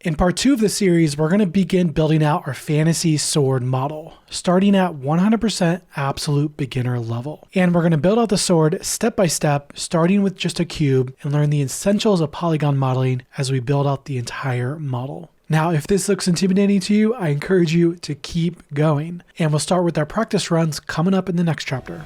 In part 2 of the series, we're going to begin building out our fantasy sword model, starting at 100% absolute beginner level. And we're going to build out the sword step by step, starting with just a cube, and learn the essentials of polygon modeling as we build out the entire model. Now, if this looks intimidating to you, I encourage you to keep going. And we'll start with our practice runs coming up in the next chapter.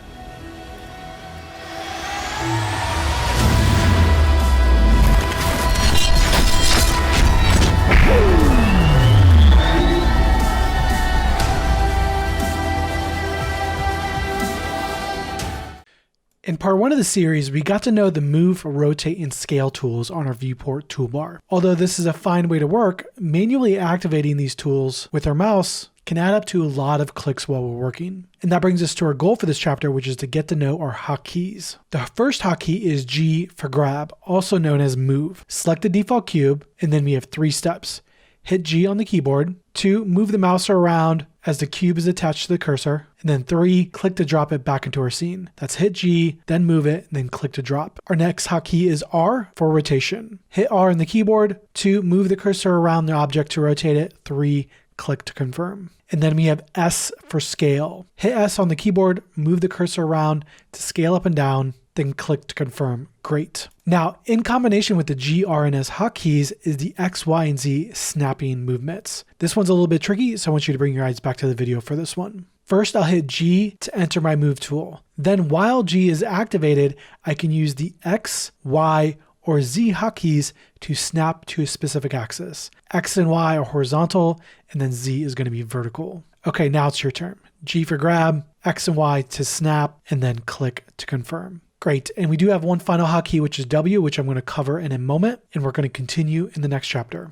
In part 1 of the series, we got to know the move, rotate, and scale tools on our Viewport toolbar. Although this is a fine way to work, manually activating these tools with our mouse can add up to a lot of clicks while we're working. And that brings us to our goal for this chapter, which is to get to know our hotkeys. The first hotkey is G for grab, also known as move. Select the default cube, and then we have 3 steps. Hit G on the keyboard. 2, move the mouse around as the cube is attached to the cursor. And then 3, click to drop it back into our scene. That's hit G, then move it, and then click to drop. Our next hotkey is R for rotation. Hit R on the keyboard. 2, move the cursor around the object to rotate it. 3, click to confirm. And then we have S for scale. Hit S on the keyboard, move the cursor around to scale up and down, then click to confirm. Great. Now, in combination with the G, R, and S hotkeys is the X, Y, and Z snapping movements. This one's a little bit tricky, so I want you to bring your eyes back to the video for this one. First, I'll hit G to enter my move tool. Then while G is activated, I can use the X, Y, or Z hotkeys to snap to a specific axis. X and Y are horizontal, and then Z is going to be vertical. Okay, now it's your turn. G for grab, X and Y to snap, and then click to confirm. Great, and we do have one final hotkey, which is W, which I'm going to cover in a moment, and we're going to continue in the next chapter.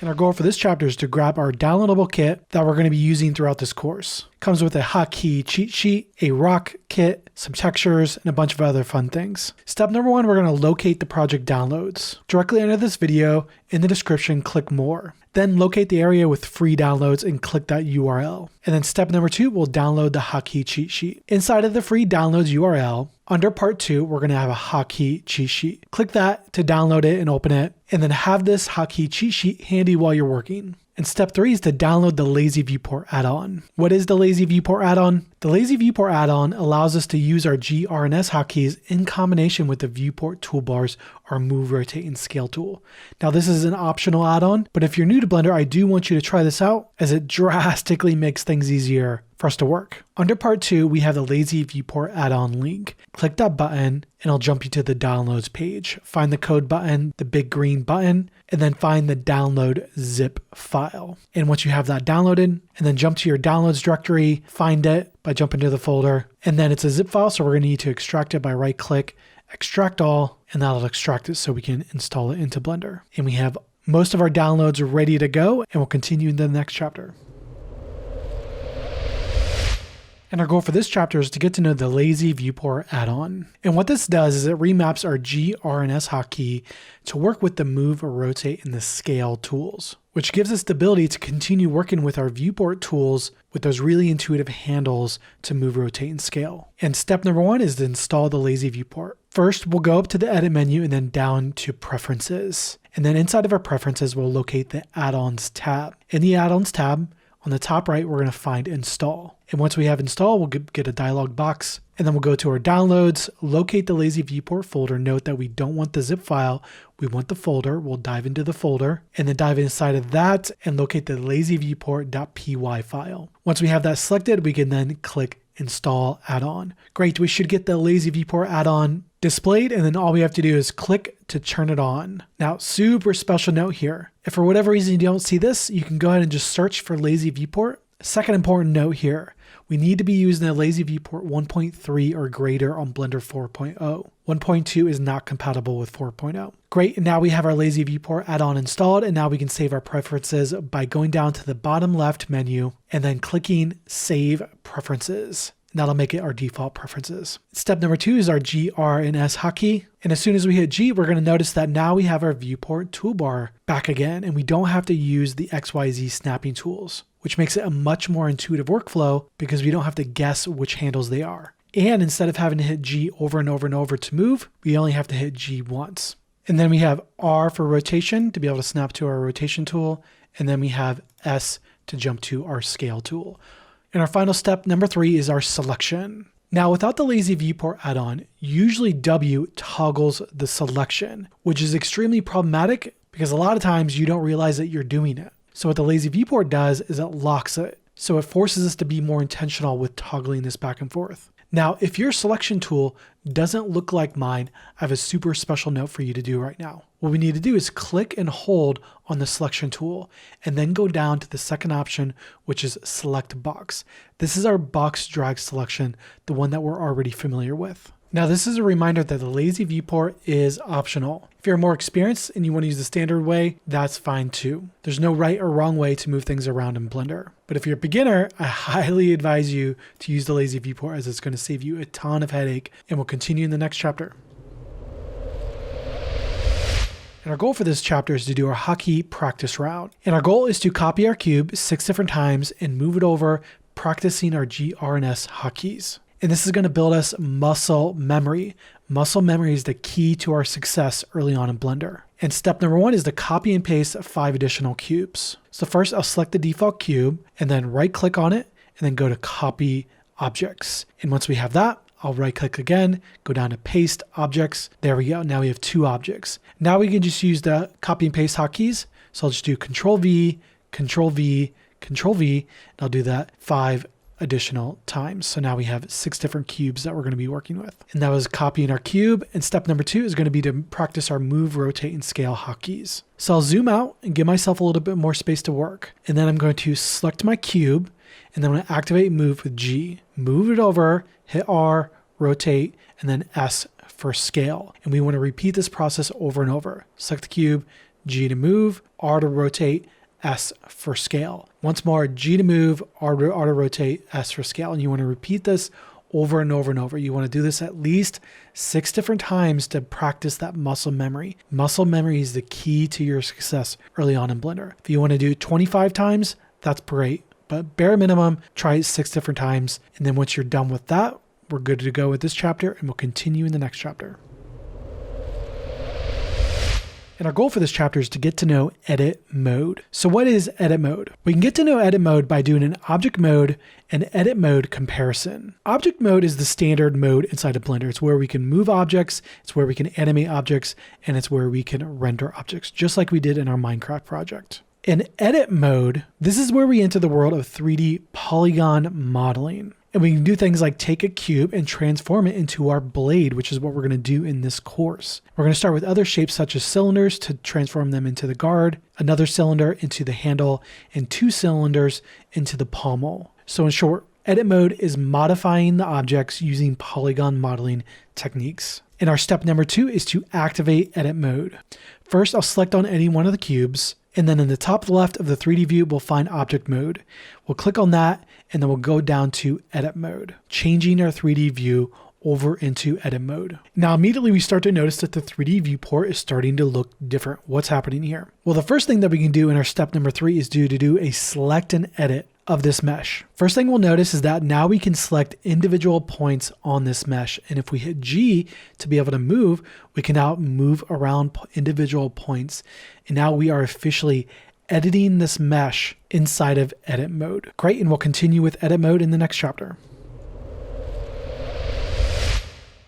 And our goal for this chapter is to grab our downloadable kit that we're going to be using throughout this course. It comes with a hotkey cheat sheet, a rock kit, some textures, and a bunch of other fun things. Step number 1, we're going to locate the project downloads. Directly under this video, in the description, click more. Then locate the area with free downloads and click that URL. And then step number 2, we'll download the hotkey cheat sheet. Inside of the free downloads URL, under part 2, we're going to have a hotkey cheat sheet. Click that to download it and open it, and then have this hotkey cheat sheet handy while you're working. And step 3 is to download the Lazy Viewport add-on. What is the Lazy Viewport add-on? The Lazy Viewport add-on allows us to use our G, R, and S hotkeys in combination with the Viewport toolbars, our Move, Rotate, and Scale tool. Now this is an optional add-on, but if you're new to Blender, I do want you to try this out as it drastically makes things easier for us to work. Under part 2, we have the Lazy Viewport add-on link. Click that button and it'll jump you to the downloads page. Find the code button, the big green button, and then find the download zip file. And once you have that downloaded, and then jump to your downloads directory, find it by jumping to the folder, and then it's a zip file, so we're going to need to extract it by right click, extract all, and that'll extract it so we can install it into Blender. And we have most of our downloads ready to go, and we'll continue into the next chapter. And our goal for this chapter is to get to know the Lazy Viewport add-on. And what this does is it remaps our G, R, and S hotkey to work with the Move, Rotate, and the Scale tools, which gives us the ability to continue working with our Viewport tools with those really intuitive handles to move, rotate, and scale. And step number 1 is to install the Lazy Viewport. First, we'll go up to the Edit menu and then down to Preferences. And then inside of our Preferences, we'll locate the Add-ons tab. In the Add-ons tab, on the top right, we're going to find Install. And once we have Install, we'll get a dialog box. And then we'll go to our Downloads, locate the Lazy Viewport folder. Note that we don't want the zip file. We want the folder. We'll dive into the folder and then dive inside of that and locate the lazyviewport.py file. Once we have that selected, we can then click Install Add-on. Great, we should get the Lazy Viewport add-on displayed, and then all we have to do is click to turn it on. Now, super special note here. If for whatever reason you don't see this, you can go ahead and just search for Lazy Viewport. Second important note here, we need to be using the Lazy Viewport 1.3 or greater on Blender 4.0. 1.2 is not compatible with 4.0. Great, and now we have our Lazy Viewport add-on installed, and now we can save our preferences by going down to the bottom left menu and then clicking Save Preferences. That'll make it our default preferences. Step number 2 is our G, R, and S hotkey. And as soon as we hit G, we're going to notice that now we have our Viewport toolbar back again, and we don't have to use the XYZ snapping tools, which makes it a much more intuitive workflow because we don't have to guess which handles they are. And instead of having to hit G over and over and over to move, we only have to hit G once. And then we have R for rotation to be able to snap to our rotation tool. And then we have S to jump to our scale tool. And our final step, number 3, is our selection. Now, without the Lazy Viewport add-on, usually W toggles the selection, which is extremely problematic because a lot of times you don't realize that you're doing it. So what the Lazy Viewport does is it locks it. So it forces us to be more intentional with toggling this back and forth. Now, if your selection tool doesn't look like mine, I have a super special note for you to do right now. What we need to do is click and hold on the selection tool and then go down to the second option, which is select box. This is our box drag selection, the one that we're already familiar with. Now, this is a reminder that the Lazy Viewport is optional. If you're more experienced and you want to use the standard way, that's fine too. There's no right or wrong way to move things around in Blender. But if you're a beginner, I highly advise you to use the Lazy Viewport as it's going to save you a ton of headache, and we'll continue in the next chapter. And our goal for this chapter is to do our hotkey practice round. And our goal is to copy our cube 6 different times and move it over, practicing our G, R, and S hotkeys. And this is going to build us muscle memory. Muscle memory is the key to our success early on in Blender. And step number 1 is to copy and paste 5 additional cubes. So first I'll select the default cube and then right click on it and then go to copy objects. And once we have that, I'll right click again, go down to paste objects. There we go. Now we have 2 objects. Now we can just use the copy and paste hotkeys. So I'll just do Control V, Control V, Control V, and I'll do that 5 additional times. So now we have 6 different cubes that we're going to be working with. And that was copying our cube. And step number 2 is going to be to practice our move, rotate, and scale hotkeys. So I'll zoom out and give myself a little bit more space to work. And then I'm going to select my cube and then I'm going to activate move with G. Move it over, hit R, rotate, and then S for scale. And we want to repeat this process over and over. Select the cube, G to move, R to rotate, S for scale. Once more, G to move, R to rotate, S for scale. And you want to repeat this over and over and over. You want to do this at least 6 different times to practice that muscle memory. Muscle memory is the key to your success early on in Blender. If you want to do 25 times, that's great. But bare minimum, try it 6 different times. And then once you're done with that, we're good to go with this chapter and we'll continue in the next chapter. And our goal for this chapter is to get to know edit mode. So what is edit mode? We can get to know edit mode by doing an object mode and edit mode comparison. Object mode is the standard mode inside of Blender. It's where we can move objects, it's where we can animate objects, and it's where we can render objects, just like we did in our Minecraft project. In edit mode, this is where we enter the world of 3D polygon modeling. And we can do things like take a cube and transform it into our blade, which is what we're going to do in this course. We're going to start with other shapes such as cylinders to transform them into the guard, another cylinder into the handle, and 2 cylinders into the pommel. So in short, edit mode is modifying the objects using polygon modeling techniques. And our step number 2 is to activate edit mode. First, I'll select on any one of the cubes. And then in the top left of the 3D view, we'll find object mode. We'll click on that and then we'll go down to edit mode, changing our 3D view over into edit mode. Now immediately we start to notice that the 3D viewport is starting to look different. What's happening here? Well, the first thing that we can do in our step number 3 is to do a select and edit of this mesh. First thing we'll notice is that now we can select individual points on this mesh. And if we hit G to be able to move, we can now move around individual points. And now we are officially editing this mesh inside of edit mode. Great, and we'll continue with edit mode in the next chapter.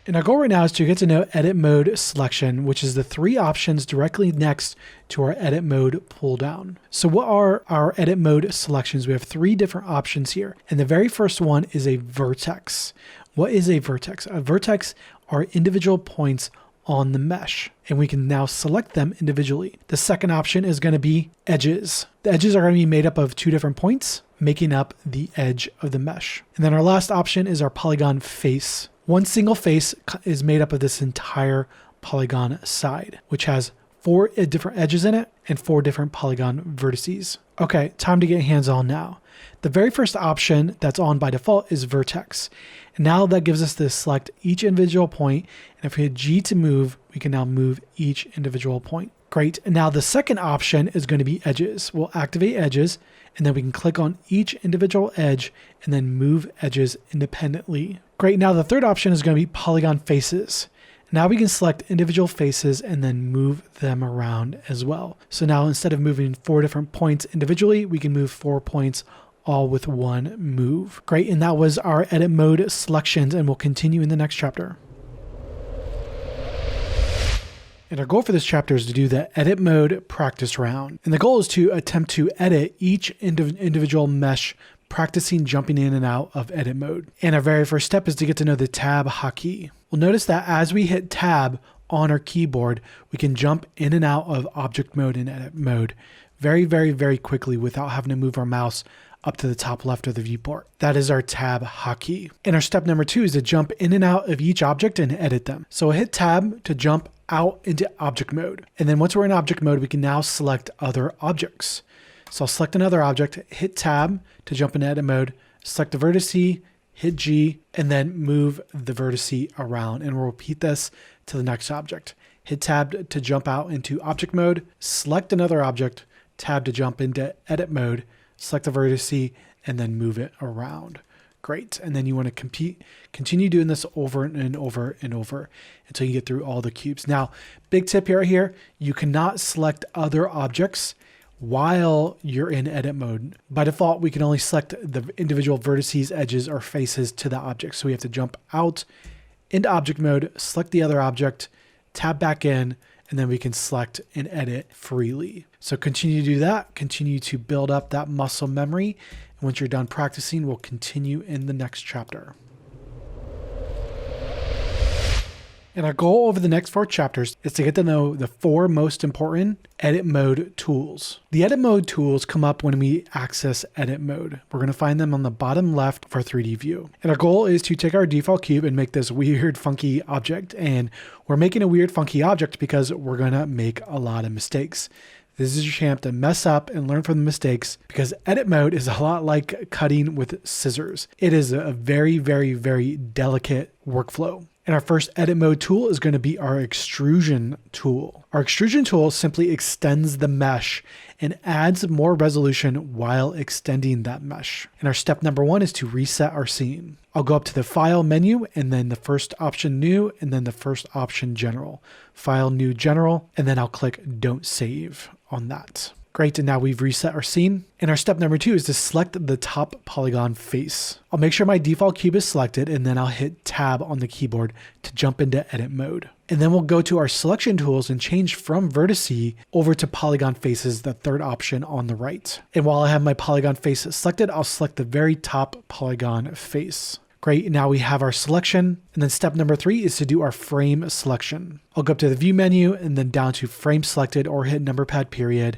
And our goal right now is to get to know edit mode selection, which is the 3 options directly next to our edit mode pull down. So what are our edit mode selections? We have 3 different options here. And the very first one is a vertex. What is a vertex? A vertex are individual points on the mesh, and we can now select them individually. The second option is going to be edges. The edges are going to be made up of 2 different points, making up the edge of the mesh. And then our last option is our polygon face. One single face is made up of this entire polygon side, which has 4 different edges in it and 4 different polygon vertices. Okay, time to get hands-on now. The very first option that's on by default is vertex. And now that gives us to select each individual point. And if we hit G to move, we can now move each individual point. Great. And now the second option is going to be edges. We'll activate edges, and then we can click on each individual edge and then move edges independently. Great. Now the third option is going to be polygon faces. Now we can select individual faces and then move them around as well. So now instead of moving 4 different points individually, we can move 4 points all with one move. Great, and that was our edit mode selections, and we'll continue in the next chapter. And our goal for this chapter is to do the edit mode practice round. And the goal is to attempt to edit each individual mesh, practicing jumping in and out of edit mode. And our very first step is to get to know the tab hotkey. We'll notice that as we hit tab on our keyboard, we can jump in and out of object mode and edit mode very quickly without having to move our mouse up to the top left of the viewport. That is our tab hotkey. And our step number 2 is to jump in and out of each object and edit them. So we'll hit tab to jump out into object mode. And then once we're in object mode, we can now select other objects. So I'll select another object, hit tab to jump into edit mode, select the vertice, hit G, and then move the vertice around. And we'll repeat this to the next object. Hit tab to jump out into object mode, select another object, tab to jump into edit mode, select the vertice, and then move it around. Great. And then you want to continue doing this over and over and over until you get through all the cubes. Now, big tip here, you cannot select other objects while you're in edit mode. By default, we can only select the individual vertices, edges, or faces to the object. So we have to jump out into object mode, select the other object, tab back in, and then we can select and edit freely. So continue to do that, continue to build up that muscle memory. And once you're done practicing, we'll continue in the next chapter. And our goal over the next 4 chapters is to get to know the 4 most important edit mode tools. The edit mode tools come up when we access edit mode. We're going to find them on the bottom left of our 3D view. And our goal is to take our default cube and make this weird, funky object. And we're making a weird, funky object because we're going to make a lot of mistakes. This is your chance to mess up and learn from the mistakes, because edit mode is a lot like cutting with scissors. It is a very delicate workflow. And our first edit mode tool is going to be our extrusion tool. Our extrusion tool simply extends the mesh and adds more resolution while extending that mesh. And our step number 1 is to reset our scene. I'll go up to the File menu and then the first option New and then the first option General. File, New, General, and then I'll click Don't Save on that. Great, and now we've reset our scene. And our step number 2 is to select the top polygon face. I'll make sure my default cube is selected, and then I'll hit tab on the keyboard to jump into edit mode. And then we'll go to our selection tools and change from vertice over to polygon faces, the third option on the right. And while I have my polygon face selected, I'll select the very top polygon face. Great, now we have our selection. And then step number 3 is to do our frame selection. I'll go up to the View menu and then down to Frame Selected or hit number pad period.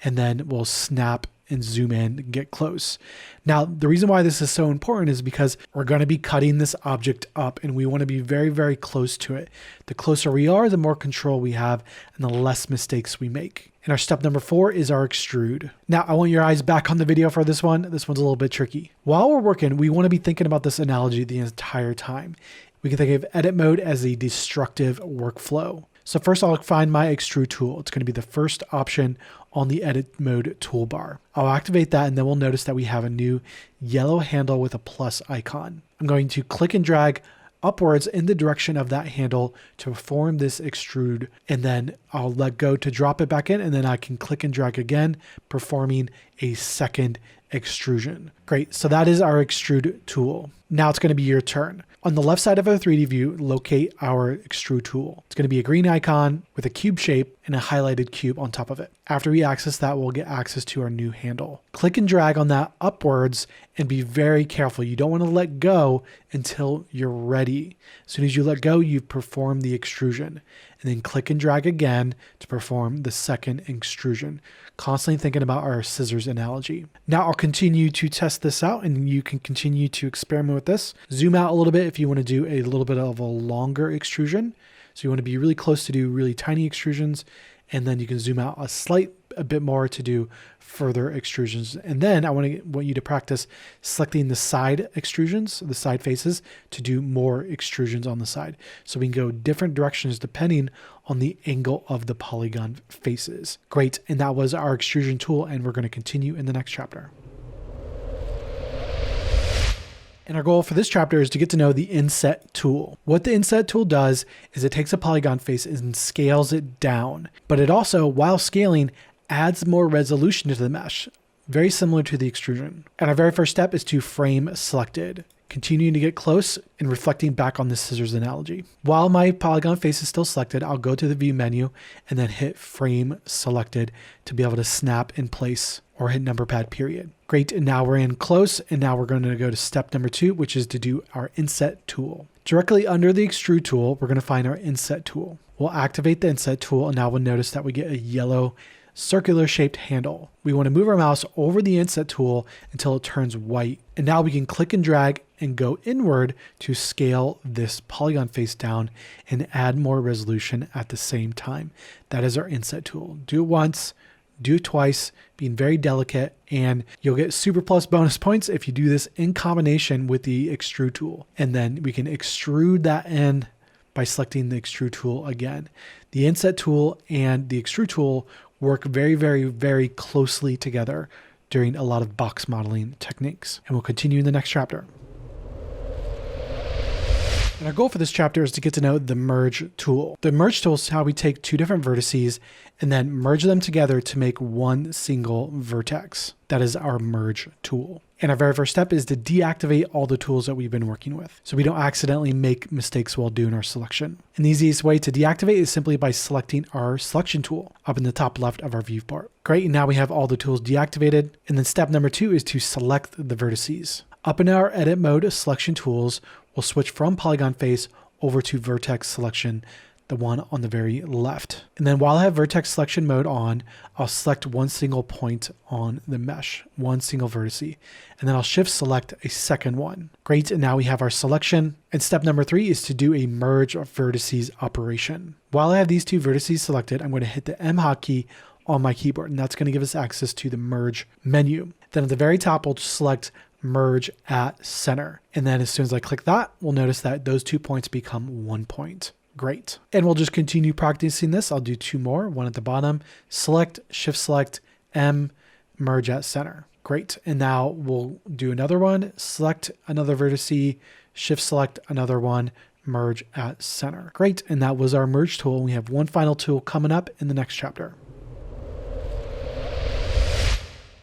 And then we'll snap and zoom in and get close. Now, the reason why this is so important is because we're going to be cutting this object up and we want to be very close to it. The closer we are, the more control we have and the less mistakes we make. And our step number 4 is our extrude. Now, I want your eyes back on the video for this one. This one's a little bit tricky. While we're working, we want to be thinking about this analogy the entire time. We can think of edit mode as a destructive workflow. So first I'll find my extrude tool. It's going to be the first option on the edit mode toolbar. I'll activate that and then we'll notice that we have a new yellow handle with a plus icon. I'm going to click and drag upwards in the direction of that handle to perform this extrude, and then I'll let go to drop it back in, and then I can click and drag again, performing a second extrusion. Great, so that is our extrude tool. Now it's going to be your turn. On the left side of our 3D view, locate our extrude tool. It's going to be a green icon with a cube shape and a highlighted cube on top of it. After we access that, we'll get access to our new handle. Click and drag on that upwards and be very careful. You don't want to let go until you're ready. As soon as you let go, you've performed the extrusion. And then click and drag again to perform the second extrusion. Constantly thinking about our scissors analogy. Now I'll continue to test this out and you can continue to experiment with this. Zoom out a little bit if you want to do a little bit of a longer extrusion. So you want to be really close to do really tiny extrusions, and then you can zoom out a bit more to do further extrusions. And then I want you to practice selecting the side extrusions, the side faces, to do more extrusions on the side. So we can go different directions depending on the angle of the polygon faces. Great, and that was our extrusion tool, and we're going to continue in the next chapter. And our goal for this chapter is to get to know the Inset tool. What the Inset tool does is it takes a polygon face and scales it down, but it also, while scaling, adds more resolution to the mesh, very similar to the extrusion. And our very first step is to frame selected, continuing to get close and reflecting back on the scissors analogy. While my polygon face is still selected, I'll go to the view menu and then hit frame selected to be able to snap in place or hit number pad period. Great, and now we're in close, and now we're going to go to step number 2, which is to do our Inset tool. Directly under the Extrude tool, we're going to find our Inset tool. We'll activate the Inset tool, and now we'll notice that we get a yellow circular shaped handle. We want to move our mouse over the Inset tool until it turns white. And now we can click and drag and go inward to scale this polygon face down and add more resolution at the same time. That is our Inset tool. Do it once, do it twice, being very delicate, and you'll get super plus bonus points if you do this in combination with the Extrude tool. And then we can extrude that in by selecting the Extrude tool again. The Inset tool and the Extrude tool work very, very, very closely together during a lot of box modeling techniques. And we'll continue in the next chapter. And our goal for this chapter is to get to know the Merge tool. The Merge tool is how we take two different vertices and then merge them together to make one single vertex. That is our Merge tool. And our very first step is to deactivate all the tools that we've been working with, so we don't accidentally make mistakes while doing our selection. And the easiest way to deactivate is simply by selecting our selection tool up in the top left of our viewport. Great, and now we have all the tools deactivated. And then step number 2 is to select the vertices. Up in our edit mode selection tools, we'll switch from polygon face over to vertex selection, the one on the very left. And then while I have vertex selection mode on, I'll select one single point on the mesh, one single vertice, and then I'll shift select a second one. Great, and now we have our selection. And step number 3 is to do a merge vertices operation. While I have these two vertices selected, I'm going to hit the M hotkey on my keyboard, and that's going to give us access to the merge menu. Then at the very top, we'll select merge at center. And then as soon as I click that, we'll notice that those 2 points become 1 point. Great. And we'll just continue practicing this. I'll do 2 more, one at the bottom, select, shift select, M, merge at center. Great. And now we'll do another one, select another vertice, shift select another one, merge at center. Great. And that was our merge tool. We have one final tool coming up in the next chapter.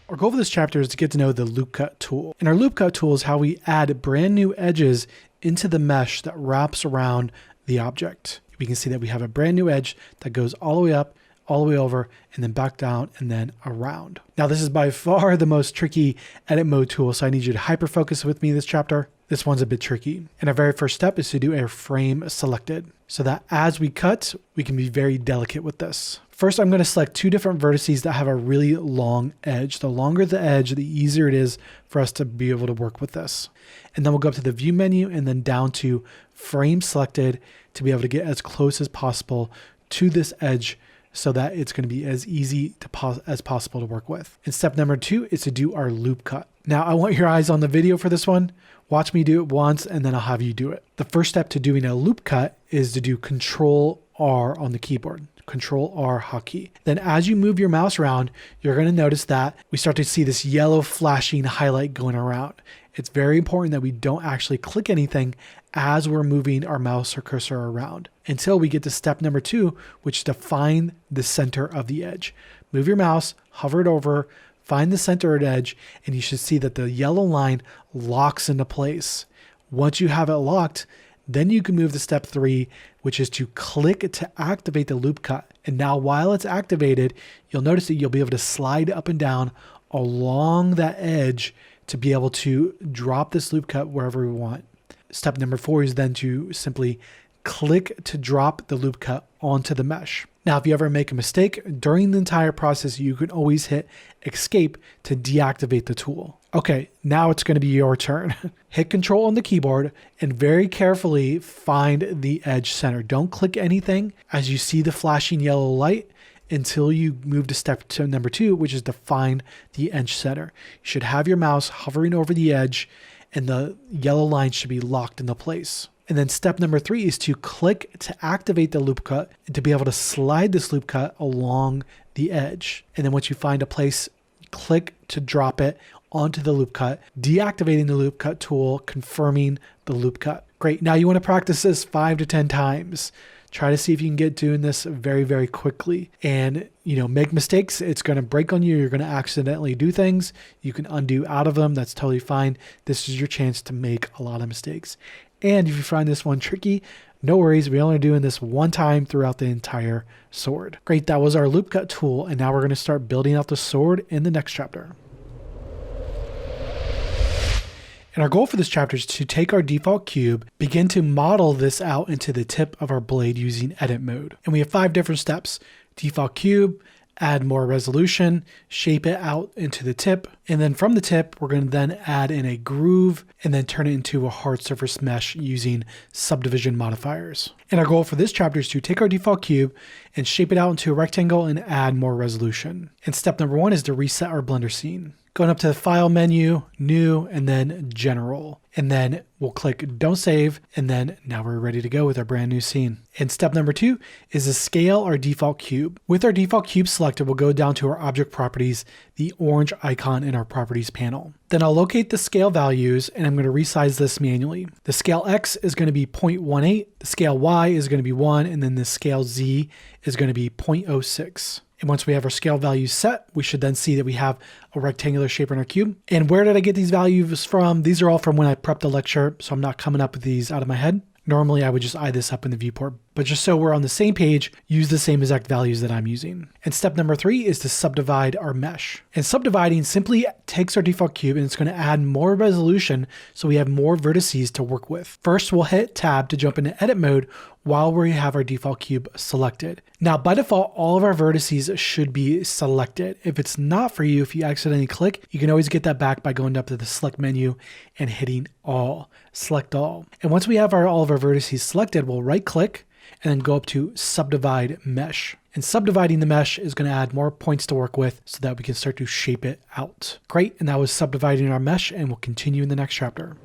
Our goal for this chapter is to get to know the loop cut tool. And our loop cut tool is how we add brand new edges into the mesh that wraps around the object. We can see that we have a brand new edge that goes all the way up, all the way over, and then back down, and then around. Now, this is by far the most tricky edit mode tool, so I need you to hyper focus with me this chapter. This one's a bit tricky. And our very first step is to do a frame selected, so that as we cut, we can be very delicate with this. First, I'm going to select 2 different vertices that have a really long edge. The longer the edge, the easier it is for us to be able to work with this. And then we'll go up to the view menu and then down to frame selected to be able to get as close as possible to this edge so that it's going to be as easy as possible to work with. And step number 2 is to do our loop cut. Now, I want your eyes on the video for this one. Watch me do it once and then I'll have you do it. The first step to doing a loop cut is to do Control R on the keyboard. Control R hotkey. Then as you move your mouse around, you're going to notice that we start to see this yellow flashing highlight going around. It's very important that we don't actually click anything as we're moving our mouse or cursor around until we get to step number 2, which is to find the center of the edge. Move your mouse, hover it over, find the center of the edge, and you should see that the yellow line locks into place. Once you have it locked, then you can move to step 3, which is to click to activate the loop cut. And now while it's activated, you'll notice that you'll be able to slide up and down along that edge to be able to drop this loop cut wherever we want. Step number 4 is then to simply click to drop the loop cut onto the mesh. Now, if you ever make a mistake during the entire process, you can always hit escape to deactivate the tool. Okay, now it's going to be your turn. Hit Control on the keyboard and very carefully find the edge center. Don't click anything as you see the flashing yellow light until you move to step number 2, which is to find the edge center. You should have your mouse hovering over the edge and the yellow line should be locked into place. And then step number 3 is to click to activate the loop cut and to be able to slide this loop cut along the edge. And then once you find a place, click to drop it onto the loop cut, deactivating the loop cut tool, confirming the loop cut. Great. Now you want to practice this 5 to 10 times. Try to see if you can get doing this very, very quickly and, make mistakes. It's going to break on you. You're going to accidentally do things. You can undo out of them. That's totally fine. This is your chance to make a lot of mistakes. And if you find this one tricky, no worries. We're only doing this one time throughout the entire sword. Great. That was our loop cut tool. And now we're going to start building out the sword in the next chapter. And our goal for this chapter is to take our default cube, begin to model this out into the tip of our blade using edit mode. And we have 5 different steps: default cube, add more resolution, shape it out into the tip. And then from the tip, we're going to then add in a groove and then turn it into a hard surface mesh using subdivision modifiers. And our goal for this chapter is to take our default cube and shape it out into a rectangle and add more resolution. And step number 1 is to reset our blender scene. Going up to the File menu, New, and then General. And then we'll click Don't Save, and then now we're ready to go with our brand new scene. And step number 2 is to scale our default cube. With our default cube selected, we'll go down to our Object Properties, the orange icon in our Properties panel. Then I'll locate the scale values, and I'm going to resize this manually. The scale X is going to be 0.18, the scale Y is going to be 1, and then the scale Z is going to be 0.06. And once we have our scale values set, we should then see that we have a rectangular shape in our cube. And where did I get these values from? These are all from when I prepped the lecture, so I'm not coming up with these out of my head. Normally I would just eye this up in the viewport, but just so we're on the same page, use the same exact values that I'm using. And step number 3 is to subdivide our mesh. And subdividing simply takes our default cube and it's going to add more resolution so we have more vertices to work with. First, we'll hit tab to jump into edit mode while we have our default cube selected. Now, by default, all of our vertices should be selected. If it's not for you, if you accidentally click, you can always get that back by going up to the select menu and hitting all, select all. And once we have all of our vertices selected, we'll right click and then go up to subdivide mesh. And subdividing the mesh is going to add more points to work with so that we can start to shape it out. Great. And that was subdividing our mesh, and we'll continue in the next chapter.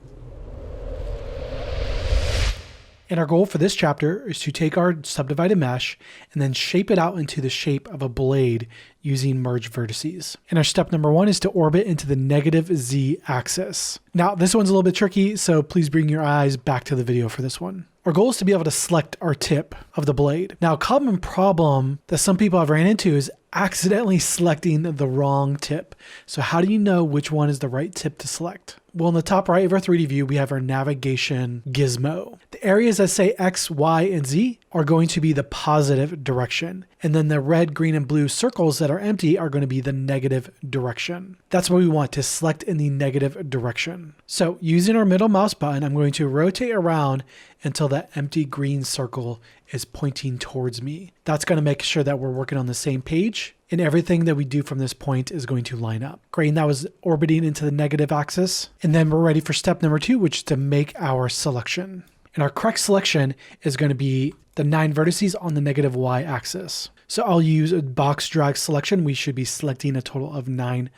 And our goal for this chapter is to take our subdivided mesh and then shape it out into the shape of a blade using merge vertices. And our step number 1 is to orbit into the negative Z axis. Now, this one's a little bit tricky, so please bring your eyes back to the video for this one. Our goal is to be able to select our tip of the blade. Now, a common problem that some people have ran into is accidentally selecting the wrong tip. So how do you know which one is the right tip to select? Well, in the top right of our 3D view, we have our navigation gizmo. The areas that say X, Y, and Z are going to be the positive direction. And then the red, green, and blue circles that are empty are going to be the negative direction. That's what we want, to select in the negative direction. So using our middle mouse button, I'm going to rotate around until that empty green circle is pointing towards me. That's going to make sure that we're working on the same page and everything that we do from this point is going to line up. Great, and that was orbiting into the negative axis. And then we're ready for step number 2, which is to make our selection. And our correct selection is going to be the 9 vertices on the negative Y axis. So I'll use a box drag selection. We should be selecting a total of 9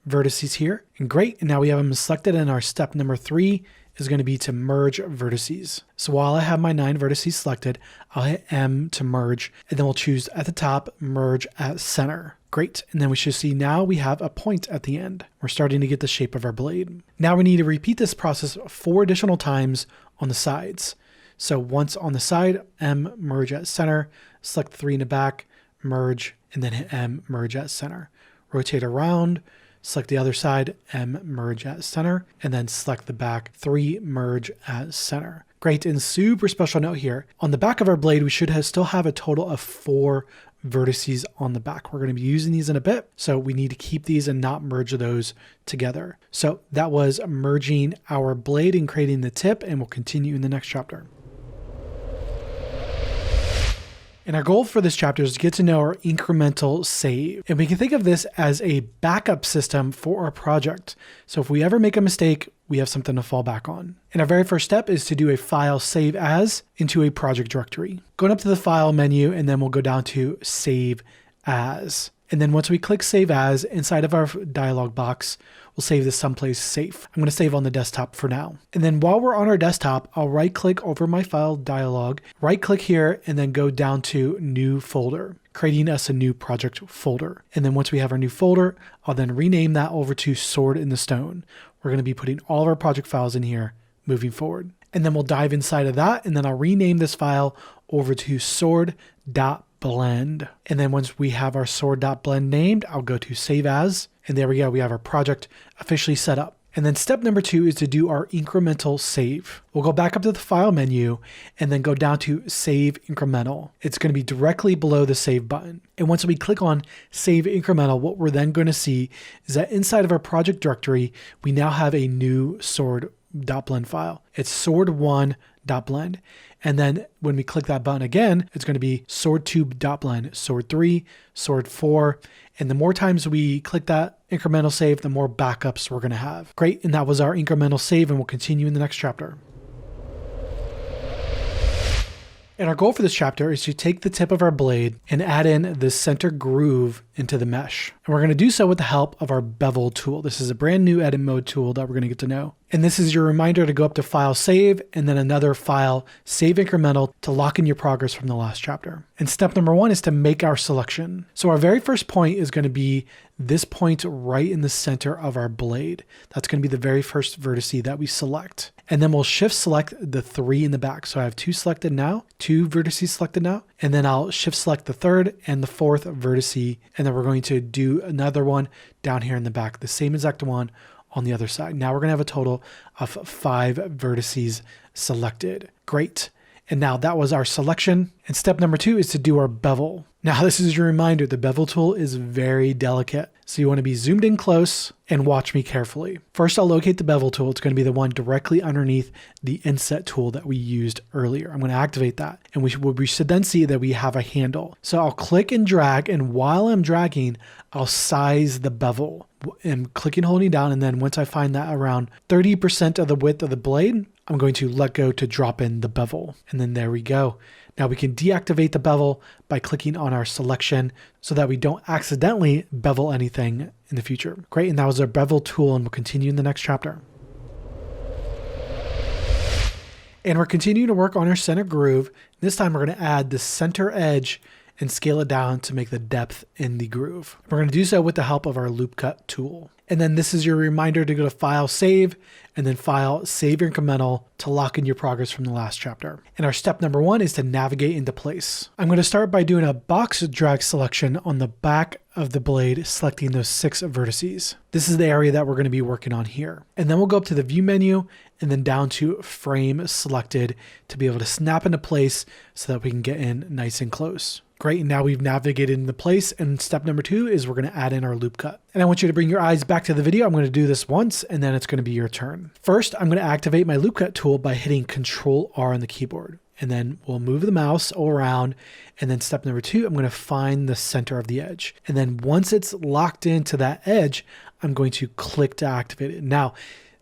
vertices here. And great, and now we have them selected, and our step number 3 is going to be to merge vertices. So while I have my 9 vertices selected, I'll hit M to merge, and then we'll choose at the top, merge at center. Great, and then we should see now we have a point at the end. We're starting to get the shape of our blade. Now we need to repeat this process 4 additional times on the sides. So once on the side, M, merge at center, select 3 in the back, merge, and then hit M, merge at center. Rotate around, select the other side, M, merge at center, and then select the back, 3, merge at center. Great, and super special note here, on the back of our blade, we should still have a total of 4 vertices on the back. We're going to be using these in a bit, so we need to keep these and not merge those together. So that was merging our blade and creating the tip, and we'll continue in the next chapter. And our goal for this chapter is to get to know our incremental save. And we can think of this as a backup system for our project. So if we ever make a mistake, we have something to fall back on. And our very first step is to do a file save as into a project directory. Going up to the file menu, and then we'll go down to save as. And then once we click save as, inside of our dialog box, we'll save this someplace safe. I'm going to save on the desktop for now. And then while we're on our desktop, I'll right click over my file dialog, right click here, and then go down to new folder. creating us a new project folder. And then once we have our new folder, I'll then rename that over to Sword in the Stone. We're going to be putting all of our project files in here moving forward. And then we'll dive inside of that, and then I'll rename this file over to sword.blend. And then once we have our sword.blend named, I'll go to Save As, and there we go. We have our project officially set up. And then step number 2 is to do our incremental save. We'll go back up to the File menu and then go down to Save Incremental. It's going to be directly below the Save button. And once we click on Save Incremental, what we're then going to see is that inside of our project directory, we now have a new sword.blend file. It's sword1.blend. And then when we click that button again, it's going to be sword2.blend, sword3, sword4. And the more times we click that incremental save, the more backups we're going to have. Great. And that was our incremental save, and we'll continue in the next chapter. And our goal for this chapter is to take the tip of our blade and add in the center groove into the mesh. And we're going to do so with the help of our Bevel tool. This is a brand new edit mode tool that we're going to get to know. And this is your reminder to go up to File Save and then another File Save Incremental to lock in your progress from the last chapter. And step number 1 is to make our selection. So our very first point is going to be this point right in the center of our blade. That's going to be the very first vertice that we select. And then we'll shift select the 3 in the back. So I have 2 selected now, 2 vertices selected now, and then I'll shift select the 3rd and the 4th vertice. And then we're going to do another one down here in the back, the same exact one on the other side. Now we're going to have a total of 5 vertices selected. Great. And now that was our selection. And step number 2 is to do our bevel. Now this is your reminder, the bevel tool is very delicate. So you want to be zoomed in close and watch me carefully. First, I'll locate the bevel tool. It's going to be the one directly underneath the inset tool that we used earlier. I'm going to activate that. And we should then see that we have a handle. So I'll click and drag. And while I'm dragging, I'll size the bevel. I'm clicking, holding down. And then once I find that around 30% of the width of the blade, I'm going to let go to drop in the bevel. And then there we go. Now we can deactivate the bevel by clicking on our selection so that we don't accidentally bevel anything in the future. Great, and that was our bevel tool, and we'll continue in the next chapter. And we're continuing to work on our center groove. This time we're going to add the center edge and scale it down to make the depth in the groove. We're going to do so with the help of our loop cut tool. And then this is your reminder to go to File Save and then File Save Incremental to lock in your progress from the last chapter. And our step number 1 is to navigate into place. I'm going to start by doing a box drag selection on the back of the blade, selecting those 6 vertices. This is the area that we're going to be working on here. And then we'll go up to the View menu and then down to Frame Selected to be able to snap into place so that we can get in nice and close. Great, and now we've navigated into place, and step number 2 is we're going to add in our loop cut. And I want you to bring your eyes back to the video. I'm going to do this once, and then it's going to be your turn. First, I'm going to activate my loop cut tool by hitting Control-R on the keyboard. And then we'll move the mouse all around. And then step number 2, I'm going to find the center of the edge. And then once it's locked into that edge, I'm going to click to activate it. Now,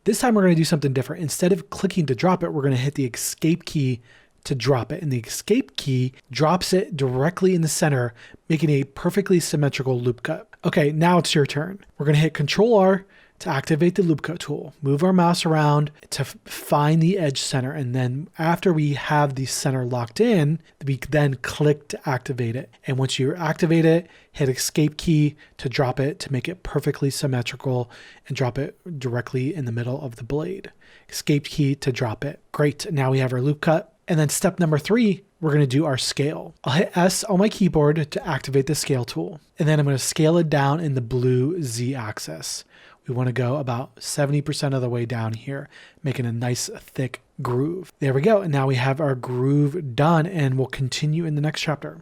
this time we're going to do something different. Instead of clicking to drop it, we're going to hit the Escape key to drop it. And the Escape key drops it directly in the center, making a perfectly symmetrical loop cut. Okay, now it's your turn. We're going to hit Control-R to activate the loop cut tool. Move our mouse around to find the edge center. And then after we have the center locked in, we then click to activate it. And once you activate it, hit Escape key to drop it to make it perfectly symmetrical and drop it directly in the middle of the blade. Escape key to drop it. Great, now we have our loop cut. And then step number 3, we're going to do our scale. I'll hit S on my keyboard to activate the scale tool. And then I'm going to scale it down in the blue Z axis. We want to go about 70% of the way down here, making a nice thick groove. There we go. And now we have our groove done, and we'll continue in the next chapter.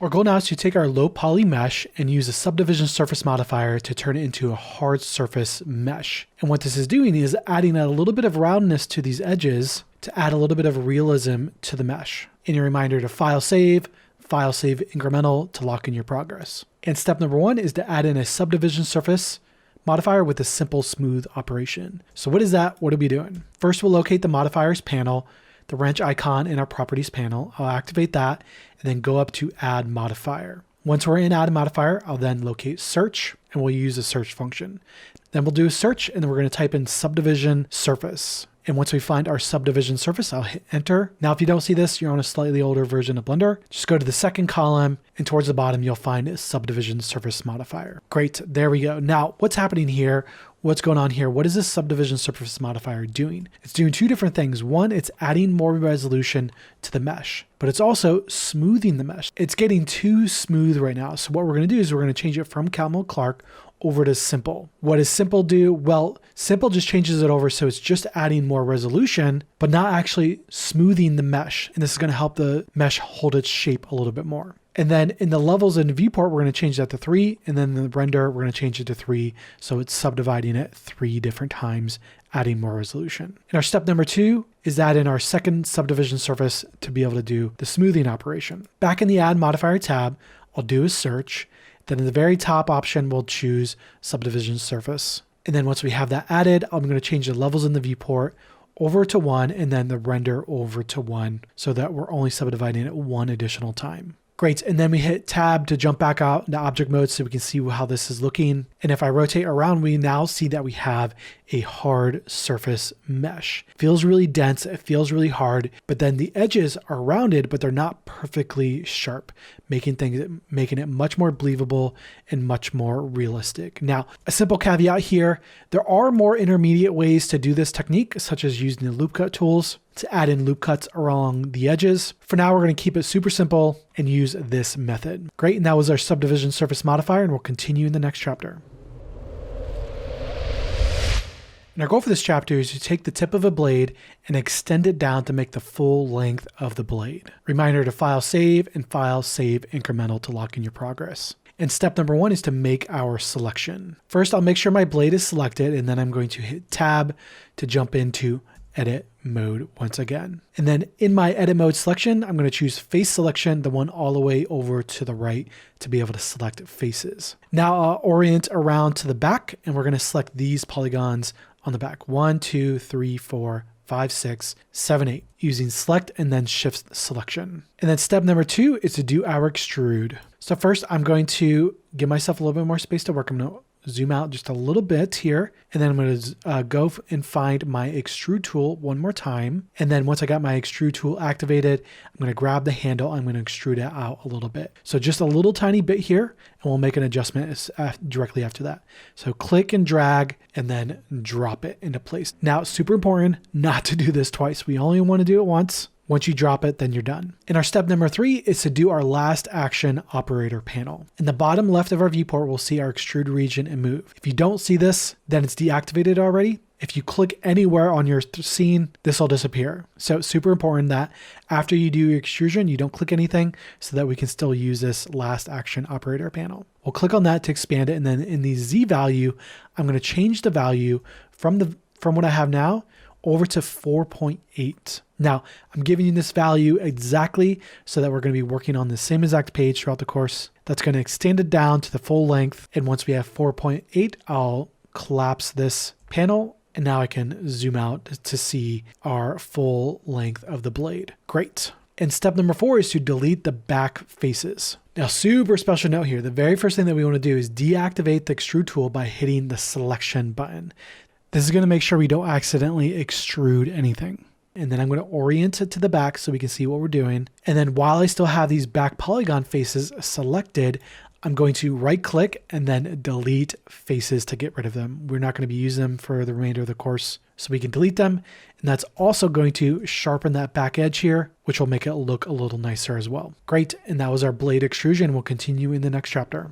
Our goal now is to take our low poly mesh and use a subdivision surface modifier to turn it into a hard surface mesh. And what this is doing is adding a little bit of roundness to these edges to add a little bit of realism to the mesh. And a reminder to File Save Incremental to lock in your progress. And step number 1 is to add in a subdivision surface modifier with a simple smooth operation. So what is that? What are we doing? First, we'll locate the modifiers panel, the wrench icon in our properties panel. I'll activate that and then go up to Add Modifier. Once we're in Add Modifier, I'll then locate Search and we'll use the search function. Then we'll do a search, and then we're going to type in subdivision surface. And once we find our subdivision surface, I'll hit enter. Now, if you don't see this, you're on a slightly older version of Blender. Just go to the second column, and towards the bottom, you'll find a subdivision surface modifier. Great, there we go. Now, what's happening here? What's going on here? What is this subdivision surface modifier doing? It's doing two different things. One, it's adding more resolution to the mesh, but it's also smoothing the mesh. It's getting too smooth right now. So what we're going to do is we're going to change it from Camel Clark over to simple. What does simple do? Well, simple just changes it over so it's just adding more resolution, but not actually smoothing the mesh. And this is going to help the mesh hold its shape a little bit more. And then in the levels in Viewport, we're going to change that to 3. And then in the render, we're going to change it to 3. So it's subdividing it 3 different times, adding more resolution. And our step number 2 is add in our second subdivision surface to be able to do the smoothing operation. Back in the Add Modifier tab, I'll do a search. Then in the very top option, we'll choose subdivision surface. And then once we have that added, I'm going to change the levels in the viewport over to 1 and then the render over to 1 so that we're only subdividing it 1 additional time. Great, and then we hit tab to jump back out into object mode so we can see how this is looking. And if I rotate around, we now see that we have a hard surface mesh. Feels really dense, it feels really hard, but then the edges are rounded, but they're not perfectly sharp, making it much more believable and much more realistic. Now, a simple caveat here, there are more intermediate ways to do this technique, such as using the loop cut tools to add in loop cuts along the edges. For now, we're going to keep it super simple and use this method. Great, and that was our subdivision surface modifier, and we'll continue in the next chapter. And our goal for this chapter is to take the tip of a blade and extend it down to make the full length of the blade. Reminder to file save and file save incremental to lock in your progress. And step number 1 is to make our selection. First, I'll make sure my blade is selected, and then I'm going to hit tab to jump into edit mode once again. And then in my edit mode selection, I'm going to choose face selection, the one all the way over to the right to be able to select faces. Now I'll orient around to the back, and we're going to select these polygons on the back. 1, 2, 3, 4, 5, 6, 7, 8, using select and then shift selection. And then step number 2 is to do our extrude. So first I'm going to give myself a little bit more space to work. I'm going to zoom out just a little bit here, and then I'm going to go and find my extrude tool one more time. And then once I got my extrude tool activated, I'm going to grab the handle. I'm going to extrude it out a little bit. So just a little tiny bit here, and we'll make an adjustment directly after that. So click and drag and then drop it into place. Now it's super important not to do this twice. We only want to do it once. Once you drop it, then you're done. And our step number 3 is to do our last action operator panel. In the bottom left of our viewport, we'll see our extrude region and move. If you don't see this, then it's deactivated already. If you click anywhere on your scene, this will disappear. So it's super important that after you do your extrusion, you don't click anything so that we can still use this last action operator panel. We'll click on that to expand it. And then in the Z value, I'm going to change the value from what I have now over to 4.8. Now, I'm giving you this value exactly so that we're going to be working on the same exact page throughout the course. That's going to extend it down to the full length. And once we have 4.8, I'll collapse this panel. And now I can zoom out to see our full length of the blade. Great. And step number 4 is to delete the back faces. Now, super special note here. The very first thing that we want to do is deactivate the extrude tool by hitting the selection button. This is going to make sure we don't accidentally extrude anything. And then I'm going to orient it to the back so we can see what we're doing. And then while I still have these back polygon faces selected, I'm going to right click and then delete faces to get rid of them. We're not going to be using them for the remainder of the course, so we can delete them. And that's also going to sharpen that back edge here, which will make it look a little nicer as well. Great. And that was our blade extrusion. We'll continue in the next chapter.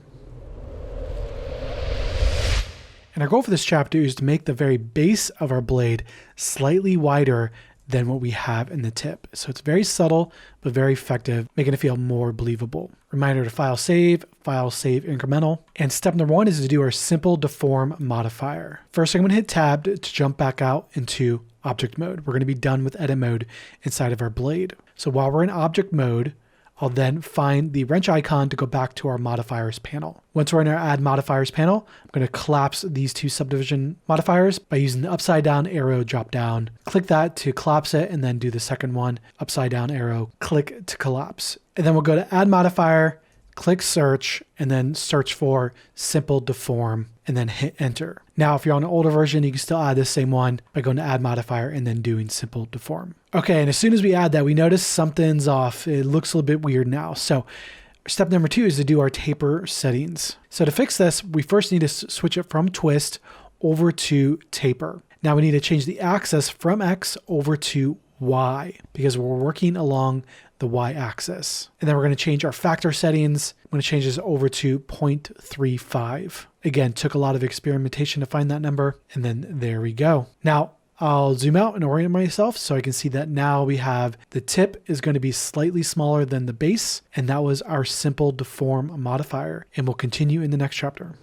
And our goal for this chapter is to make the very base of our blade slightly wider than what we have in the tip. So it's very subtle, but very effective, making it feel more believable. Reminder to file save incremental. And step number 1 is to do our simple deform modifier. First, I'm going to hit tab to jump back out into object mode. We're going to be done with edit mode inside of our blade. So while we're in object mode, I'll then find the wrench icon to go back to our modifiers panel. Once we're in our add modifiers panel, I'm going to collapse these 2 subdivision modifiers by using the upside down arrow drop down. Click that to collapse it, and then do the second one, upside down arrow, click to collapse. And then we'll go to add modifier, click search, and then search for Simple Deform, and then hit enter. Now, if you're on an older version, you can still add the same one by going to add modifier and then doing Simple Deform. Okay, and as soon as we add that, we notice something's off. It looks a little bit weird now. So step number 2 is to do our taper settings. So to fix this, we first need to switch it from twist over to taper. Now we need to change the axis from X over to Y because we're working along the Y axis. And then we're going to change our factor settings. I'm going to change this over to 0.35. Again, took a lot of experimentation to find that number. And then there we go. Now I'll zoom out and orient myself so I can see that now we have the tip is going to be slightly smaller than the base. And that was our Simple Deform modifier. And we'll continue in the next chapter.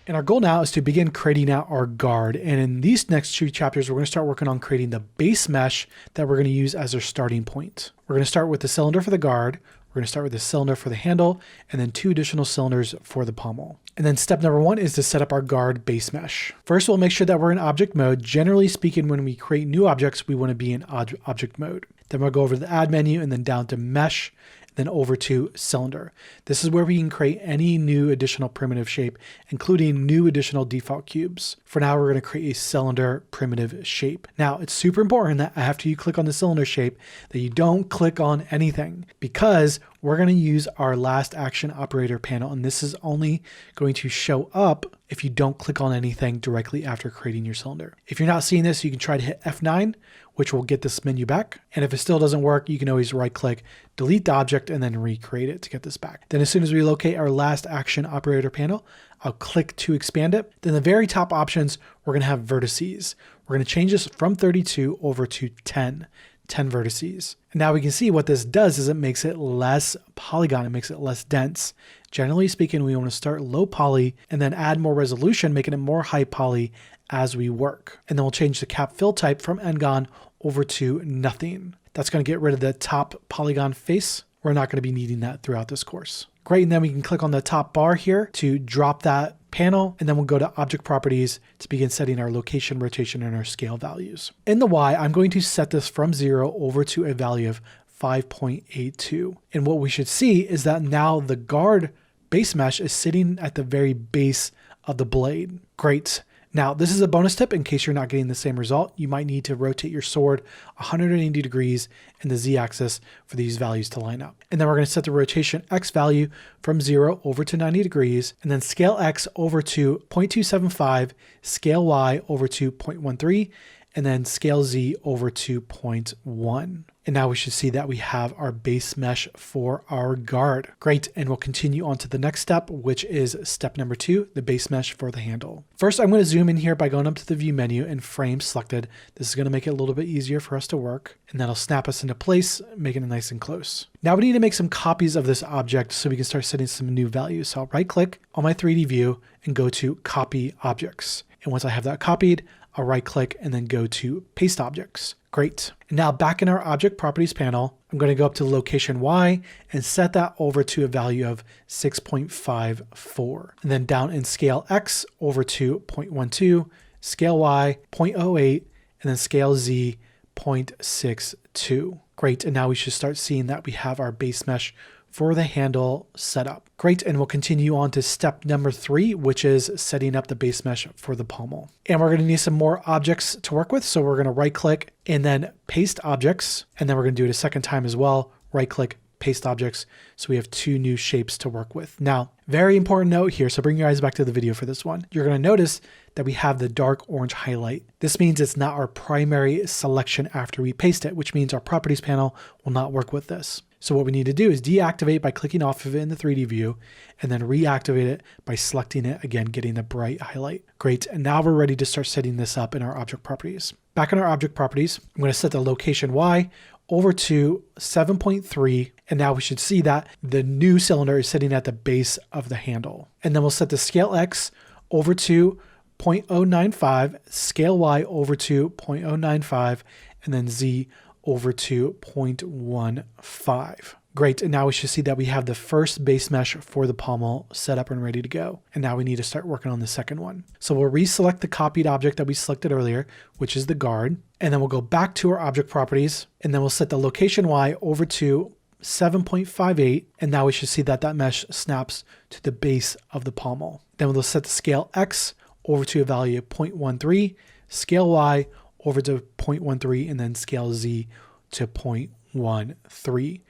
And our goal now is to begin creating out our guard. And in these next 2 chapters, we're going to start working on creating the base mesh that we're going to use as our starting point. We're going to start with the cylinder for the guard. We're going to start with the cylinder for the handle, and then 2 additional cylinders for the pommel. And then step number 1 is to set up our guard base mesh. First, we'll make sure that we're in object mode. Generally speaking, when we create new objects, we want to be in object mode. Then we'll go over to the add menu and then down to mesh, then over to cylinder. This is where we can create any new additional primitive shape, including new additional default cubes. For now, we're going to create a cylinder primitive shape. Now, it's super important that after you click on the cylinder shape, that you don't click on anything because we're going to use our last action operator panel, and this is only going to show up if you don't click on anything directly after creating your cylinder. If you're not seeing this, you can try to hit F9, which will get this menu back. And if it still doesn't work, you can always right click, delete the object, and then recreate it to get this back. Then as soon as we locate our last action operator panel, I'll click to expand it. Then the very top options, we're going to have vertices. We're going to change this from 32 over to 10 vertices. And now we can see what this does is it makes it less polygon. It makes it less dense. Generally speaking, we want to start low poly and then add more resolution, making it more high poly as we work. And then we'll change the cap fill type from Ngon over to nothing. That's going to get rid of the top polygon face. We're not going to be needing that throughout this course. Great, and then we can click on the top bar here to drop that panel, and then we'll go to object properties to begin setting our location, rotation, and our scale values. In the Y, I'm going to set this from 0 over to a value of 5.82. And what we should see is that now the guard base mesh is sitting at the very base of the blade. Great. Now, this is a bonus tip in case you're not getting the same result. You might need to rotate your sword 180 degrees in the Z-axis for these values to line up. And then we're going to set the rotation X value from 0 over to 90 degrees, and then scale X over to 0.275, scale Y over to 0.13, and then scale Z over to 0.1. And now we should see that we have our base mesh for our guard. Great, and we'll continue on to the next step, which is step number 2, the base mesh for the handle. First, I'm going to zoom in here by going up to the view menu and frame selected. This is going to make it a little bit easier for us to work, and that'll snap us into place, making it nice and close. Now we need to make some copies of this object so we can start setting some new values. So I'll right click on my 3D view and go to copy objects. And once I have that copied, I'll right click and then go to paste objects. Great. And now back in our object properties panel, I'm going to go up to the location Y and set that over to a value of 6.54. And then down in scale X over to 0.12, scale Y 0.08, and then scale Z 0.62. Great. And now we should start seeing that we have our base mesh for the handle setup. Great, and we'll continue on to step number 3, which is setting up the base mesh for the pommel. And we're going to need some more objects to work with, so we're going to right click and then paste objects, and then we're going to do it a second time as well, right click, paste objects, so we have 2 new shapes to work with. Now, very important note here, so bring your eyes back to the video for this one. You're going to notice that we have the dark orange highlight. This means it's not our primary selection after we paste it, which means our properties panel will not work with this. So what we need to do is deactivate by clicking off of it in the 3D view, and then reactivate it by selecting it again, getting the bright highlight. Great, and now we're ready to start setting this up in our object properties. Back in our object properties, I'm going to set the location Y over to 7.3, and now we should see that the new cylinder is sitting at the base of the handle. And then we'll set the scale X over to 0.095, scale Y over to 0.095, and then Z over to 0.15. Great, and now we should see that we have the first base mesh for the pommel set up and ready to go. And now we need to start working on the second one. So we'll reselect the copied object that we selected earlier, which is the guard, and then we'll go back to our object properties, and then we'll set the location Y over to 7.58, and now we should see that that mesh snaps to the base of the pommel. Then we'll set the scale X over to a value of 0.13, scale Y over to 0.13, and then scale Z to 0.13.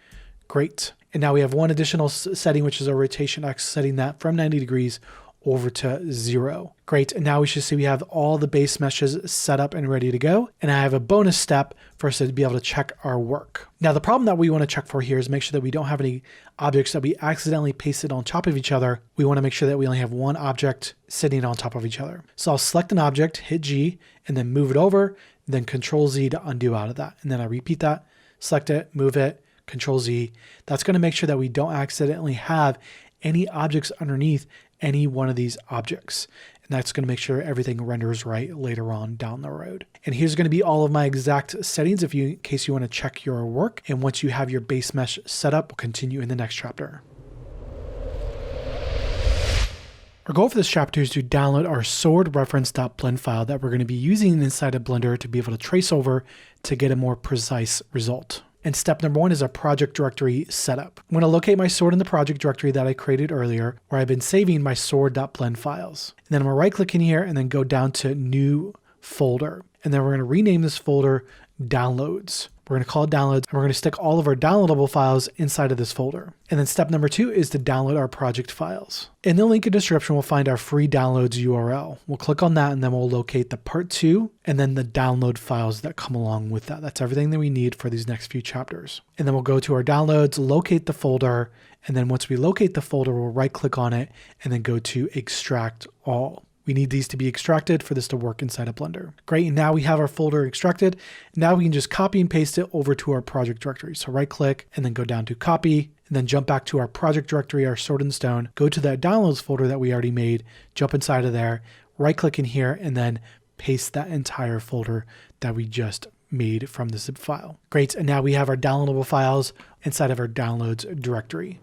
Great. And now we have one additional setting, which is our rotation X, setting that from 90 degrees over to 0. Great. And now we should see we have all the base meshes set up and ready to go. And I have a bonus step for us to be able to check our work. Now, the problem that we want to check for here is make sure that we don't have any objects that we accidentally pasted on top of each other. We want to make sure that we only have one object sitting on top of each other. So I'll select an object, hit G, and then move it over, and then Control Z to undo out of that. And then I repeat that, select it, move it, Control Z. That's going to make sure that we don't accidentally have any objects underneath any one of these objects. And that's going to make sure everything renders right later on down the road. And here's going to be all of my exact settings in case you want to check your work. And once you have your base mesh set up, we'll continue in the next chapter. Our goal for this chapter is to download our sword reference.blend file that we're going to be using inside of Blender to be able to trace over to get a more precise result. And step number 1 is a project directory setup. I'm going to locate my sword in the project directory that I created earlier, where I've been saving my sword.blend files. And then I'm going to right click in here and then go down to new folder. And then we're going to rename this folder downloads. We're going to call it downloads, and we're going to stick all of our downloadable files inside of this folder. And then step number 2 is to download our project files. In the link in the description, we'll find our free downloads URL. We'll click on that, and then we'll locate the part 2 and then the download files that come along with that. That's everything that we need for these next few chapters. And then we'll go to our downloads, locate the folder, and then once we locate the folder, we'll right click on it and then go to extract all. We need these to be extracted for this to work inside of Blender. Great, and now we have our folder extracted. Now we can just copy and paste it over to our project directory. So right click and then go down to copy and then jump back to our project directory, our sword and stone, go to that downloads folder that we already made, jump inside of there, right click in here and then paste that entire folder that we just made from the zip file. Great, and now we have our downloadable files inside of our downloads directory.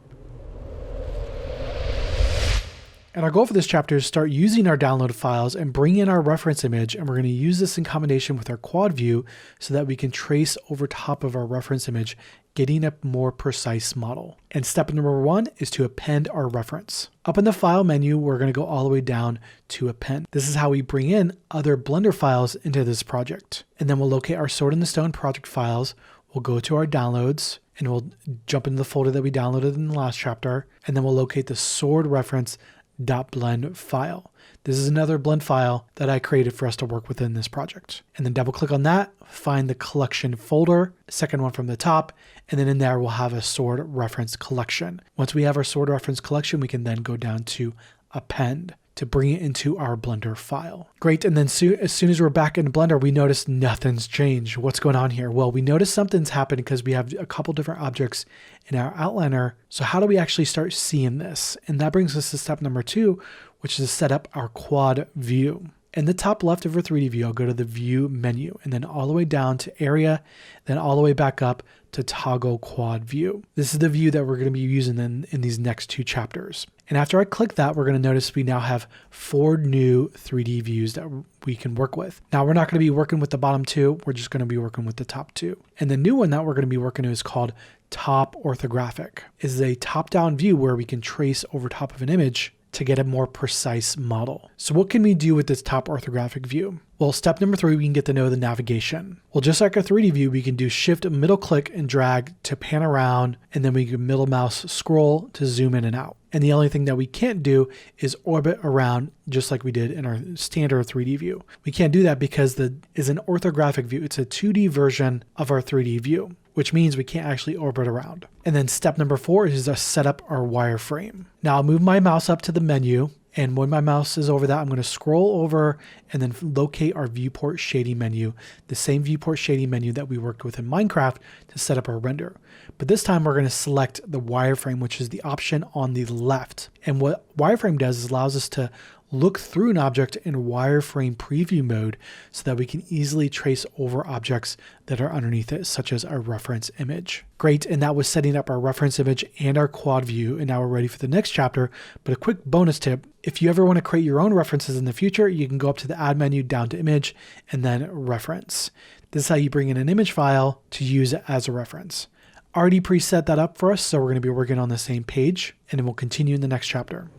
And our goal for this chapter is to start using our download files and bring in our reference image. And we're going to use this in combination with our quad view so that we can trace over top of our reference image, getting a more precise model. And step number 1 is to append our reference. Up in the file menu, we're going to go all the way down to append. This is how we bring in other Blender files into this project. And then we'll locate our Sword in the Stone project files. We'll go to our downloads and we'll jump into the folder that we downloaded in the last chapter. And then we'll locate the sword reference .blend file. This is another blend file that I created for us to work within this project. And then double click on that, find the collection folder, second one from the top, and then in there we'll have a sword reference collection. Once we have our sword reference collection, we can then go down to append to bring it into our Blender file. Great, and then as soon as we're back in Blender, we notice nothing's changed. What's going on here? Well, we notice something's happened because we have a couple different objects in our outliner. So how do we actually start seeing this? And that brings us to step number 2, which is to set up our quad view. In the top left of our 3D view, I'll go to the view menu and then all the way down to area, then all the way back up to toggle quad view. This is the view that we're going to be using in these next 2 chapters. And after I click that, we're going to notice we now have 4 new 3D views that we can work with. Now we're not going to be working with the bottom 2. We're just going to be working with the top 2. And the new one that we're going to be working with is called top orthographic. It is a top-down view where we can trace over top of an image to get a more precise model. So what can we do with this top orthographic view? Well, step number 3, we can get to know the navigation. Well, just like our 3D view, we can do shift middle click and drag to pan around, and then we can middle mouse scroll to zoom in and out. And the only thing that we can't do is orbit around just like we did in our standard 3D view. We can't do that because is an orthographic view. It's a 2D version of our 3D view, which means we can't actually orbit around. And then step number 4 is to set up our wireframe. Now I'll move my mouse up to the menu, and when my mouse is over that, I'm going to scroll over and then locate our viewport shading menu, the same viewport shading menu that we worked with in Minecraft to set up our render. But this time we're going to select the wireframe, which is the option on the left. And what wireframe does is allows us to look through an object in wireframe preview mode so that we can easily trace over objects that are underneath it, such as our reference image. Great, and that was setting up our reference image and our quad view, and now we're ready for the next chapter. But a quick bonus tip, if you ever want to create your own references in the future, you can go up to the add menu, down to image, and then reference. This is how you bring in an image file to use it as a reference. Already preset that up for us, so we're going to be working on the same page, and then we'll continue in the next chapter.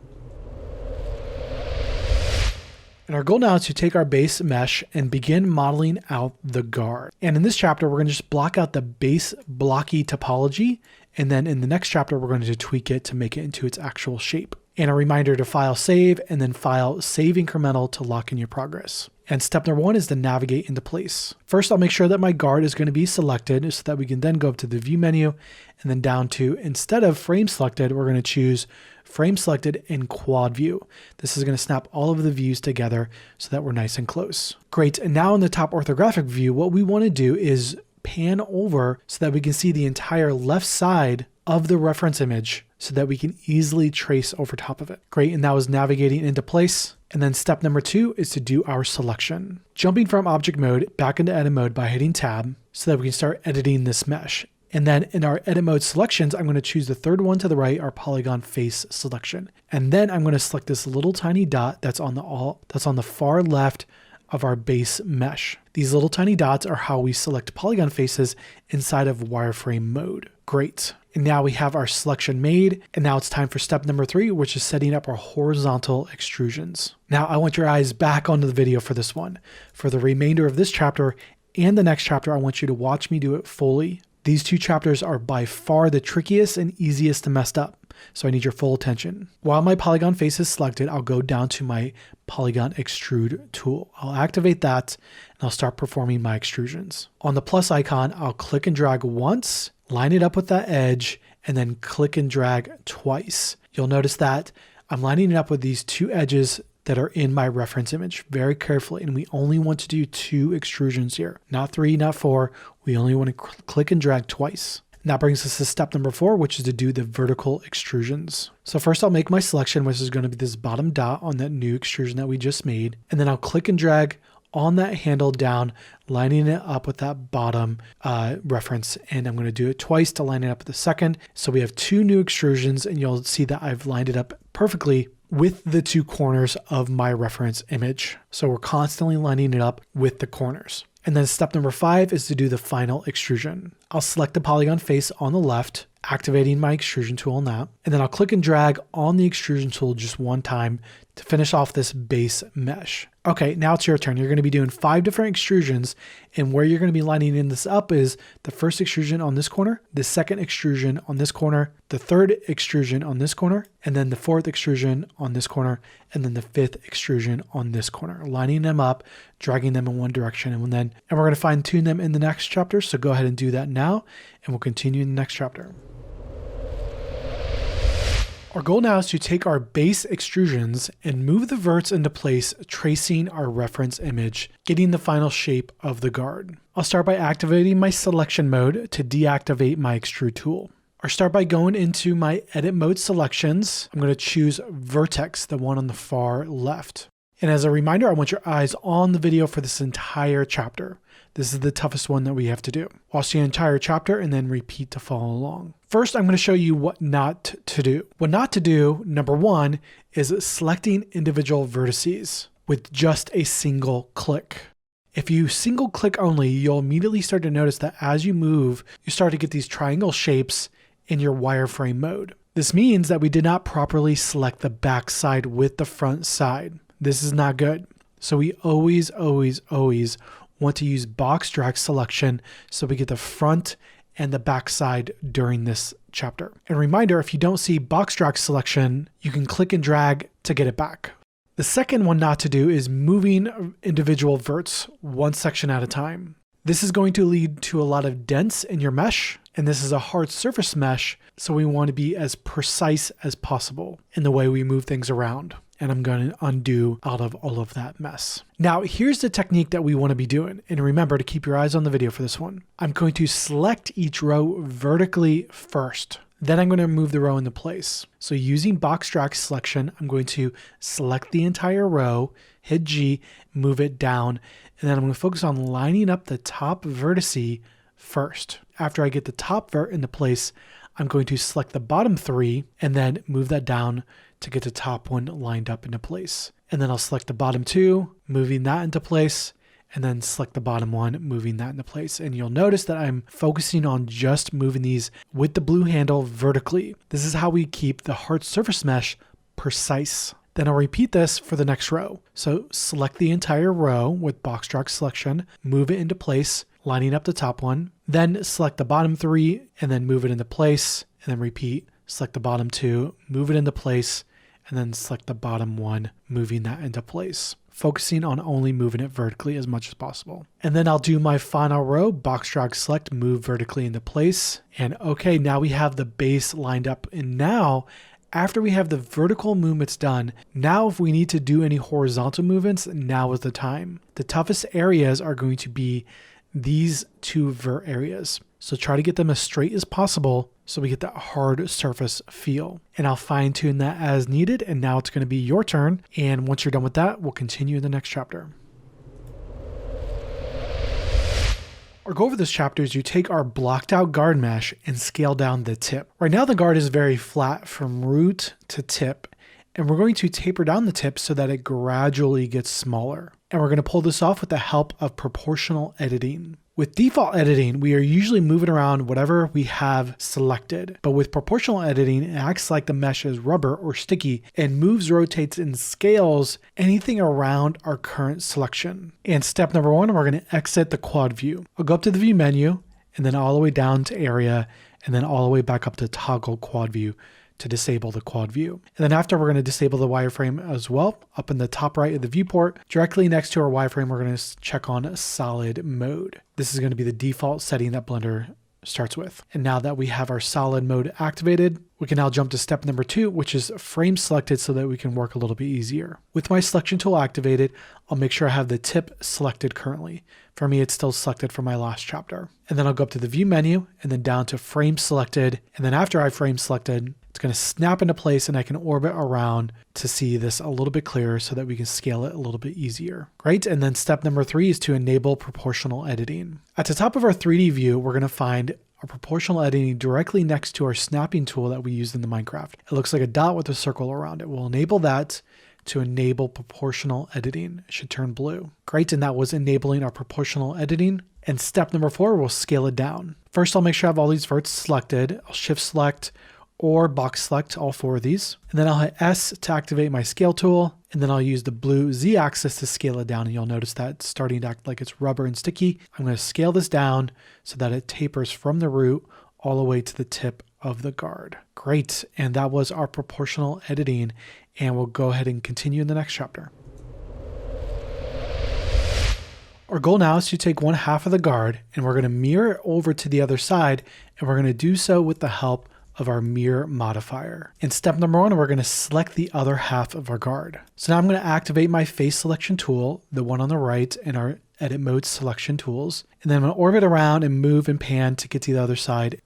And our goal now is to take our base mesh and begin modeling out the guard. And in this chapter, we're going to just block out the base blocky topology. And then in the next chapter, we're going to tweak it to make it into its actual shape. And a reminder to file save and then file save incremental to lock in your progress. And step number 1 is to navigate into place. First, I'll make sure that my guard is going to be selected so that we can then go up to the view menu and then down to, instead of frame selected, we're going to choose frame selected in quad view. This is going to snap all of the views together so that we're nice and close. Great. And now in the top orthographic view, what we want to do is pan over so that we can see the entire left side of the reference image so that we can easily trace over top of it. Great. And that was navigating into place. And then step number 2 is to do our selection. Jumping from object mode back into edit mode by hitting tab so that we can start editing this mesh. And then in our edit mode selections, I'm going to choose the third one to the right, our polygon face selection. And then I'm going to select this little tiny dot that's on the far left of our base mesh. These little tiny dots are how we select polygon faces inside of wireframe mode. Great. And now we have our selection made. And now it's time for step number 3, which is setting up our horizontal extrusions. Now I want your eyes back onto the video for this one. For the remainder of this chapter and the next chapter, I want you to watch me do it fully. These 2 chapters are by far the trickiest and easiest to mess up, so I need your full attention. While my polygon face is selected, I'll go down to my polygon extrude tool. I'll activate that and I'll start performing my extrusions. On the plus icon, I'll click and drag once, line it up with that edge, and then click and drag twice. You'll notice that I'm lining it up with these 2 edges that are in my reference image very carefully. And we only want to do 2 extrusions here, not 3, not 4. We only want to click and drag twice. And that brings us to step number 4, which is to do the vertical extrusions. So first I'll make my selection, which is going to be this bottom dot on that new extrusion that we just made. And then I'll click and drag on that handle down, lining it up with that bottom reference. And I'm going to do it twice to line it up with the second. So we have 2 new extrusions, and you'll see that I've lined it up perfectly with the 2 corners of my reference image. So we're constantly lining it up with the corners. And then step number 5 is to do the final extrusion. I'll select the polygon face on the left, activating my extrusion tool on that. And then I'll click and drag on the extrusion tool just one time to finish off this base mesh. Okay, now it's your turn. You're going to be doing 5 different extrusions, and where you're going to be lining in this up is the first extrusion on this corner, the second extrusion on this corner, the third extrusion on this corner, and then the fourth extrusion on this corner, and then the 5th extrusion on this corner, lining them up, dragging them in one direction, and we're going to fine tune them in the next chapter. So go ahead and do that now, and we'll continue in the next chapter. Our goal now is to take our base extrusions and move the verts into place, tracing our reference image, getting the final shape of the guard. I'll start by activating my selection mode to deactivate my extrude tool. I'll start by going into my edit mode selections. I'm going to choose vertex, the one on the far left. And as a reminder, I want your eyes on the video for this entire chapter. This is the toughest one that we have to do. Watch the entire chapter and then repeat to follow along. First, I'm going to show you what not to do. What not to do, number 1, is selecting individual vertices with just a single click. If you single click only, you'll immediately start to notice that as you move, you start to get these triangle shapes in your wireframe mode. This means that we did not properly select the back side with the front side. This is not good. So we always want to use box drag selection so we get the front and the back side during this chapter. And reminder, if you don't see box drag selection, you can click and drag to get it back. The second one not to do is moving individual verts one section at a time. This is going to lead to a lot of dents in your mesh, and this is a hard surface mesh, so we want to be as precise as possible in the way we move things around. And I'm going to undo out of all of that mess. Now, here's the technique that we want to be doing. And remember to keep your eyes on the video for this one. I'm going to select each row vertically first. Then I'm going to move the row into place. So using box drag selection, I'm going to select the entire row, hit G, move it down, and then I'm going to focus on lining up the top vertice first. After I get the top vert into place, I'm going to select the bottom 3 and then move that down to get the top one lined up into place. And then I'll select the bottom 2, moving that into place, and then select the bottom one, moving that into place. And you'll notice that I'm focusing on just moving these with the blue handle vertically. This is how we keep the hard surface mesh precise. Then I'll repeat this for the next row. So select the entire row with box drag selection, move it into place, lining up the top one, then select the bottom 3 and then move it into place, and then repeat, select the bottom 2, move it into place, and then select the bottom 1, moving that into place, focusing on only moving it vertically as much as possible. And then I'll do my final row, box drag select, move vertically into place. And okay, now we have the base lined up. And now, after we have the vertical movements done, now if we need to do any horizontal movements, now is the time. The toughest areas are going to be these 2 vert areas. So try to get them as straight as possible so we get that hard surface feel. And I'll fine tune that as needed. And now it's going to be your turn. And once you're done with that, we'll continue in the next chapter. Our goal for this chapter is you take our blocked out guard mesh and scale down the tip. Right now the guard is very flat from root to tip, and we're going to taper down the tip so that it gradually gets smaller. And we're going to pull this off with the help of proportional editing. With default editing, we are usually moving around whatever we have selected. But with proportional editing, it acts like the mesh is rubber or sticky and moves, rotates, and scales anything around our current selection. And step number 1, we're going to exit the quad view. I'll go up to the view menu and then all the way down to area and then all the way back up to toggle quad view to disable the quad view. And then after, we're going to disable the wireframe as well. Up in the top right of the viewport, directly next to our wireframe, we're going to check on solid mode. This is going to be the default setting that Blender starts with. And now that we have our solid mode activated, we can now jump to step number 2, which is frame selected so that we can work a little bit easier. With my selection tool activated, I'll make sure I have the tip selected currently. For me, it's still selected from my last chapter. And then I'll go up to the view menu and then down to frame selected. And then after I frame selected, it's going to snap into place and I can orbit around to see this a little bit clearer so that we can scale it a little bit easier. Great. And then step number 3 is to enable proportional editing. At the top of our 3D view, we're going to find our proportional editing directly next to our snapping tool that we used in the Minecraft. It looks like a dot with a circle around it. We'll enable that to enable proportional editing. It should turn blue. Great. And that was enabling our proportional editing. And step number 4, we'll scale it down. First, I'll make sure I have all these verts selected. I'll shift select or box select all 4 of these. And then I'll hit S to activate my scale tool. And then I'll use the blue Z axis to scale it down. And you'll notice that it's starting to act like it's rubber and sticky. I'm going to scale this down so that it tapers from the root all the way to the tip of the guard. Great. And that was our proportional editing. And we'll go ahead and continue in the next chapter. Our goal now is to take 1/2 of the guard and we're going to mirror it over to the other side. And we're going to do so with the help of our mirror modifier. In step number 1, we're going to select the other half of our guard. So now I'm going to activate my face selection tool, the one on the right in our edit mode selection tools. And then I'm going to orbit around and move and pan to get to the other side.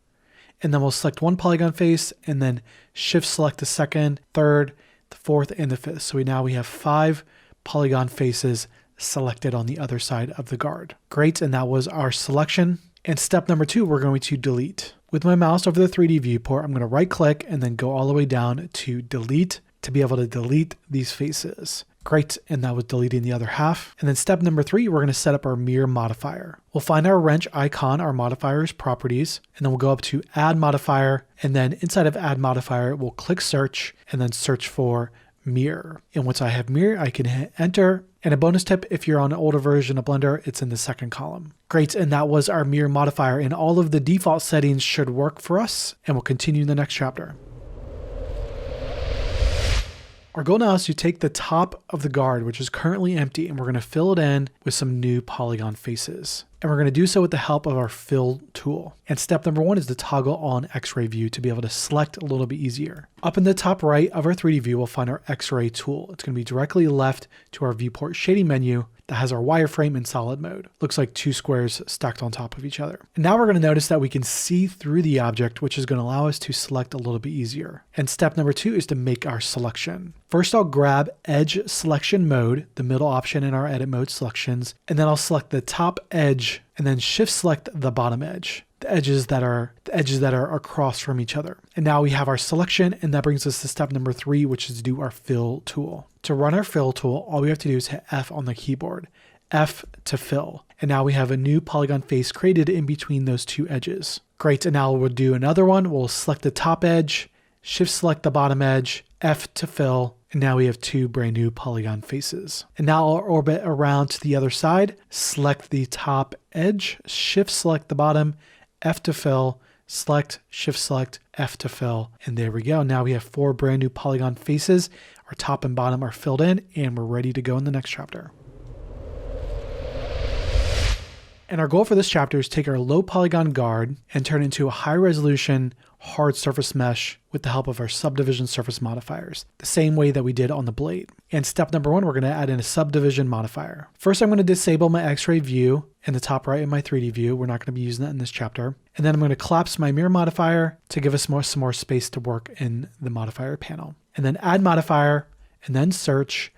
And then we'll select one polygon face and then shift select the second, third, the fourth, and the fifth. So now we have 5 polygon faces selected on the other side of the guard. Great. And that was our selection. And step number 2, we're going to delete. With my mouse over the 3D viewport, I'm going to right click and then go all the way down to delete to be able to delete these faces. Great. And that was deleting the other half. And then step number 3, we're going to set up our mirror modifier. We'll find our wrench icon, our modifier's properties, and then we'll go up to add modifier. And then inside of add modifier, we'll click search and then search for mirror. And once I have mirror, I can hit enter. And a bonus tip, if you're on an older version of Blender, it's in the second column. Great, and that was our mirror modifier, and all of the default settings should work for us, and we'll continue in the next chapter. Our goal now is to take the top of the guard, which is currently empty, and we're going to fill it in with some new polygon faces. And we're going to do so with the help of our fill tool. And step number 1 is to toggle on X-ray view to be able to select a little bit easier. Up in the top right of our 3D view, we'll find our X-ray tool. It's going to be directly left to our viewport shading menu that has our wireframe in solid mode. Looks like 2 squares stacked on top of each other. And now we're going to notice that we can see through the object, which is going to allow us to select a little bit easier. And step number 2 is to make our selection. First, I'll grab edge selection mode, the middle option in our edit mode selections, and then I'll select the top edge and then shift select the bottom edge, the edges that are across from each other. And now we have our selection, and that brings us to step number 3, which is to do our fill tool. To run our fill tool, all we have to do is hit F on the keyboard. F to fill. And now we have a new polygon face created in between those two edges. Great, and now we'll do another one. We'll select the top edge, shift select the bottom edge, F to fill, and now we have two brand new polygon faces. And now I'll orbit around to the other side, select the top edge, shift select the bottom, F to fill, select, shift select, F to fill, and there we go. Now we have 4 brand new polygon faces. Our top and bottom are filled in, and we're ready to go in the next chapter. And our goal for this chapter is to take our low polygon guard and turn it into a high resolution hard surface mesh with the help of our subdivision surface modifiers, the same way that we did on the blade. And step number 1, we're going to add in a subdivision modifier. First, I'm going to disable my X-ray view in the top right of my 3D view. We're not going to be using that in this chapter. And then I'm going to collapse my mirror modifier to give us some more space to work in the modifier panel. And then add modifier, and then search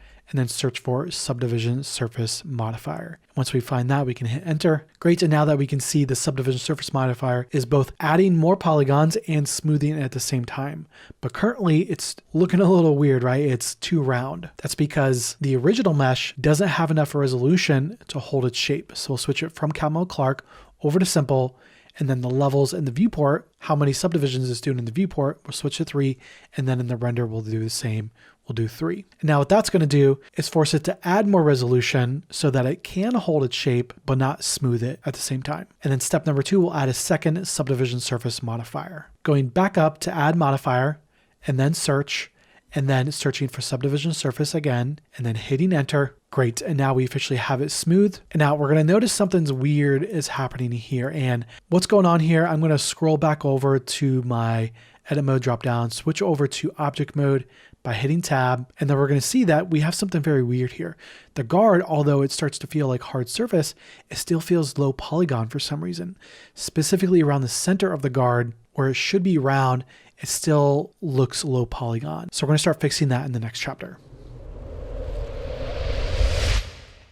for subdivision surface modifier. Once we find that, we can hit enter. Great, and now that we can see the subdivision surface modifier is both adding more polygons and smoothing it at the same time. But currently it's looking a little weird, right? It's too round. That's because the original mesh doesn't have enough resolution to hold its shape. So we'll switch it from Cal Clark over to simple, and then the levels in the viewport, how many subdivisions it's doing in the viewport, we'll switch to 3, and then in the render we'll do the same. We'll do 3. And now what that's going to do is force it to add more resolution so that it can hold its shape but not smooth it at the same time. And then step number 2, we'll add a second subdivision surface modifier. Going back up to add modifier, and then search, and then searching for subdivision surface again, and then hitting enter. Great, and now we officially have it smooth. And now we're going to notice something's weird is happening here. And what's going on here, I'm going to scroll back over to my edit mode dropdown, switch over to object mode by hitting tab, and then we're going to see that we have something very weird here. The guard, although it starts to feel like hard surface, it still feels low polygon for some reason. Specifically around the center of the guard, where it should be round, it still looks low polygon. So we're going to start fixing that in the next chapter.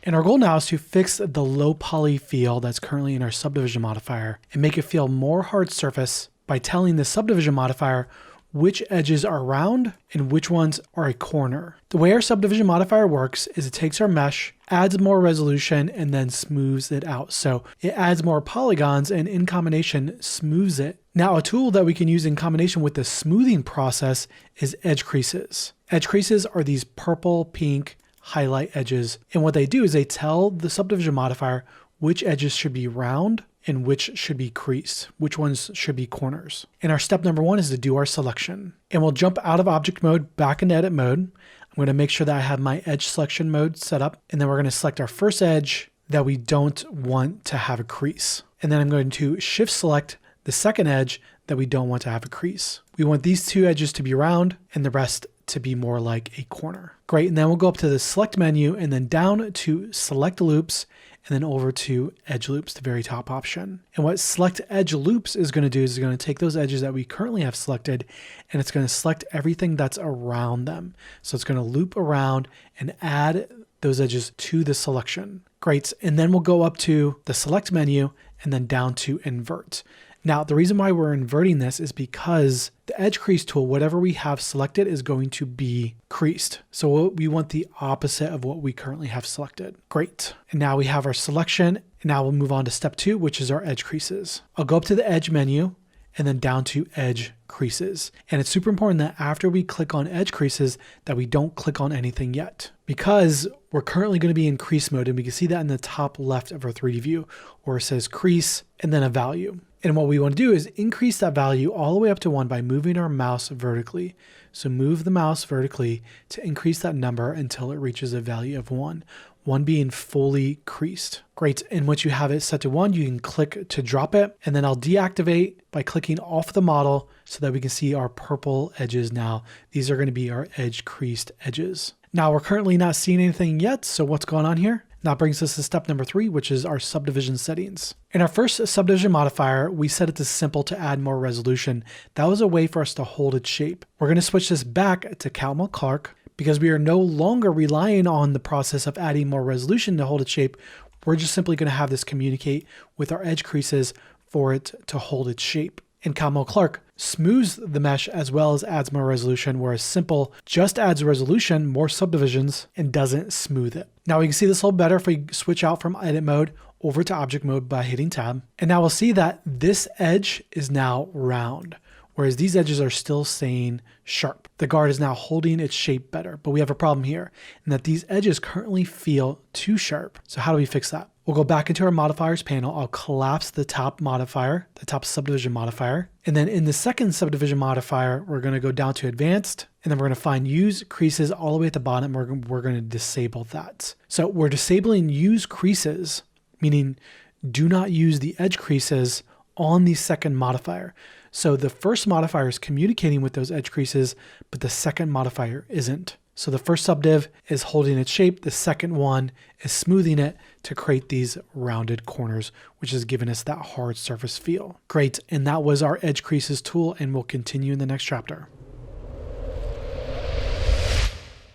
And our goal now is to fix the low poly feel that's currently in our subdivision modifier and make it feel more hard surface by telling the subdivision modifier which edges are round and which ones are a corner. The way our subdivision modifier works is it takes our mesh, adds more resolution, and then smooths it out. So it adds more polygons and in combination smooths it. Now a tool that we can use in combination with the smoothing process is edge creases. Edge creases are these purple, pink highlight edges. And what they do is they tell the subdivision modifier which edges should be round and which should be crease, which ones should be corners. And our step number 1 is to do our selection. And we'll jump out of object mode back into edit mode. I'm going to make sure that I have my edge selection mode set up. And then we're going to select our first edge that we don't want to have a crease. And then I'm going to shift select the second edge that we don't want to have a crease. We want these 2 edges to be round and the rest to be more like a corner. Great, and then we'll go up to the select menu and then down to select loops and then over to edge loops, the very top option. And what select edge loops is going to do is it's going to take those edges that we currently have selected and it's going to select everything that's around them. So it's going to loop around and add those edges to the selection. Great, and then we'll go up to the select menu and then down to invert. Now, the reason why we're inverting this is because the edge crease tool, whatever we have selected, is going to be creased. So we want the opposite of what we currently have selected. Great. And now we have our selection. And now we'll move on to step 2, which is our edge creases. I'll go up to the edge menu and then down to edge creases. And it's super important that after we click on edge creases that we don't click on anything yet, because we're currently going to be in crease mode. And we can see that in the top left of our 3D view where it says crease and then a value. And what we want to do is increase that value all the way up to 1 by moving our mouse vertically. So move the mouse vertically to increase that number until it reaches a value of 1. 1 being fully creased. Great, and once you have it set to 1, you can click to drop it, and then I'll deactivate by clicking off the model so that we can see our purple edges now. These are going to be our edge creased edges. Now we're currently not seeing anything yet, so what's going on here? That brings us to step number 3, which is our subdivision settings. In our first subdivision modifier, we set it to simple to add more resolution. That was a way for us to hold its shape. We're going to switch this back to Cal Clark because we are no longer relying on the process of adding more resolution to hold its shape. We're just simply going to have this communicate with our edge creases for it to hold its shape. And Kamel Clark smooths the mesh as well as adds more resolution, whereas Simple just adds resolution, more subdivisions, and doesn't smooth it. Now we can see this a little better if we switch out from edit mode over to object mode by hitting tab. And now we'll see that this edge is now round, whereas these edges are still staying sharp. The guard is now holding its shape better, but we have a problem here in that these edges currently feel too sharp. So how do we fix that? We'll go back into our modifiers panel. I'll collapse the top modifier, the top subdivision modifier. And then in the second subdivision modifier, we're going to go down to advanced, and then we're going to find use creases all the way at the bottom. We're going to disable that. So we're disabling use creases, meaning do not use the edge creases on the second modifier. So the first modifier is communicating with those edge creases, but the second modifier isn't. So the first subdiv is holding its shape. The second one is smoothing it to create these rounded corners, which is giving us that hard surface feel. Great. And that was our edge creases tool, and we'll continue in the next chapter.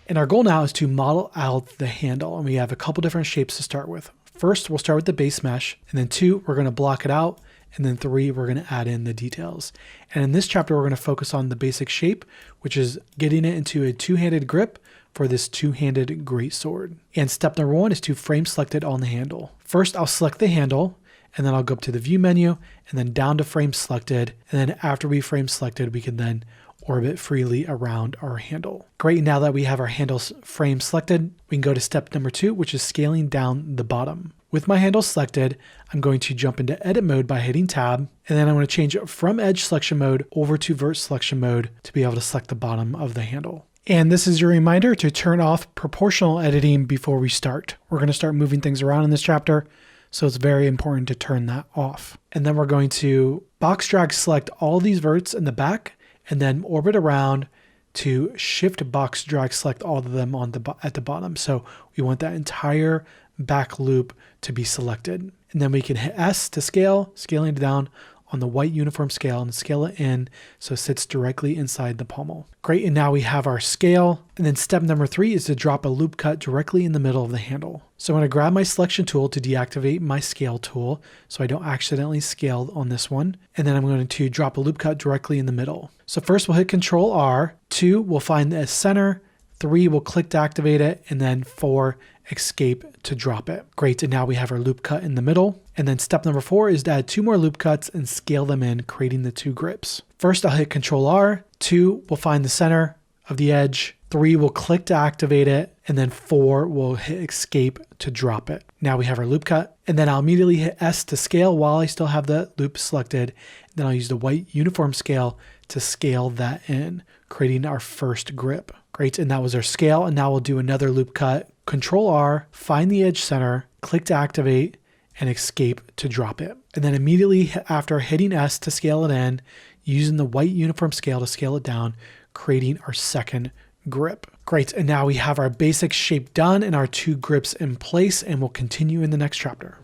And our goal now is to model out the handle. And we have a couple different shapes to start with. First, we'll start with the base mesh, and then 2, we're going to block it out. And then 3, we're going to add in the details. And in this chapter, we're going to focus on the basic shape, which is getting it into a two-handed grip for this two-handed greatsword. And step number 1 is to frame select it on the handle. First, I'll select the handle, and then I'll go up to the view menu, and then down to frame selected. And then after we frame selected, we can then orbit freely around our handle. Great, now that we have our handle frame selected, we can go to step number 2, which is scaling down the bottom. With my handle selected, I'm going to jump into edit mode by hitting tab, and then I'm going to change from edge selection mode over to vert selection mode to be able to select the bottom of the handle. And this is your reminder to turn off proportional editing before we start. We're going to start moving things around in this chapter, so it's very important to turn that off. And then we're going to box drag select all these verts in the back, and then orbit around to shift box drag select all of them at the bottom. So we want that entire back loop to be selected. And then we can hit S to scale, scaling it down on the white uniform scale and scale it in so it sits directly inside the pommel. Great, and now we have our scale. And then step number 3 is to drop a loop cut directly in the middle of the handle. So I'm going to grab my selection tool to deactivate my scale tool so I don't accidentally scale on this one. And then I'm going to drop a loop cut directly in the middle. So first we'll hit Control R, 2 we'll find the center, 3 we'll click to activate it, and then 4 escape to drop it. Great, and now we have our loop cut in the middle. And then step number 4 is to add 2 more loop cuts and scale them in, creating the 2 grips. First, I'll hit Control R, 2 will find the center of the edge, 3 will click to activate it, and then 4 will hit escape to drop it. Now we have our loop cut, and then I'll immediately hit S to scale while I still have the loop selected. Then I'll use the white uniform scale to scale that in, creating our first grip. Great, and that was our scale, and now we'll do another loop cut. Control R, find the edge center, click to activate, and escape to drop it. And then immediately after hitting S to scale it in, using the white uniform scale to scale it down, creating our second grip. Great, and now we have our basic shape done and our 2 grips in place, and we'll continue in the next chapter.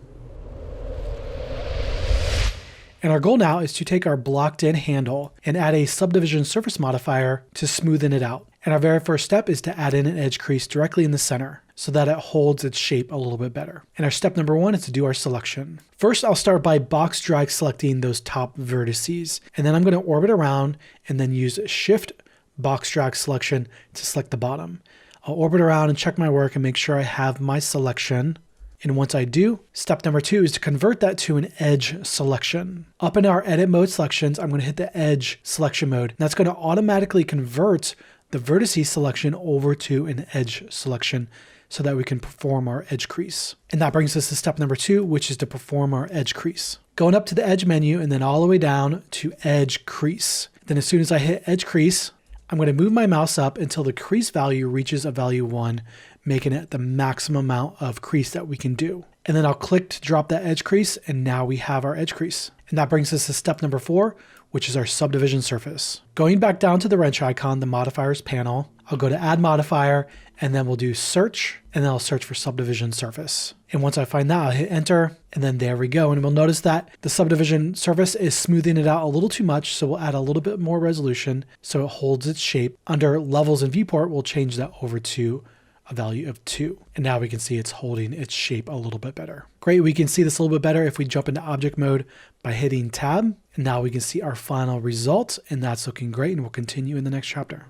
And our goal now is to take our blocked in handle and add a subdivision surface modifier to smoothen it out. And our very first step is to add in an edge crease directly in the center so that it holds its shape a little bit better. And our step number 1 is to do our selection. First, I'll start by box drag selecting those top vertices. And then I'm going to orbit around and then use shift box drag selection to select the bottom. I'll orbit around and check my work and make sure I have my selection. And once I do, step number 2 is to convert that to an edge selection. Up in our edit mode selections, I'm going to hit the edge selection mode. And that's going to automatically convert the vertices selection over to an edge selection so that we can perform our edge crease. And that brings us to step number 2, which is to perform our edge crease. Going up to the edge menu and then all the way down to edge crease. Then as soon as I hit edge crease, I'm going to move my mouse up until the crease value reaches a value 1, making it the maximum amount of crease that we can do. And then I'll click to drop that edge crease, and now we have our edge crease. And that brings us to step number 4, which is our subdivision surface. Going back down to the wrench icon, the modifiers panel, I'll go to add modifier, and then we'll do search, and then I'll search for subdivision surface. And once I find that, I'll hit enter, and then there we go. And we'll notice that the subdivision surface is smoothing it out a little too much, so we'll add a little bit more resolution so it holds its shape. Under levels in viewport, we'll change that over to a value of 2. And now we can see it's holding its shape a little bit better. Great, we can see this a little bit better if we jump into object mode by hitting tab. And now we can see our final result, and that's looking great, and we'll continue in the next chapter.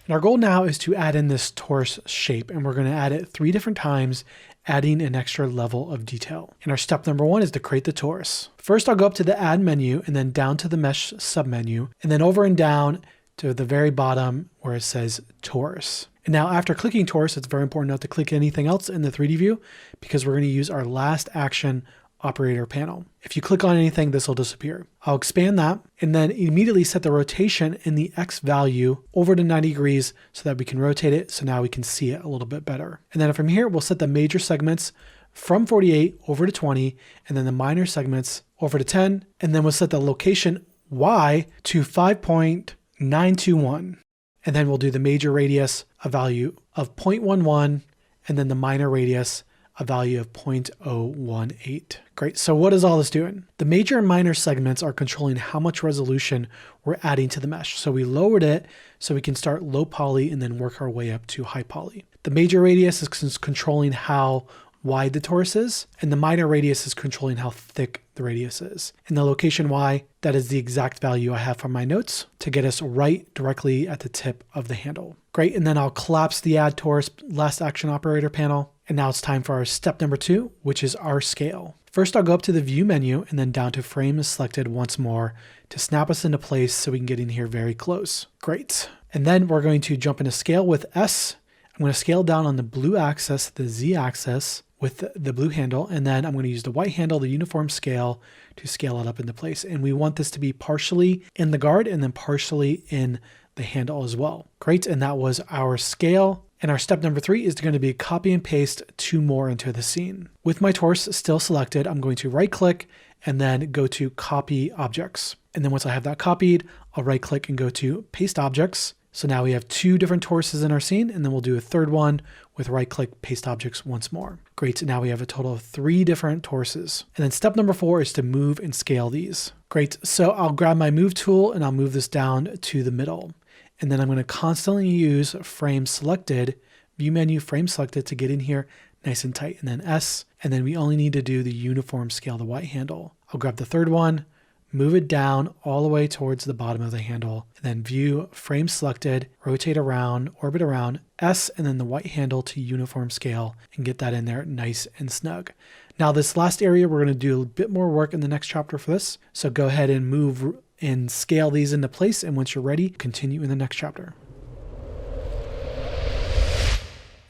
And our goal now is to add in this torus shape, and we're going to add it 3 different times, adding an extra level of detail. And our step number 1 is to create the torus. First, I'll go up to the add menu and then down to the mesh submenu, and then over and down to the very bottom where it says torus. And now after clicking torus, it's very important not to click anything else in the 3D view because we're going to use our last action operator panel. If you click on anything, this will disappear. I'll expand that and then immediately set the rotation in the X value over to 90 degrees so that we can rotate it. So now we can see it a little bit better. And then from here, we'll set the major segments from 48 over to 20, and then the minor segments over to 10. And then we'll set the location Y to 5.921. And then we'll do the major radius, a value of 0.11, and then the minor radius, a value of 0.018. Great, so what is all this doing? The major and minor segments are controlling how much resolution we're adding to the mesh. So we lowered it so we can start low poly and then work our way up to high poly. The major radius is controlling how wide the torus is, and the minor radius is controlling how thick the radius is. And the location Y, that is the exact value I have from my notes to get us right directly at the tip of the handle. Great, and then I'll collapse the add torus last action operator panel. And now it's time for our step number 2, which is our scale. First, I'll go up to the view menu and then down to frame is selected once more to snap us into place so we can get in here very close. Great. And then we're going to jump into scale with S. I'm going to scale down on the blue axis, the Z axis, with the blue handle, and then I'm going to use the white handle, the uniform scale, to scale it up into place. And we want this to be partially in the guard and then partially in the handle as well. Great, and that was our scale. And our step number 3 is going to be copy and paste 2 more into the scene. With my torus still selected, I'm going to right click and then go to copy objects. And then once I have that copied, I'll right click and go to paste objects. So now we have 2 different toruses in our scene, and then we'll do a third one with right click, paste objects once more. Great, now we have a total of 3 different toruses. And then step number 4 is to move and scale these. Great, so I'll grab my move tool and I'll move this down to the middle. And then I'm going to constantly use frame selected, view menu frame selected to get in here nice and tight, and then S. And then we only need to do the uniform scale, the white handle. I'll grab the third one, move it down all the way towards the bottom of the handle, and then view, frame selected, rotate around, orbit around, S, and then the white handle to uniform scale, and get that in there nice and snug. Now this last area, we're going to do a bit more work in the next chapter for this. So go ahead and move and scale these into place, and once you're ready, continue in the next chapter.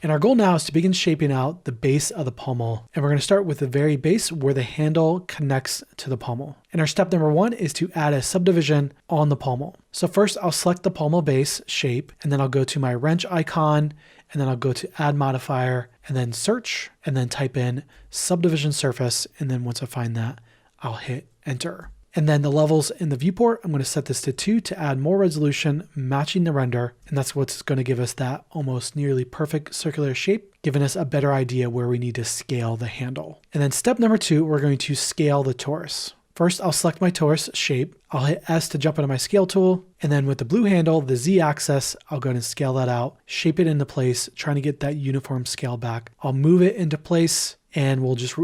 And our goal now is to begin shaping out the base of the pommel. And we're going to start with the very base where the handle connects to the pommel. And our step number 1 is to add a subdivision on the pommel. So first I'll select the pommel base shape, and then I'll go to my wrench icon, and then I'll go to add modifier, and then search, and then type in subdivision surface. And then once I find that, I'll hit enter. And then the levels in the viewport, I'm going to set this to 2 to add more resolution, matching the render. And that's what's going to give us that almost nearly perfect circular shape, giving us a better idea where we need to scale the handle. And then step number 2, we're going to scale the torus. First, I'll select my torus shape. I'll hit S to jump into my scale tool. And then with the blue handle, the Z axis, I'll go ahead and scale that out, shape it into place, trying to get that uniform scale back. I'll move it into place, and we'll just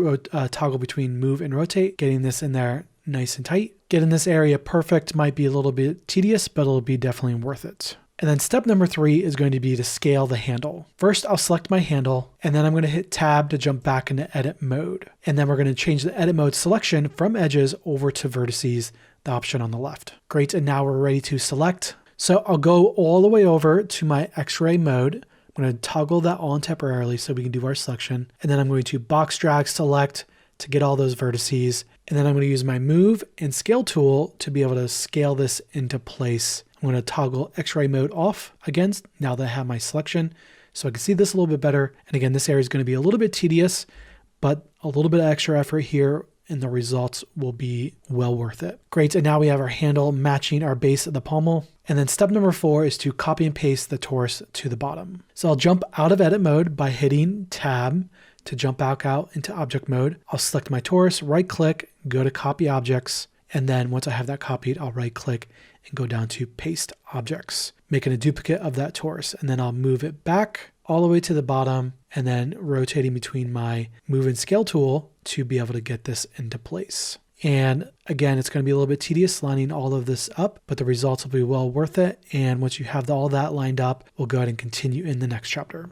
toggle between move and rotate, getting this in there nice and tight. Getting this area perfect might be a little bit tedious, but it'll be definitely worth it. And then step number 3 is going to be to scale the handle. First, I'll select my handle, and then I'm going to hit tab to jump back into edit mode. And then we're going to change the edit mode selection from edges over to vertices, the option on the left. Great, and now we're ready to select. So I'll go all the way over to my X-ray mode. I'm going to toggle that on temporarily so we can do our selection. And then I'm going to box drag select to get all those vertices. And then I'm going to use my move and scale tool to be able to scale this into place. I'm going to toggle X-ray mode off again now that I have my selection so I can see this a little bit better. And again, this area is going to be a little bit tedious, but a little bit of extra effort here and the results will be well worth it. Great, and now we have our handle matching our base of the pommel. And then step number 4 is to copy and paste the torus to the bottom. So I'll jump out of edit mode by hitting tab to jump back out into object mode. I'll select my torus, right click, go to copy objects. And then once I have that copied, I'll right click and go down to paste objects, making a duplicate of that torus. And then I'll move it back all the way to the bottom and then rotating between my move and scale tool to be able to get this into place. And again, it's going to be a little bit tedious lining all of this up, but the results will be well worth it. And once you have all that lined up, we'll go ahead and continue in the next chapter.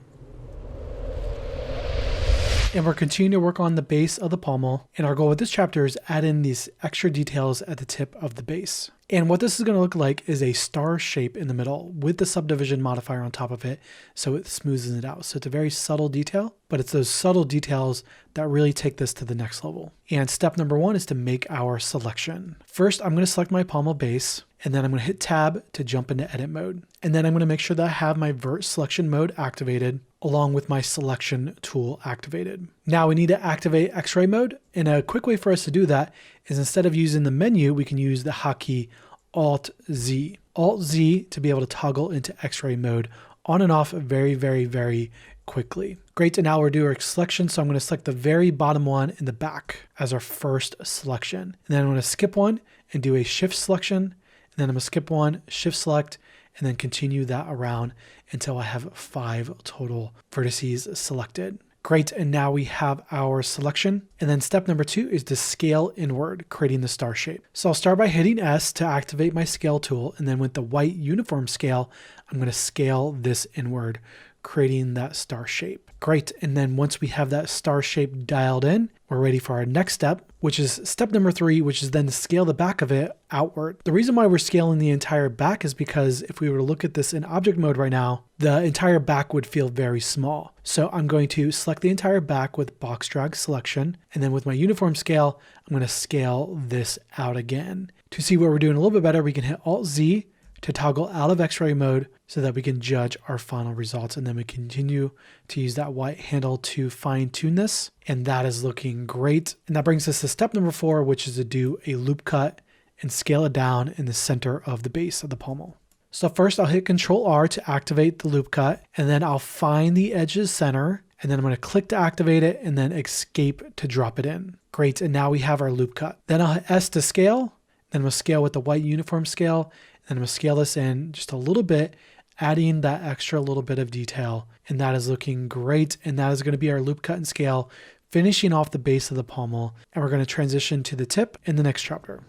And we're continuing to work on the base of the pommel. And our goal with this chapter is add in these extra details at the tip of the base. And what this is going to look like is a star shape in the middle with the subdivision modifier on top of it, so it smooths it out. So it's a very subtle detail, but it's those subtle details that really take this to the next level. And step number one is to make our selection. First, I'm going to select my pommel base, and then I'm going to hit tab to jump into edit mode. And then I'm going to make sure that I have my vert selection mode activated along with my selection tool activated. Now we need to activate X-ray mode. And a quick way for us to do that is instead of using the menu, we can use the hotkey Alt-Z. Alt-Z to be able to toggle into X-ray mode on and off very, very, very quickly. Great, and now we're doing our selection. So I'm going to select the very bottom one in the back as our first selection. And then I'm going to skip one and do a shift selection. And then I'm going to skip one, shift select, and then continue that around until I have 5 total vertices selected. Great, and now we have our selection. And then step number 2 is to scale inward, creating the star shape. So I'll start by hitting S to activate my scale tool, and then with the white uniform scale, I'm going to scale this inward, creating that star shape. Great, and then once we have that star shape dialed in, we're ready for our next step, which is step number 3, which is then to scale the back of it outward. The reason why we're scaling the entire back is because if we were to look at this in object mode right now, the entire back would feel very small. So I'm going to select the entire back with box drag selection, and then with my uniform scale, I'm going to scale this out again. To see what we're doing a little bit better, we can hit Alt-Z to toggle out of X-ray mode so that we can judge our final results. And then we continue to use that white handle to fine tune this. And that is looking great. And that brings us to step number 4, which is to do a loop cut and scale it down in the center of the base of the pommel. So first I'll hit Control R to activate the loop cut, and then I'll find the edge's center, and then I'm going to click to activate it and then escape to drop it in. Great. And now we have our loop cut. Then I'll hit S to scale. Then we'll scale with the white uniform scale. And I'm going to scale this in just a little bit, adding that extra little bit of detail. And that is looking great. And that is going to be our loop cut and scale, finishing off the base of the pommel. And we're going to transition to the tip in the next chapter.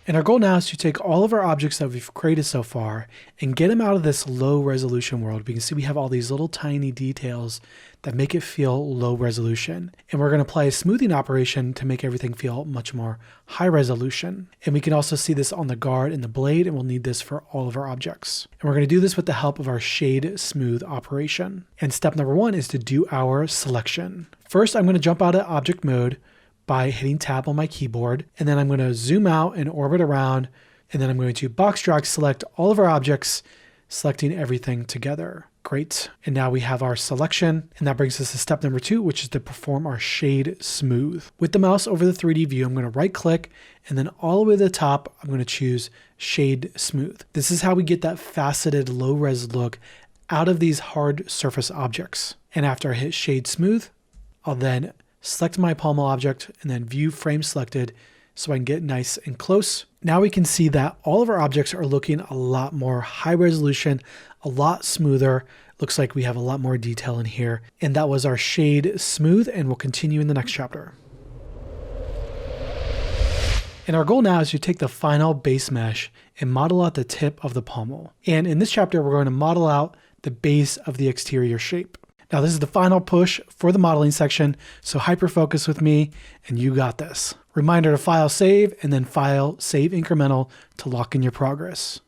And our goal now is to take all of our objects that we've created so far and get them out of this low resolution world. We can see we have all these little tiny details that make it feel low resolution. And we're going to apply a smoothing operation to make everything feel much more high resolution. And we can also see this on the guard and the blade, and we'll need this for all of our objects. And we're going to do this with the help of our shade smooth operation. And step number 1 is to do our selection. First, I'm going to jump out of object mode by hitting tab on my keyboard, and then I'm going to zoom out and orbit around, and then I'm going to box drag select all of our objects, selecting everything together. Great. And now we have our selection, and that brings us to step number 2, which is to perform our shade smooth. With the mouse over the 3D view, I'm going to right click, and then all the way to the top, I'm going to choose shade smooth. This is how we get that faceted low res look out of these hard surface objects. And after I hit shade smooth, I'll then select my pommel object and then view frame selected so I can get nice and close. Now we can see that all of our objects are looking a lot more high resolution, a lot smoother. Looks like we have a lot more detail in here. And that was our shade smooth, and we'll continue in the next chapter. And our goal now is to take the final base mesh and model out the tip of the pommel. And in this chapter, we're going to model out the base of the exterior shape. Now this is the final push for the modeling section, so hyper focus with me and you got this. Reminder to file save and then file save incremental to lock in your progress.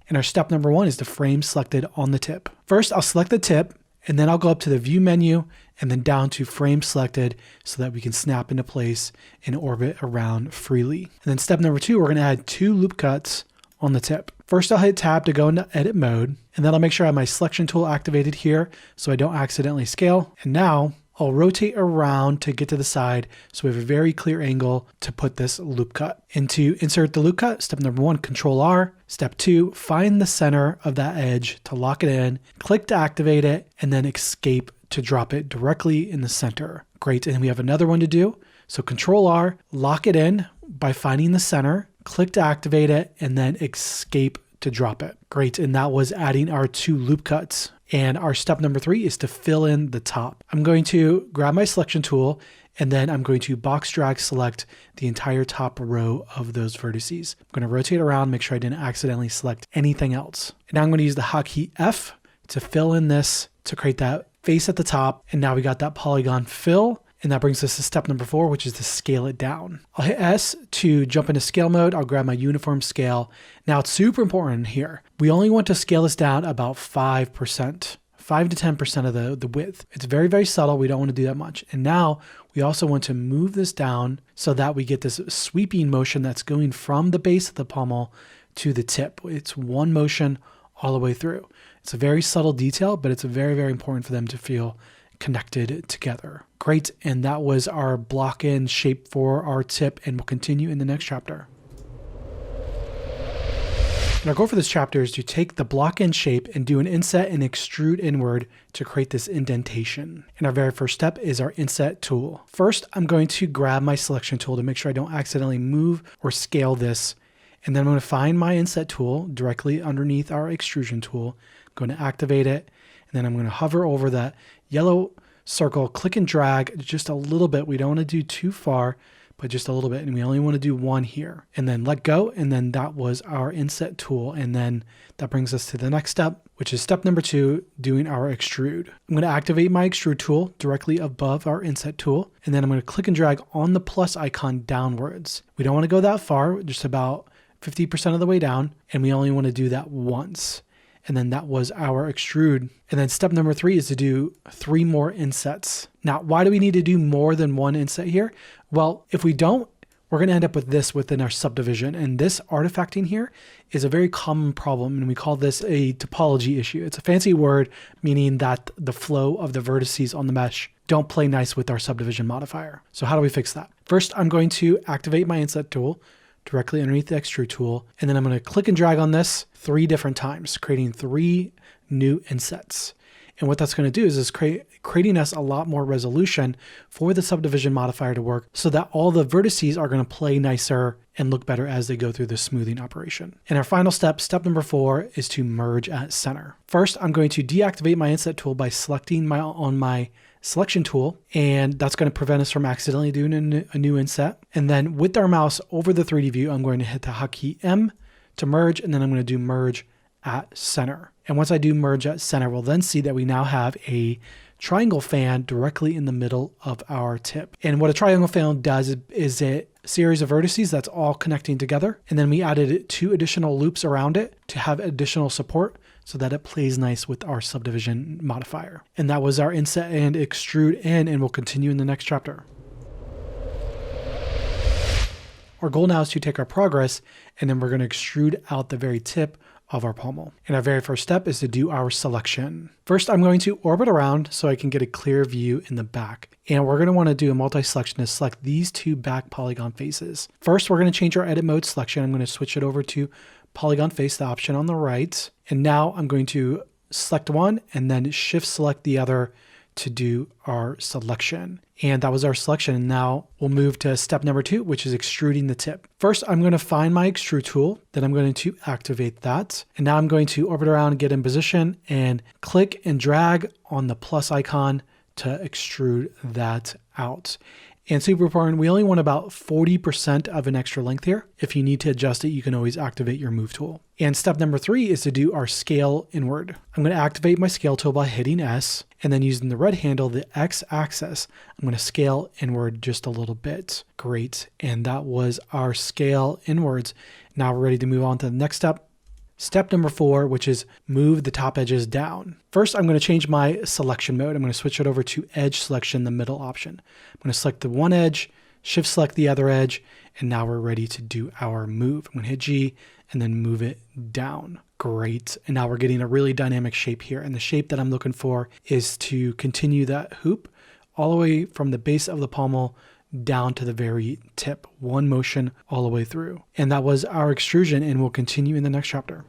And our step number 1 is the frame selected on the tip. First I'll select the tip, and then I'll go up to the view menu and then down to frame selected so that we can snap into place and orbit around freely. And then step number 2, we're going to add 2 loop cuts on the tip. First, I'll hit tab to go into edit mode, and then I'll make sure I have my selection tool activated here so I don't accidentally scale. And now I'll rotate around to get to the side so we have a very clear angle to put this loop cut. And to insert the loop cut, step number 1, Control R. Step 2, find the center of that edge to lock it in, click to activate it, and then escape to drop it directly in the center. Great, and we have another one to do. So Control R, lock it in by finding the center, click to activate it, and then escape to drop it. Great, and that was adding our 2 loop cuts. And our step number 3 is to fill in the top. I'm going to grab my selection tool, and then I'm going to box drag select the entire top row of those vertices. I'm going to rotate around, make sure I didn't accidentally select anything else. And now I'm going to use the hotkey F to fill in this to create that face at the top. And now we got that polygon fill. And that brings us to step number 4, which is to scale it down. I'll hit S to jump into scale mode. I'll grab my uniform scale. Now it's super important here. We only want to scale this down about 5%. 5 to 10% of the width. It's very, very subtle. We don't want to do that much. And now we also want to move this down so that we get this sweeping motion that's going from the base of the pommel to the tip. It's one motion all the way through. It's a very subtle detail, but it's very, very important for them to feel connected together. Great. And that was our block in shape for our tip, and we'll continue in the next chapter. And our goal for this chapter is to take the block end shape and do an inset and extrude inward to create this indentation. And our very first step is our inset tool. First, I'm going to grab my selection tool to make sure I don't accidentally move or scale this. And then I'm going to find my inset tool directly underneath our extrusion tool. I'm going to activate it. And then I'm going to hover over that yellow circle, click and drag just a little bit. We don't want to do too far, but just a little bit. And we only want to do one here, and then let go. And then that was our inset tool. And then that brings us to the next step, which is step number 2, doing our extrude. I'm going to activate my extrude tool directly above our inset tool. And then I'm going to click and drag on the plus icon downwards. We don't want to go that far, just about 50% of the way down. And we only want to do that once. And then that was our extrude. And then step number 3 is to do 3 more insets. Now, why do we need to do more than one inset here? Well, if we don't, we're going to end up with this within our subdivision. And this artifacting here is a very common problem, and we call this a topology issue. It's a fancy word meaning that the flow of the vertices on the mesh don't play nice with our subdivision modifier. So how do we fix that? First, I'm going to activate my inset tool directly underneath the extrude tool. And then I'm going to click and drag on this 3 different times, creating 3 new insets. And what that's going to do is creating us a lot more resolution for the subdivision modifier to work, so that all the vertices are going to play nicer and look better as they go through the smoothing operation. And our final step, step number 4, is to merge at center. First, I'm going to deactivate my inset tool by selecting on my selection tool, and that's going to prevent us from accidentally doing a new inset. And then with our mouse over the 3D view, I'm going to hit the hotkey M to merge, and then I'm going to do merge at center. And once I do merge at center, we'll then see that we now have a triangle fan directly in the middle of our tip. And what a triangle fan does is a series of vertices that's all connecting together. And then we added 2 additional loops around it to have additional support so that it plays nice with our subdivision modifier. And that was our inset and extrude in, and we'll continue in the next chapter. Our goal now is to take our progress, and then we're going to extrude out the very tip of our pommel. And our very first step is to do our selection. First, I'm going to orbit around so I can get a clear view in the back. And we're going to want to do a multi-selection to select these 2 back polygon faces. First, we're going to change our edit mode selection. I'm going to switch it over to polygon face, the option on the right. And now I'm going to select one and then shift select the other to do our selection. And that was our selection. And now we'll move to step number 2, which is extruding the tip. First, I'm going to find my extrude tool. Then I'm going to activate that. And now I'm going to orbit around, get in position, and click and drag on the plus icon to extrude that out. And super important, we only want about 40% of an extra length here. If you need to adjust it, you can always activate your move tool. And step number 3 is to do our scale inward. I'm going to activate my scale tool by hitting S, and then using the red handle, the X axis, I'm going to scale inward just a little bit. Great. And that was our scale inwards. Now we're ready to move on to the next step. Step number 4, which is move the top edges down. First, I'm going to change my selection mode. I'm going to switch it over to edge selection, the middle option. I'm going to select the one edge, shift select the other edge, and now we're ready to do our move. I'm going to hit G and then move it down. Great. And now we're getting a really dynamic shape here. And the shape that I'm looking for is to continue that hoop all the way from the base of the pommel down to the very tip, one motion all the way through. And that was our extrusion, and we'll continue in the next chapter.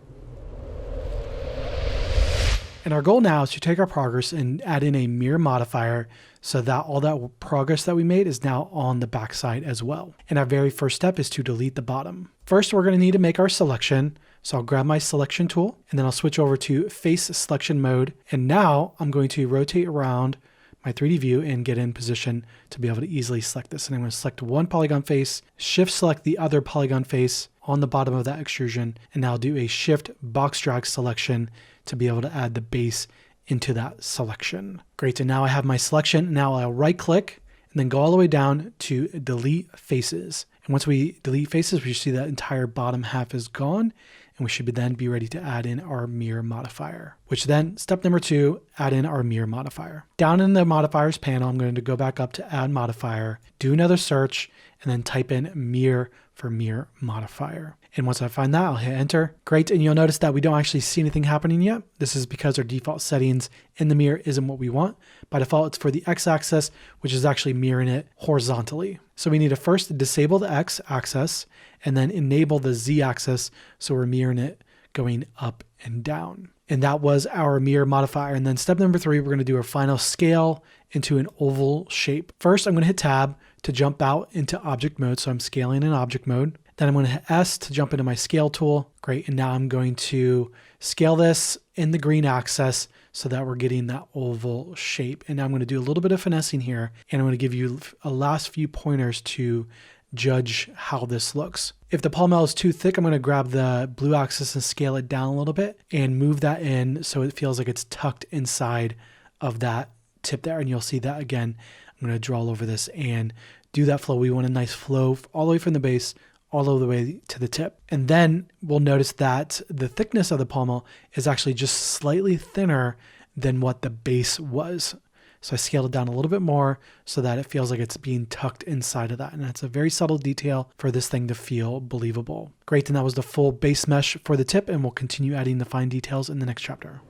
And our goal now is to take our progress and add in a mirror modifier so that all that progress that we made is now on the backside as well. And our very first step is to delete the bottom. First, we're going to need to make our selection. So I'll grab my selection tool and then I'll switch over to face selection mode. And now I'm going to rotate around my 3D view and get in position to be able to easily select this. And I'm going to select one polygon face, shift select the other polygon face on the bottom of that extrusion, and now do a shift box drag selection to be able to add the base into that selection. Great, and now I have my selection. Now I'll right click and then go all the way down to delete faces. And once we delete faces, we see that entire bottom half is gone. And we should then be ready to add in our mirror modifier, which then step number 2, add in our mirror modifier. Down in the modifiers panel, I'm going to go back up to add modifier, do another search, and then type in mirror for mirror modifier. And once I find that, I'll hit enter. Great, and you'll notice that we don't actually see anything happening yet. This is because our default settings in the mirror isn't what we want. By default, it's for the x-axis, which is actually mirroring it horizontally. So we need to first disable the x-axis and then enable the z-axis, so we're mirroring it going up and down. And that was our mirror modifier. And then step number 3, we're going to do our final scale into an oval shape. First, I'm going to hit tab to jump out into object mode. So I'm scaling in object mode. Then I'm going to hit S to jump into my scale tool. Great. And now I'm going to scale this in the green axis so that we're getting that oval shape. And now I'm going to do a little bit of finessing here. And I'm going to give you a last few pointers to judge how this looks. If the polymer is too thick, I'm going to grab the blue axis and scale it down a little bit and move that in so it feels like it's tucked inside of that tip there. And you'll see that again. I'm going to draw over this and do that flow. We want a nice flow all the way from the base all the way to the tip. And then we'll notice that the thickness of the pommel is actually just slightly thinner than what the base was. So I scaled it down a little bit more so that it feels like it's being tucked inside of that. And that's a very subtle detail for this thing to feel believable. Great, and that was the full base mesh for the tip, and we'll continue adding the fine details in the next chapter.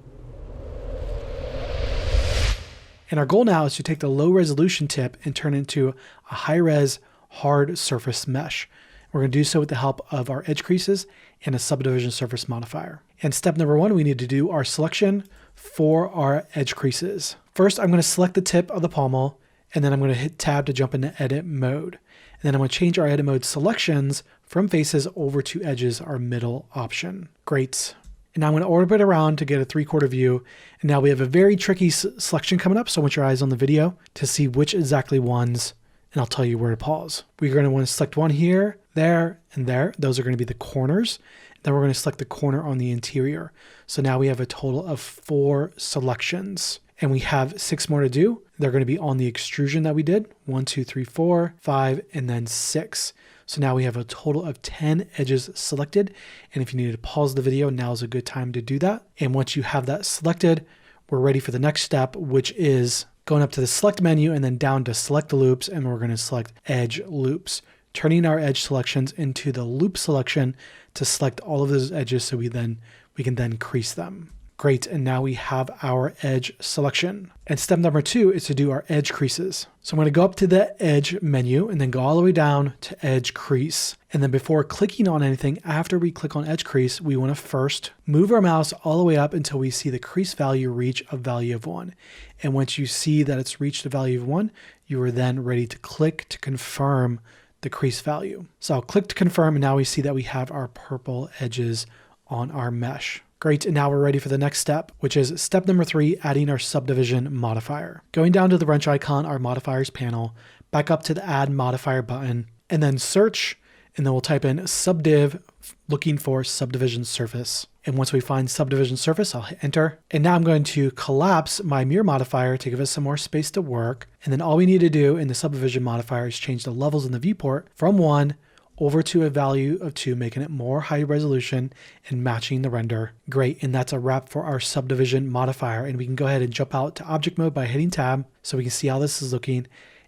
And our goal now is to take the low resolution tip and turn it into a high res hard surface mesh. We're going to do so with the help of our edge creases and a subdivision surface modifier. And step number 1, we need to do our selection for our edge creases. First, I'm going to select the tip of the pommel, and then I'm going to hit tab to jump into edit mode. And then I'm going to change our edit mode selections from faces over to edges, our middle option. Great. And now I'm going to orbit around to get a 3/4 view. And now we have a very tricky selection coming up. So I want your eyes on the video to see which exactly ones, and I'll tell you where to pause. We're going to want to select one here, there, and there. Those are going to be the corners. Then we're going to select the corner on the interior. So now we have a total of 4 selections. And we have 6 more to do. They're going to be on the extrusion that we did. 1, 2, 3, 4, 5, and then 6. So now we have a total of 10 edges selected. And if you need to pause the video, now is a good time to do that. And once you have that selected, we're ready for the next step, which is going up to the select menu and then down to select the loops. And we're going to select edge loops, turning our edge selections into the loop selection to select all of those edges so we can then crease them. Great, and now we have our edge selection. And step number 2 is to do our edge creases. So I'm going to go up to the edge menu and then go all the way down to edge crease. And then before clicking on anything, after we click on edge crease, we want to first move our mouse all the way up until we see the crease value reach a value of 1. And once you see that it's reached a value of 1, you are then ready to click to confirm the crease value. So I'll click to confirm, and now we see that we have our purple edges on our mesh. Great, and now we're ready for the next step, which is step number 3, adding our subdivision modifier. Going down to the wrench icon, our modifiers panel, back up to the add modifier button, and then search, and then we'll type in subdiv, looking for subdivision surface. And once we find subdivision surface, I'll hit enter. And now I'm going to collapse my mirror modifier to give us some more space to work. And then all we need to do in the subdivision modifier is change the levels in the viewport from 1 over to a value of 2, making it more high resolution and matching the render. Great, and that's a wrap for our subdivision modifier. And we can go ahead and jump out to object mode by hitting tab so we can see how this is looking.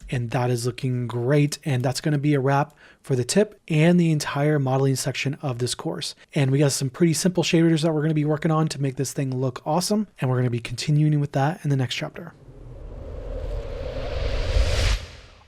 And that is looking great. And that's going to be a wrap for the tip and the entire modeling section of this course. And we got some pretty simple shaders that we're going to be working on to make this thing look awesome. And we're going to be continuing with that in the next chapter.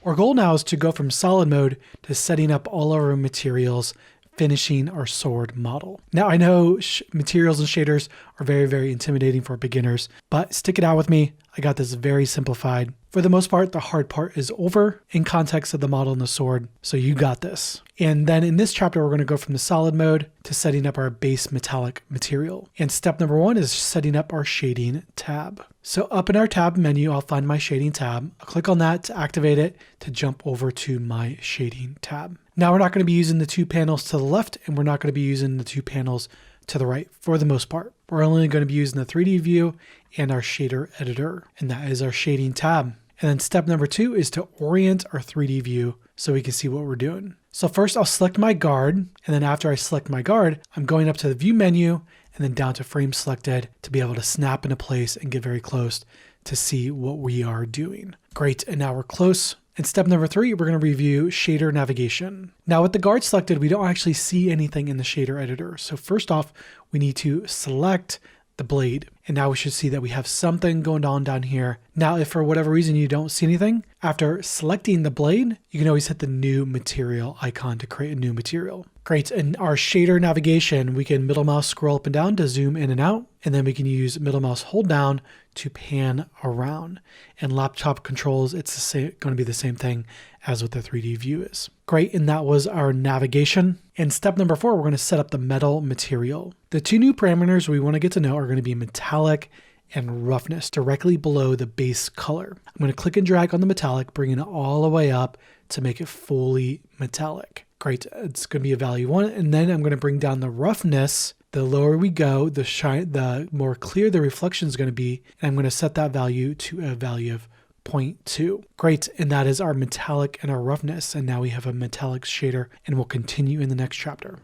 Our goal now is to go from solid mode to setting up all of our materials finishing our sword model. Now I know materials and shaders are very, very intimidating for beginners, but stick it out with me. I got this very simplified. For the most part, the hard part is over in context of the model and the sword, so you got this. And then in this chapter, we're going to go from the solid mode to setting up our base metallic material. And step number 1 is setting up our shading tab. So up in our tab menu, I'll find my shading tab. I'll click on that to activate it to jump over to my shading tab. Now we're not going to be using the 2 panels to the left, and we're not going to be using the 2 panels to the right for the most part. We're only going to be using the 3D view and our shader editor, and that is our shading tab. And then step number 2 is to orient our 3D view so we can see what we're doing. So first I'll select my guard, and then after I select my guard, I'm going up to the view menu and then down to frame selected to be able to snap into place and get very close to see what we are doing. Great, and now we're close. In step number 3, we're going to review shader navigation. Now with the guard selected, we don't actually see anything in the shader editor. So first off, we need to select the blade. And now we should see that we have something going on down here. Now, if for whatever reason you don't see anything, after selecting the blade, you can always hit the new material icon to create a new material. Great, in our shader navigation, we can middle mouse scroll up and down to zoom in and out, and then we can use middle mouse hold down to pan around. And laptop controls, it's going to be the same thing as what the 3D view is. Great, and that was our navigation. And step number 4, we're going to set up the metal material. The 2 new parameters we want to get to know are going to be metallic and roughness directly below the base color. I'm going to click and drag on the metallic, bringing it all the way up to make it fully metallic. Great, it's going to be a value 1, and then I'm going to bring down the roughness. The lower we go, the more clear the reflection is going to be, and I'm going to set that value to a value of 0.2. Great, and that is our metallic and our roughness, and now we have a metallic shader, and we'll continue in the next chapter.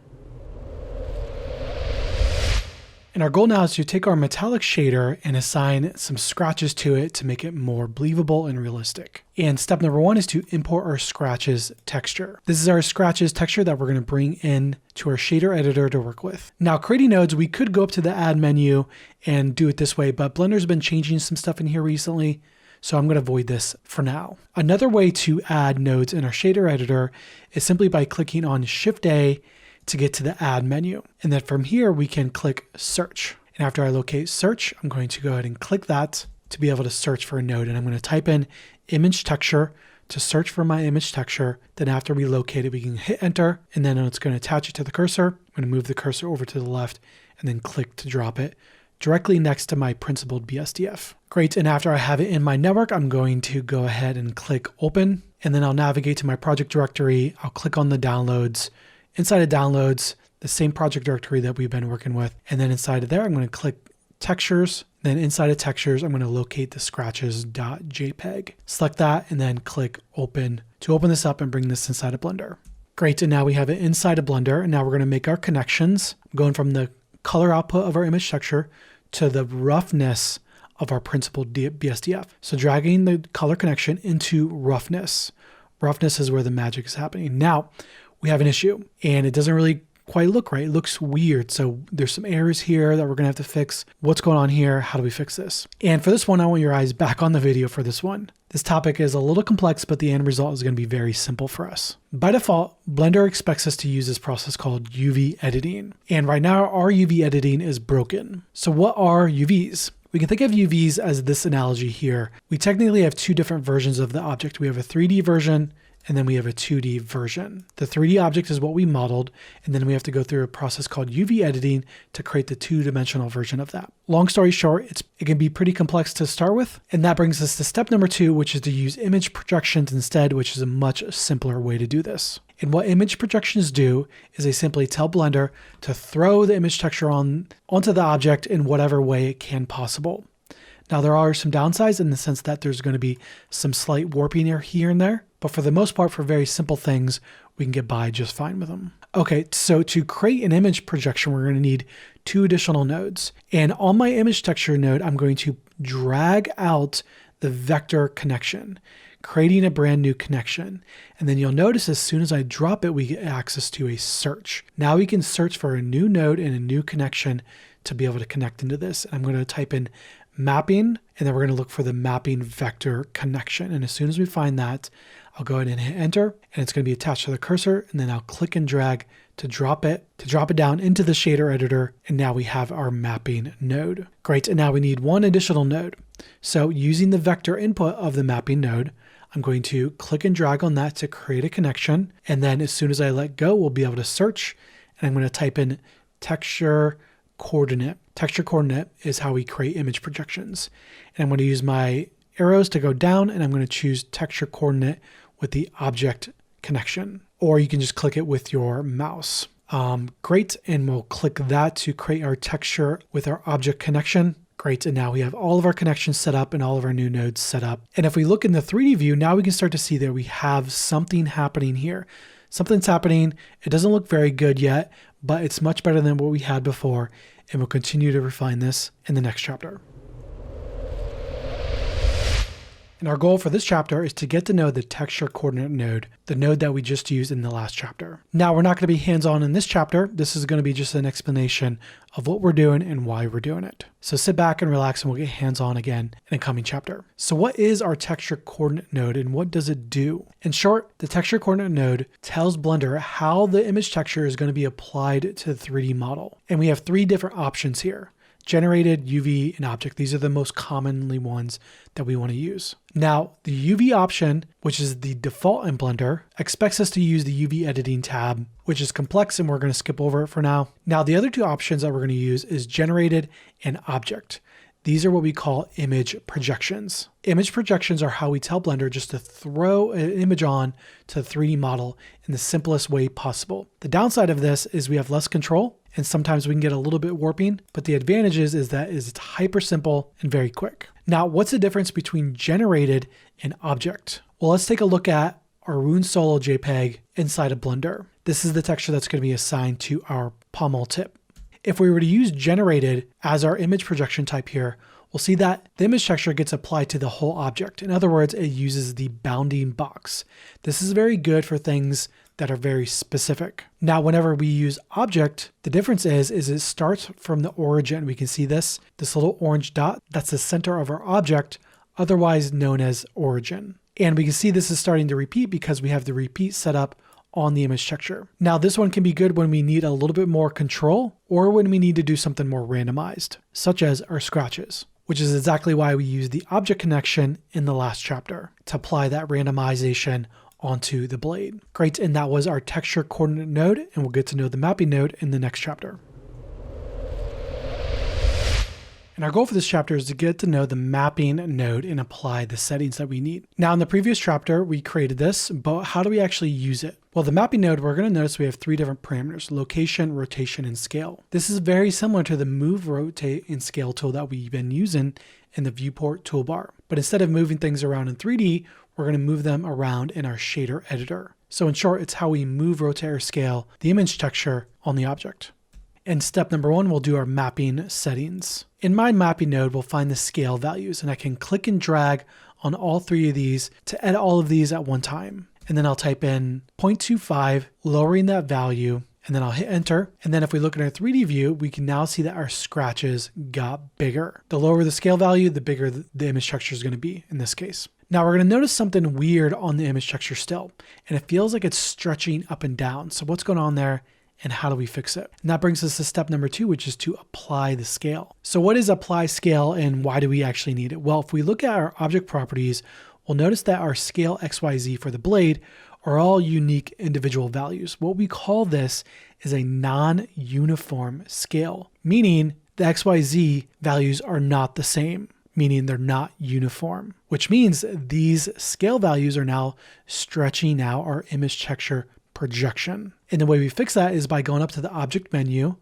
And our goal now is to take our metallic shader and assign some scratches to it to make it more believable and realistic. And step number 1 is to import our scratches texture. This is our scratches texture that we're going to bring in to our shader editor to work with. Now, creating nodes, we could go up to the add menu and do it this way, but Blender's been changing some stuff in here recently, so I'm going to avoid this for now. Another way to add nodes in our shader editor is simply by clicking on Shift-A to get to the add menu. And then from here, we can click search. And after I locate search, I'm going to go ahead and click that to be able to search for a node. And I'm going to type in image texture to search for my image texture. Then after we locate it, we can hit enter, and then it's going to attach it to the cursor. I'm going to move the cursor over to the left and then click to drop it directly next to my principled BSDF. Great, and after I have it in my network, I'm going to go ahead and click open, and then I'll navigate to my project directory. I'll click on the downloads. Inside of downloads, the same project directory that we've been working with. And then inside of there, I'm going to click textures. Then inside of textures, I'm going to locate the scratches.jpg. Select that and then click open to open this up and bring this inside of Blender. Great, and now we have it inside of Blender. And now we're going to make our connections, going from the color output of our image texture to the roughness of our principled BSDF. So dragging the color connection into roughness. Roughness is where the magic is happening. Now, we have an issue and it doesn't really quite look right. It looks weird. So there's some errors here that we're going to have to fix. What's going on here? How do we fix this? And for this one, I want your eyes back on the video for this one. This topic is a little complex, but the end result is going to be very simple for us. By default, Blender expects us to use this process called UV editing. And right now our UV editing is broken. So what are UVs? We can think of UVs as this analogy here. We technically have 2 different versions of the object. We have a 3D version and then we have a 2D version. The 3D object is what we modeled, and then we have to go through a process called UV editing to create the 2-dimensional version of that. Long story short, it can be pretty complex to start with, and that brings us to step number 2, which is to use image projections instead, which is a much simpler way to do this. And what image projections do is they simply tell Blender to throw the image texture onto the object in whatever way it can possible. Now, there are some downsides in the sense that there's going to be some slight warping here and there, but for the most part, for very simple things, we can get by just fine with them. Okay, so to create an image projection, we're going to need 2 additional nodes. And on my image texture node, I'm going to drag out the vector connection, creating a brand new connection. And then you'll notice as soon as I drop it, we get access to a search. Now we can search for a new node and a new connection to be able to connect into this. I'm going to type in mapping, and then we're going to look for the mapping vector connection. And as soon as we find that, I'll go ahead and hit enter, and it's going to be attached to the cursor, and then I'll click and drag to drop it down into the shader editor, and now we have our mapping node. Great, and now we need one additional node. So using the vector input of the mapping node, I'm going to click and drag on that to create a connection, and then as soon as I let go, we'll be able to search, and I'm going to type in texture coordinate. Texture coordinate is how we create image projections. And I'm going to use my arrows to go down, and I'm going to choose texture coordinate with the object connection, or you can just click it with your mouse. Great, and we'll click that to create our texture with our object connection. Great, and now we have all of our connections set up and all of our new nodes set up. And if we look in the 3D view, now we can start to see that we have something happening here. Something's happening. It doesn't look very good yet, but it's much better than what we had before, and we'll continue to refine this in the next chapter. And our goal for this chapter is to get to know the texture coordinate node, the node that we just used in the last chapter. Now, we're not going to be hands-on in this chapter. This is going to be just an explanation of what we're doing and why we're doing it. So sit back and relax, and we'll get hands-on again in a coming chapter. So what is our texture coordinate node, and what does it do? In short, the texture coordinate node tells Blender how the image texture is going to be applied to the 3D model. And we have three different options here: generated, UV, and object. These are the most commonly ones that we want to use. Now, the UV option, which is the default in Blender, expects us to use the UV editing tab, which is complex, and we're going to skip over it for now. Now, the other two options that we're going to use is generated and object. These are what we call image projections. Image projections are how we tell Blender just to throw an image on to the 3D model in the simplest way possible. The downside of this is we have less control, and sometimes we can get a little bit warping, but the advantages is that it's hyper simple and very quick. Now, what's the difference between generated and object? Well, let's take a look at our Rune Solo JPEG inside of Blender. This is the texture that's going to be assigned to our Pommel Tip. If we were to use generated as our image projection type here, we'll see that the image texture gets applied to the whole object. In other words, it uses the bounding box. This is very good for things that are very specific. Now, whenever we use object, the difference is it starts from the origin. We can see this little orange dot, that's the center of our object, otherwise known as origin. And we can see this is starting to repeat because we have the repeat set up on the image texture. Now, this one can be good when we need a little bit more control or when we need to do something more randomized, such as our scratches, which is exactly why we use the object connection in the last chapter to apply that randomization onto the blade. Great, and that was our texture coordinate node, and we'll get to know the mapping node in the next chapter. And our goal for this chapter is to get to know the mapping node and apply the settings that we need. Now, in the previous chapter, we created this, but how do we actually use it? Well, the mapping node, we're going to notice we have three different parameters: location, rotation, and scale. This is very similar to the move, rotate, and scale tool that we've been using in the Viewport toolbar. But instead of moving things around in 3D, we're going to move them around in our shader editor. So in short, it's how we move, rotate, or scale the image texture on the object. And step number one, we'll do our mapping settings. In my mapping node, we'll find the scale values, and I can click and drag on all three of these to edit all of these at one time. And then I'll type in 0.25, lowering that value, and then I'll hit enter. And then if we look at our 3D view, we can now see that our scratches got bigger. The lower the scale value, the bigger the image texture is going to be in this case. Now we're going to notice something weird on the image texture still, and it feels like it's stretching up and down. So what's going on there, and how do we fix it? And that brings us to step number two, which is to apply the scale. So what is apply scale, and why do we actually need it? Well, if we look at our object properties, we'll notice that our scale XYZ for the blade are all unique individual values. What we call this is a non-uniform scale, meaning the XYZ values are not the same, meaning they're not uniform, which means these scale values are now stretching out our image texture projection. And the way we fix that is by going up to the object menu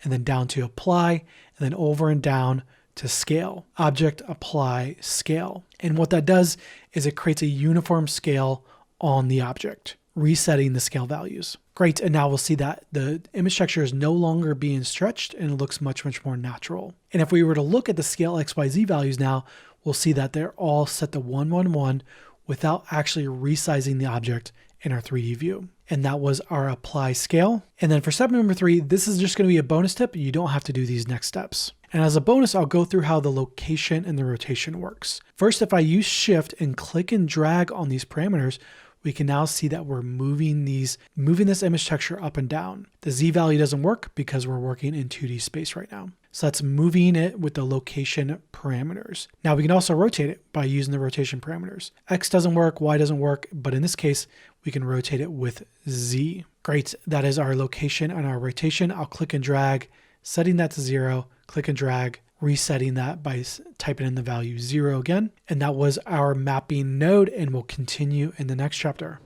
and then down to apply and then over and down to scale. Object, apply, scale. And what that does is it creates a uniform scale on the object, resetting the scale values. Great, and now we'll see that the image texture is no longer being stretched and it looks much, much more natural. And if we were to look at the scale XYZ values now, we'll see that they're all set to 111 without actually resizing the object in our 3D view. And that was our apply scale. And then for step number 3, this is just going to be a bonus tip. You don't have to do these next steps. And as a bonus, I'll go through how the location and the rotation works. First, if I use shift and click and drag on these parameters, we can now see that we're moving this image texture up and down. The Z value doesn't work because we're working in 2D space right now. So that's moving it with the location parameters. Now we can also rotate it by using the rotation parameters. X doesn't work, Y doesn't work, but in this case, we can rotate it with Z. Great, that is our location and our rotation. I'll click and drag, setting that to 0, click and drag, resetting that by typing in the value 0 again. And that was our mapping node, and we'll continue in the next chapter.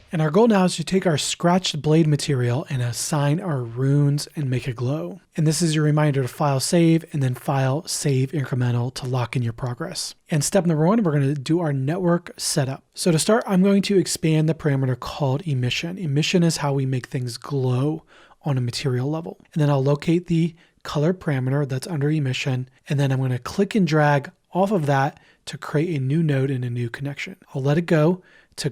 And our goal now is to take our scratched blade material and assign our runes and make it glow. And this is your reminder to file save and then file save incremental to lock in your progress. And step number 1, we're going to do our network setup. So to start, I'm going to expand the parameter called emission. Emission is how we make things glow on a material level. And then I'll locate the color parameter that's under emission. And then I'm going to click and drag off of that to create a new node and a new connection. I'll let it go to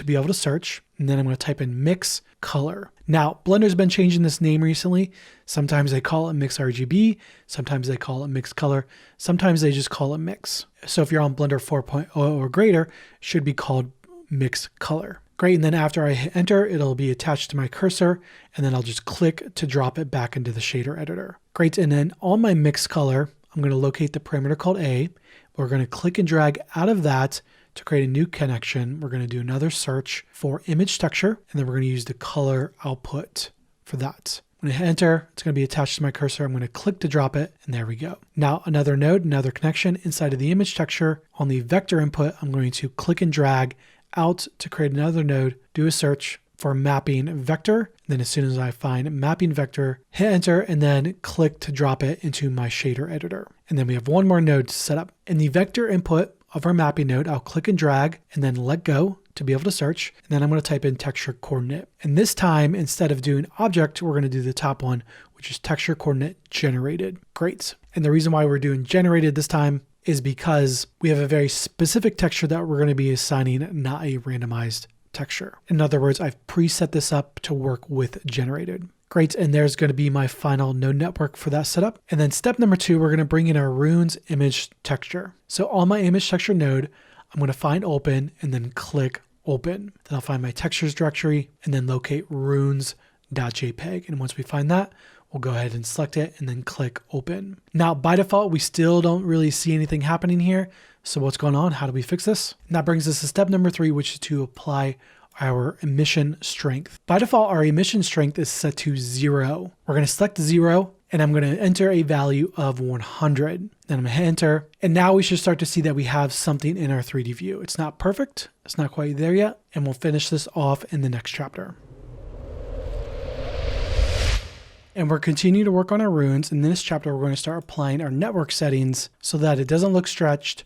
be able to search, and then I'm going to type in mix color. Now, Blender's been changing this name recently. Sometimes they call it mix RGB, sometimes they call it mix color, sometimes they just call it mix. So if you're on Blender 4.0 or greater, it should be called mix color. Great, and then after I hit enter, it'll be attached to my cursor, and then I'll just click to drop it back into the shader editor. Great, and then on my mix color, I'm going to locate the parameter called A. We're going to click and drag out of that to create a new connection. We're going to do another search for image texture, and then we're going to use the color output for that. When I hit enter, it's going to be attached to my cursor. I'm going to click to drop it, and there we go. Now another node, another connection inside of the image texture. On the vector input, I'm going to click and drag out to create another node, do a search for mapping vector. Then as soon as I find mapping vector, hit enter, and then click to drop it into my shader editor. And then we have one more node to set up. In the vector input of our mapping node, I'll click and drag and then let go to be able to search. And then I'm going to type in texture coordinate. And this time, instead of doing object, we're going to do the top one, which is texture coordinate generated. Great. And the reason why we're doing generated this time is because we have a very specific texture that we're going to be assigning, not a randomized texture. In other words, I've preset this up to work with generated. Great, and there's going to be my final node network for that setup. And then step number 2, we're going to bring in our runes image texture. So on my image texture node, I'm going to find open and then click open. Then I'll find my textures directory and then locate runes.jpg. And once we find that, we'll go ahead and select it and then click open. Now, by default, we still don't really see anything happening here. So what's going on? How do we fix this? And that brings us to step number 3, which is to apply our emission strength. By default, our emission strength is set to 0. We're going to select 0, and I'm going to enter a value of 100. Then I'm going to hit enter. And now we should start to see that we have something in our 3D view. It's not perfect. It's not quite there yet. And we'll finish this off in the next chapter. And we're continuing to work on our runes. In this chapter, we're going to start applying our network settings so that it doesn't look stretched,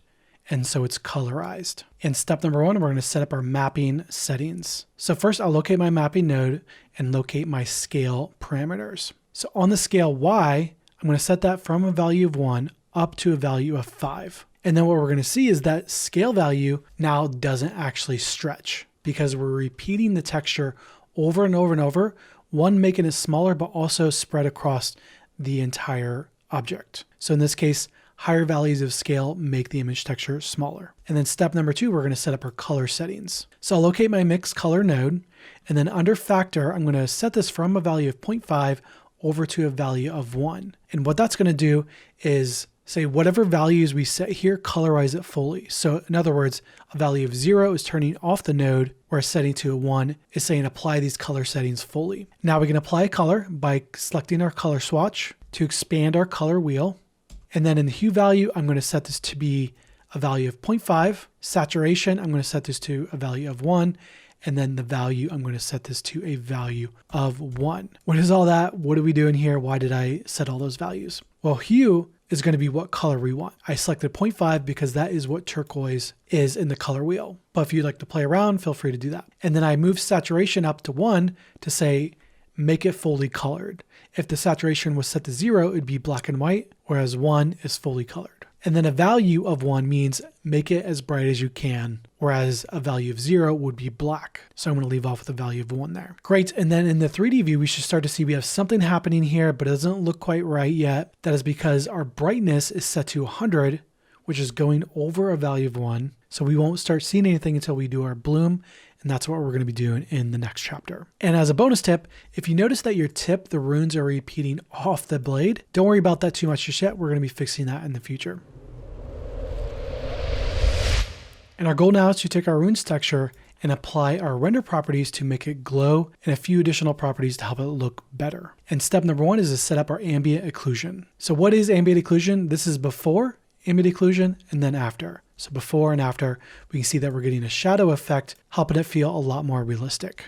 and so it's colorized. In step number 1, we're going to set up our mapping settings. So first I'll locate my mapping node and locate my scale parameters. So on the scale Y, I'm going to set that from a value of 1 up to a value of 5. And then what we're going to see is that scale value now doesn't actually stretch because we're repeating the texture over and over and over, one making it smaller, but also spread across the entire object. So in this case, higher values of scale make the image texture smaller. And then step number 2, we're going to set up our color settings. So I'll locate my mix color node, and then under factor, I'm going to set this from a value of 0.5 over to a value of 1. And what that's going to do is say whatever values we set here, colorize it fully. So in other words, a value of 0 is turning off the node, whereas setting to a 1 is saying apply these color settings fully. Now we can apply a color by selecting our color swatch to expand our color wheel. And then in the hue value, I'm going to set this to be a value of 0.5. Saturation, I'm going to set this to a value of 1. And then the value, I'm going to set this to a value of 1. What is all that? What are we doing here? Why did I set all those values? Well, hue is going to be what color we want. I selected 0.5 because that is what turquoise is in the color wheel. But if you'd like to play around, feel free to do that. And then I move saturation up to 1 to say, make it fully colored. If the saturation was set to 0, it'd be black and white, whereas 1 is fully colored. And then a value of 1 means make it as bright as you can, whereas a value of 0 would be black. So I'm going to leave off with a value of 1 there. Great. And then in the 3D view, we should start to see we have something happening here, but it doesn't look quite right yet. That is because our brightness is set to 100, which is going over a value of 1. So we won't start seeing anything until we do our bloom. And that's what we're going to be doing in the next chapter. And as a bonus tip, if you notice that your tip, the runes are repeating off the blade, don't worry about that too much just yet. We're going to be fixing that in the future. And our goal now is to take our runes texture and apply our render properties to make it glow and a few additional properties to help it look better. And step number 1 is to set up our ambient occlusion. So what is ambient occlusion? This is before ambient occlusion and then after. So before and after, we can see that we're getting a shadow effect, helping it feel a lot more realistic.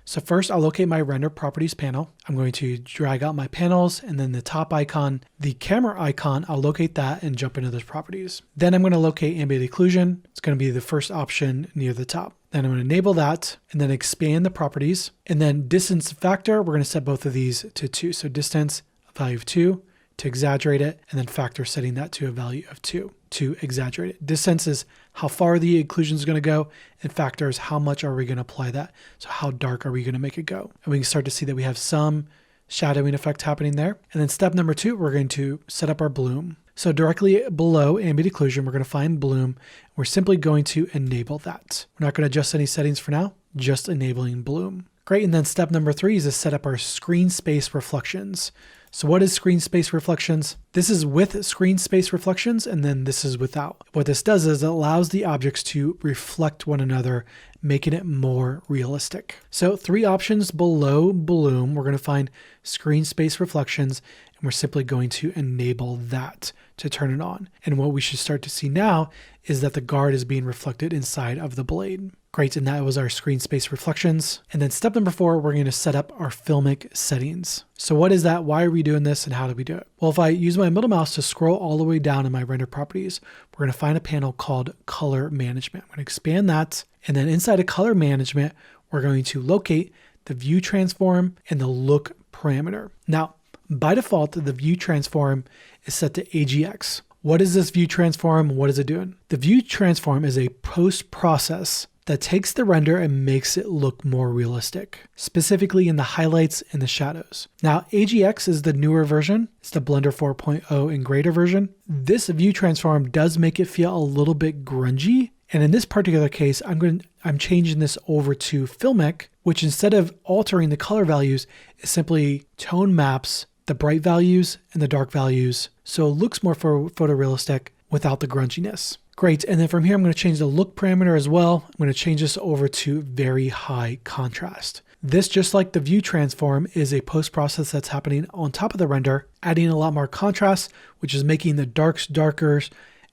So first I'll locate my render properties panel. I'm going to drag out my panels and then the top icon, the camera icon, I'll locate that and jump into those properties. Then I'm going to locate ambient occlusion. It's going to be the first option near the top. Then I'm going to enable that and then expand the properties. And then distance factor, we're going to set both of these to 2. So distance, a value of 2 to exaggerate it, and then factor setting that to a value of 2 to exaggerate it. Distance is how far the occlusion is going to go, and factor is how much are we going to apply that. So how dark are we going to make it go? And we can start to see that we have some shadowing effect happening there. And then step number 2, we're going to set up our bloom. So directly below ambient occlusion, we're going to find bloom. We're simply going to enable that. We're not going to adjust any settings for now, just enabling bloom. Great, and then step number 3 is to set up our screen space reflections. So what is screen space reflections? This is with screen space reflections, and then this is without. What this does is it allows the objects to reflect one another, making it more realistic. So 3 options below bloom, we're going to find screen space reflections, and we're simply going to enable that to turn it on. And what we should start to see now is that the guard is being reflected inside of the blade. Great, and that was our screen space reflections. And then step number 4, we're going to set up our filmic settings. So what is that? Why are we doing this and how do we do it? Well, if I use my middle mouse to scroll all the way down in my render properties, we're going to find a panel called color management. I'm going to expand that. And then inside of color management, we're going to locate the view transform and the look parameter. Now, by default, the view transform is set to AGX. What is this view transform? What is it doing? The view transform is a post-process that takes the render and makes it look more realistic, specifically in the highlights and the shadows. Now, AGX is the newer version. It's the Blender 4.0 and greater version. This view transform does make it feel a little bit grungy. And in this particular case, I'm changing this over to filmic, which instead of altering the color values, is simply tone maps the bright values and the dark values, so it looks more photorealistic without the grunginess. Great, and then from here I'm going to change the look parameter as well. I'm going to change this over to very high contrast. This, just like the view transform, is a post-process that's happening on top of the render, adding a lot more contrast, which is making the darks darker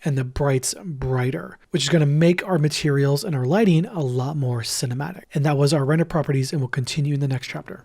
and the brights brighter, which is going to make our materials and our lighting a lot more cinematic. And that was our render properties, and we'll continue in the next chapter.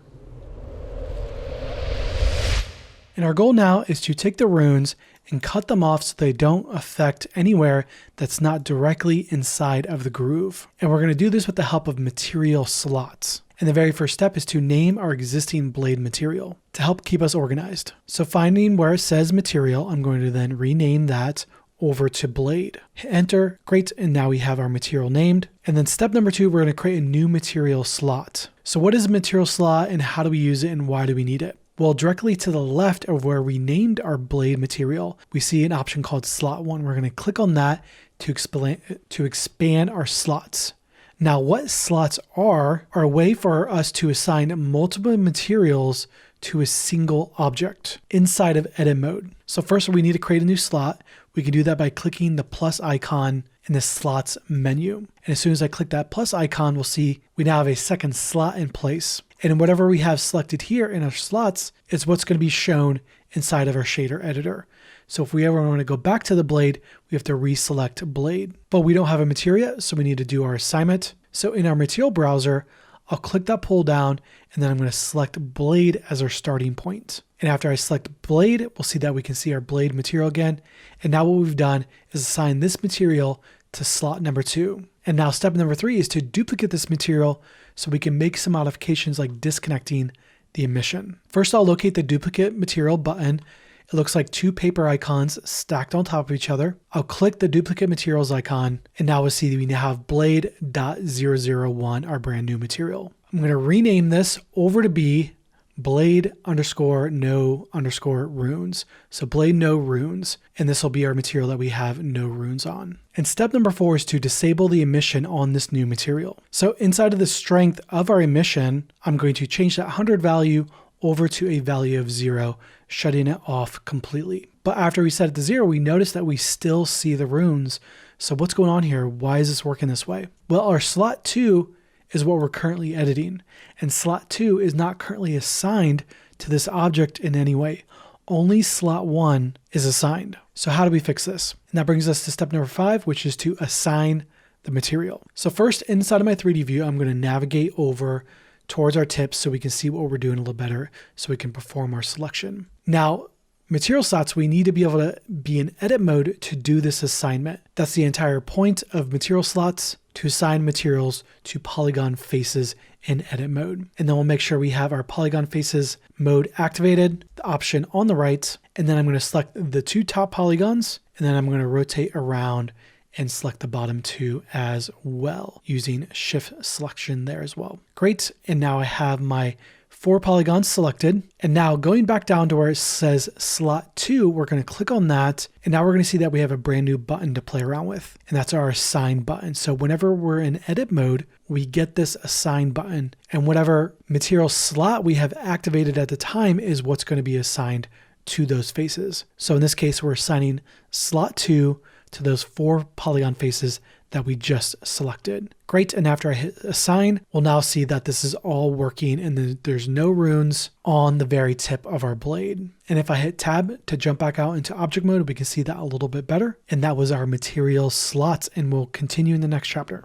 And our goal now is to take the runes and cut them off so they don't affect anywhere that's not directly inside of the groove. And we're going to do this with the help of material slots. And the very first step is to name our existing blade material to help keep us organized. So finding where it says material, I'm going to then rename that over to blade. Hit enter, great, and now we have our material named. And then step number 2, we're going to create a new material slot. So what is a material slot and how do we use it and why do we need it? Well, directly to the left of where we named our blade material, we see an option called slot 1. We're going to click on that to expand our slots. Now, what slots are a way for us to assign multiple materials to a single object inside of edit mode. So first, we need to create a new slot. We can do that by clicking the plus icon in the slots menu. And as soon as I click that plus icon, we'll see we now have a second slot in place. And whatever we have selected here in our slots is what's going to be shown inside of our shader editor. So if we ever want to go back to the blade, we have to reselect blade. But we don't have a material yet, so we need to do our assignment. So in our material browser, I'll click that pull down, and then I'm going to select blade as our starting point. And after I select blade, we'll see that we can see our blade material again. And now what we've done is assign this material to slot number 2. And now step number 3 is to duplicate this material so we can make some modifications like disconnecting the emission. First, I'll locate the duplicate material button. It looks like 2 paper icons stacked on top of each other. I'll click the duplicate materials icon, and now we'll see that we now have blade.001, our brand new material. I'm going to rename this over to be blade underscore no underscore runes. So blade no runes, and this will be our material that we have no runes on. And step number 4 is to disable the emission on this new material. So inside of the strength of our emission, I'm going to change that 100 value over to a value of 0, shutting it off completely. But after we set it to 0, we notice that we still see the runes. So what's going on here? Why is this working this way? Well, our slot 2 is what we're currently editing, and slot 2 is not currently assigned to this object in any way. Only slot 1 is assigned. So how do we fix this? And that brings us to step number 5, which is to assign the material. So first, inside of my 3D view, I'm going to navigate over towards our tips so we can see what we're doing a little better so we can perform our selection. Now, material slots, we need to be able to be in edit mode to do this assignment. That's the entire point of material slots, to assign materials to polygon faces in edit mode. And then we'll make sure we have our polygon faces mode activated, the option on the right, and then I'm going to select the 2 top polygons, and then I'm going to rotate around and select the bottom 2 as well, using shift selection there as well. Great, and now I have my 4 polygons selected. And now going back down to where it says slot 2, we're going to click on that. And now we're going to see that we have a brand new button to play around with. And that's our assign button. So whenever we're in edit mode, we get this assign button. And whatever material slot we have activated at the time is what's going to be assigned to those faces. So in this case, we're assigning slot 2 to those 4 polygon faces that we just selected. Great, and after I hit assign, we'll now see that this is all working and there's no runes on the very tip of our blade. And if I hit tab to jump back out into object mode, we can see that a little bit better. And that was our material slots, and we'll continue in the next chapter.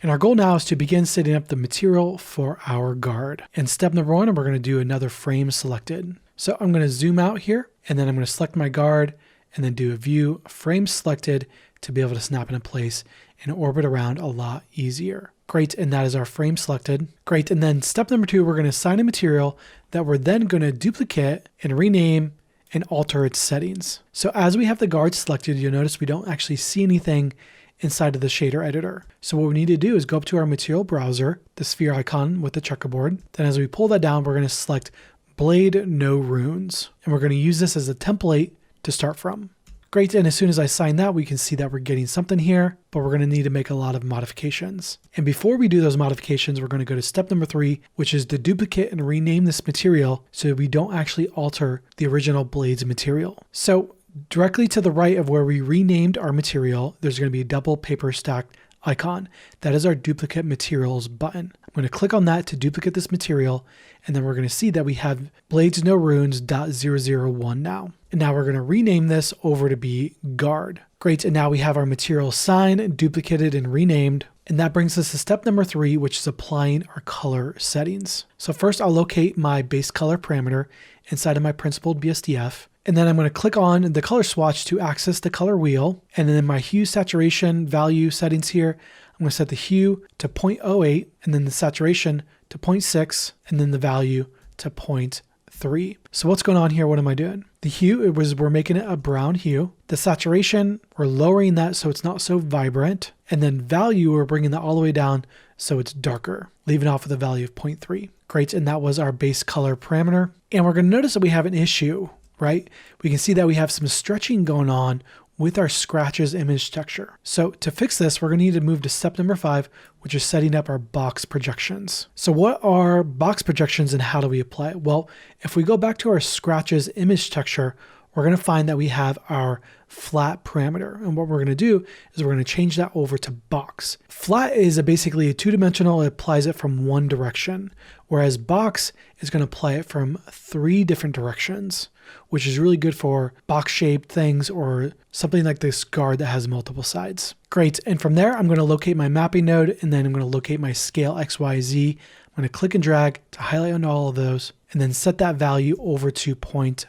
And our goal now is to begin setting up the material for our guard. And step number 1, we're going to do another frame selected. So I'm going to zoom out here, and then I'm going to select my guard, and then do a view frame selected to be able to snap into place and orbit around a lot easier. Great, and that is our frame selected. Great, and then step number 2, we're going to assign a material that we're then going to duplicate and rename and alter its settings. So as we have the guard selected, you'll notice we don't actually see anything inside of the shader editor. So what we need to do is go up to our material browser, the sphere icon with the checkerboard. Then as we pull that down, we're going to select blade no runes, and we're going to use this as a template to start from. Great, and as soon as I sign that, we can see that we're getting something here, but we're going to need to make a lot of modifications. And before we do those modifications, we're going to go to step number 3, which is to duplicate and rename this material so we don't actually alter the original blade's material. So directly to the right of where we renamed our material, there's going to be a double paper stacked icon. That is our duplicate materials button. I'm going to click on that to duplicate this material, and then we're going to see that we have blades no runes.001 now. And now we're going to rename this over to be guard. Great, and now we have our material assigned, duplicated, and renamed. And that brings us to step number 3, which is applying our color settings. So first I'll locate my base color parameter inside of my principled BSDF. And then I'm going to click on the color swatch to access the color wheel. And then my hue saturation value settings here, I'm going to set the hue to 0.08 and then the saturation to 0.6 and then the value to 0.3. So what's going on here? What am I doing? The hue, we're making it a brown hue. The saturation, we're lowering that so it's not so vibrant. And then value, we're bringing that all the way down so it's darker, leaving off with a value of 0.3. Great, and that was our base color parameter. And we're going to notice that we have an issue, right? We can see that we have some stretching going on with our scratches image texture. So to fix this, we're going to need to move to step number 5, which is setting up our box projections. So what are box projections and how do we apply it? Well, if we go back to our scratches image texture, we're going to find that we have our flat parameter. And what we're going to do is we're going to change that over to box. Flat is basically a 2-dimensional. It applies it from one direction, whereas box is going to apply it from 3 different directions, which is really good for box shaped things or something like this guard that has multiple sides. Great. And from there, I'm going to locate my mapping node, and then I'm going to locate my scale XYZ. I'm going to click and drag to highlight on all of those, and then set that value over to 0.5.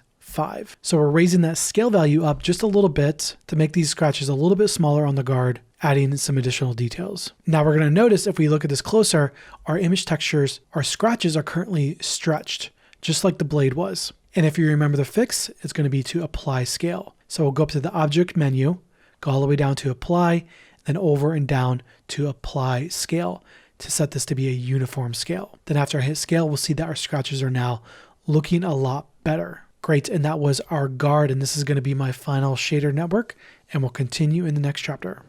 So we're raising that scale value up just a little bit to make these scratches a little bit smaller on the guard, adding some additional details. Now we're going to notice if we look at this closer, our image textures, our scratches are currently stretched, just like the blade was. And if you remember the fix, it's going to be to apply scale. So we'll go up to the object menu, go all the way down to apply, then over and down to apply scale to set this to be a uniform scale. Then after I hit scale, we'll see that our scratches are now looking a lot better. Great, and that was our guard, and this is going to be my final shader network, and we'll continue in the next chapter.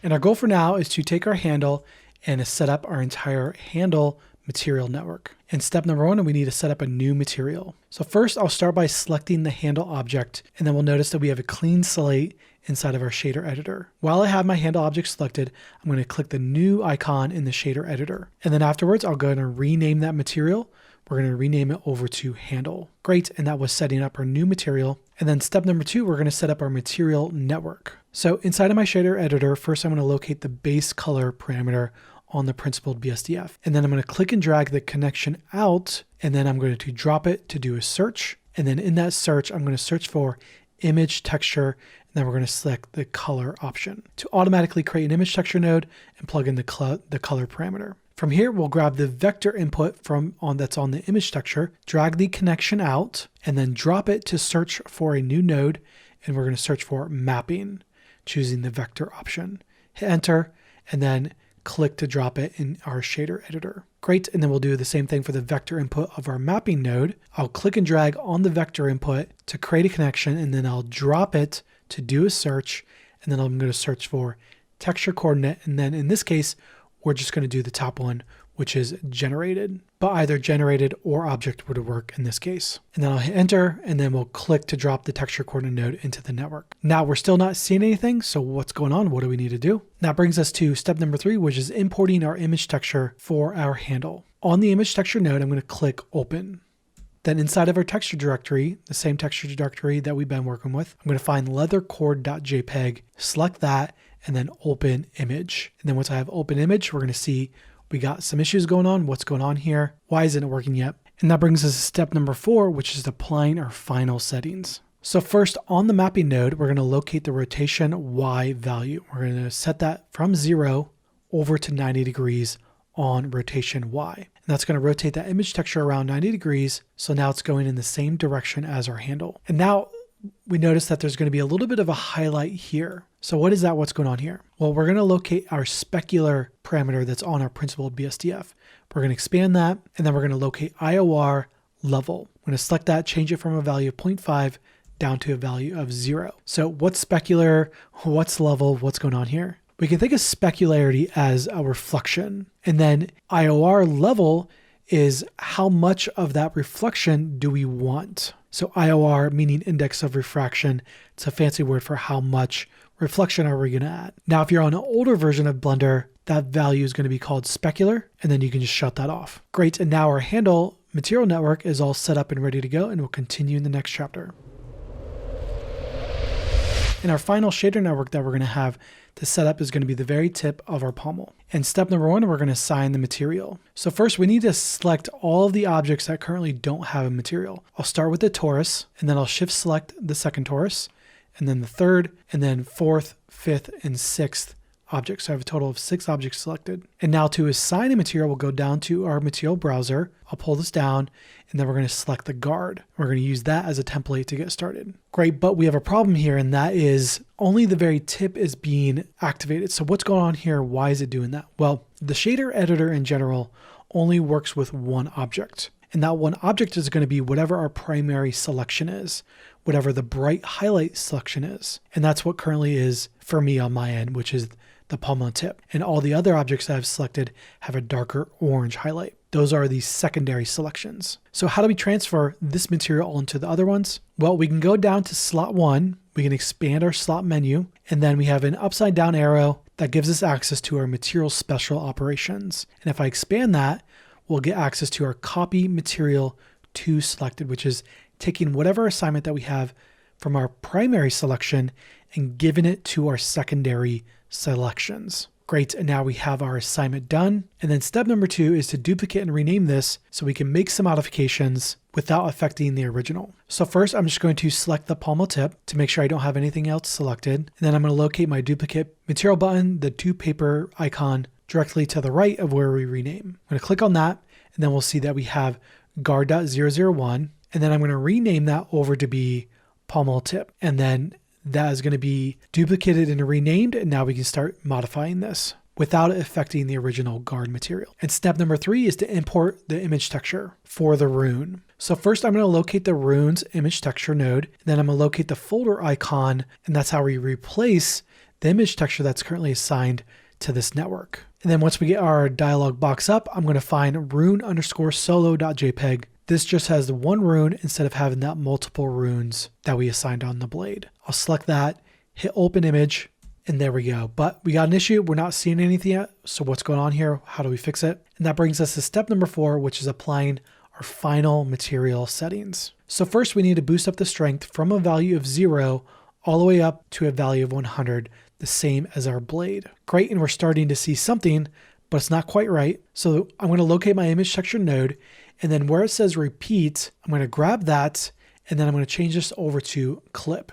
And our goal for now is to take our handle and set up our entire handle material network. In step number 1, we need to set up a new material. So first, I'll start by selecting the handle object, and then we'll notice that we have a clean slate inside of our shader editor. While I have my handle object selected, I'm going to click the new icon in the shader editor. And then afterwards, I'll go ahead and rename that material. We're going to rename it over to handle. Great, and that was setting up our new material. And then step number 2, we're going to set up our material network. So inside of my shader editor, first I'm going to locate the base color parameter on the principled BSDF. And then I'm going to click and drag the connection out, and then I'm going to drop it to do a search. And then in that search, I'm going to search for image texture, and then we're going to select the color option to automatically create an image texture node and plug in the color parameter. From here, we'll grab the vector input that's on the image texture, drag the connection out, and then drop it to search for a new node, and we're going to search for mapping, choosing the vector option. Hit enter, and then click to drop it in our shader editor. Great, and then we'll do the same thing for the vector input of our mapping node. I'll click and drag on the vector input to create a connection, and then I'll drop it to do a search, and then I'm going to search for texture coordinate, and then in this case, we're just going to do the top one, which is generated, but either generated or object would work in this case. And then I'll hit enter, and then we'll click to drop the texture coordinate node into the network. Now we're still not seeing anything, so what's going on? What do we need to do? That brings us to step number 3, which is importing our image texture for our handle. On the image texture node, I'm going to click open. Then inside of our texture directory, the same texture directory that we've been working with, I'm going to find leathercord.jpg, select that, and then open image. And then once I have open image, we're going to see we got some issues going on. What's going on here? Why isn't it working yet? And that brings us to step number 4, which is applying our final settings. So first, on the mapping node, we're going to locate the rotation Y value. We're going to set that from 0 over to 90 degrees on rotation Y. And that's going to rotate that image texture around 90 degrees. So now it's going in the same direction as our handle. And now we notice that there's going to be a little bit of a highlight here. So what is that? What's going on here? Well, we're going to locate our specular parameter that's on our principled BSDF. We're going to expand that, and then we're going to locate IOR level. I'm going to select that, change it from a value of 0.5 down to a value of 0. So what's specular? What's level? What's going on here? We can think of specularity as a reflection, and then IOR level is how much of that reflection do we want? So IOR, meaning index of refraction, it's a fancy word for how much reflection are we going to add. Now, if you're on an older version of Blender, that value is going to be called specular, and then you can just shut that off. Great, and now our handle material network is all set up and ready to go, and we'll continue in the next chapter. And our final shader network that we're going to have to set up is going to be the very tip of our pommel. And step number 1, we're going to assign the material. So first we need to select all of the objects that currently don't have a material. I'll start with the torus, and then I'll shift select the second torus, and then the third, and then 4th, 5th, and 6th objects. So I have a total of 6 objects selected. And now to assign a material, we'll go down to our material browser. I'll pull this down, and then we're going to select the guard. We're going to use that as a template to get started. Great, but we have a problem here, and that is only the very tip is being activated. So what's going on here? Why is it doing that? Well, the shader editor in general only works with one object. And that one object is going to be whatever our primary selection is, whatever the bright highlight selection is. And that's what currently is for me on my end, which is the Pommel Tip. And all the other objects that I've selected have a darker orange highlight. Those are the secondary selections. So how do we transfer this material onto the other ones? Well, we can go down to slot 1, we can expand our slot menu, and then we have an upside down arrow that gives us access to our material special operations. And if I expand that, we'll get access to our copy material to selected, which is taking whatever assignment that we have from our primary selection and giving it to our secondary selections. Great, and now we have our assignment done. And then step number 2 is to duplicate and rename this so we can make some modifications without affecting the original. So first, I'm just going to select the Pommel Tip to make sure I don't have anything else selected. And then I'm going to locate my duplicate material button, the 2 paper icon, directly to the right of where we rename. I'm going to click on that, and then we'll see that we have guard.001. And then I'm going to rename that over to be Pommel Tip. And then that is going to be duplicated and renamed, and now we can start modifying this without it affecting the original guard material. And step number 3 is to import the image texture for the rune. So first I'm going to locate the rune's image texture node, and then I'm going to locate the folder icon, and that's how we replace the image texture that's currently assigned to this network. And then once we get our dialog box up, I'm going to find rune_solo.jpg. This just has one rune instead of having that multiple runes that we assigned on the blade. I'll select that, hit open image, and there we go. But we got an issue. We're not seeing anything yet. So what's going on here? How do we fix it? And that brings us to step number 4, which is applying our final material settings. So first we need to boost up the strength from a value of 0 all the way up to a value of 100, the same as our blade. Great, and we're starting to see something, but it's not quite right. So I'm going to locate my image texture node, and then where it says repeat, I'm going to grab that, and then I'm going to change this over to clip.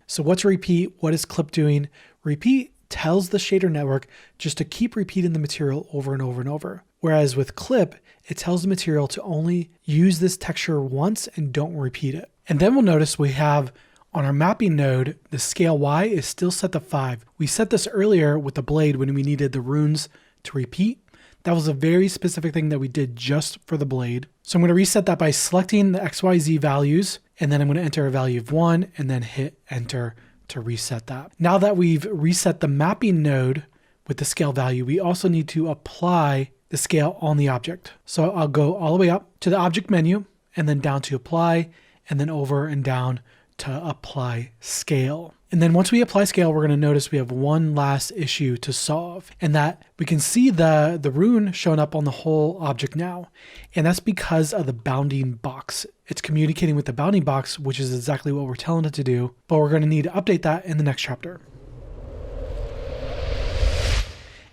So what's repeat? What is clip doing? Repeat tells the shader network just to keep repeating the material over and over and over. Whereas with clip, it tells the material to only use this texture once and don't repeat it. And then we'll notice we have on our mapping node, the scale Y is still set to 5. We set this earlier with the blade when we needed the runes to repeat. That was a very specific thing that we did just for the blade. So I'm going to reset that by selecting the XYZ values, and then I'm going to enter a value of 1 and then hit enter to reset that. Now that we've reset the mapping node with the scale value, we also need to apply the scale on the object. So I'll go all the way up to the object menu and then down to apply and then over and down to apply scale. And then once we apply scale, we're going to notice we have one last issue to solve, and that we can see the rune showing up on the whole object now. And that's because of the bounding box. It's communicating with the bounding box, which is exactly what we're telling it to do, but we're going to need to update that in the next chapter.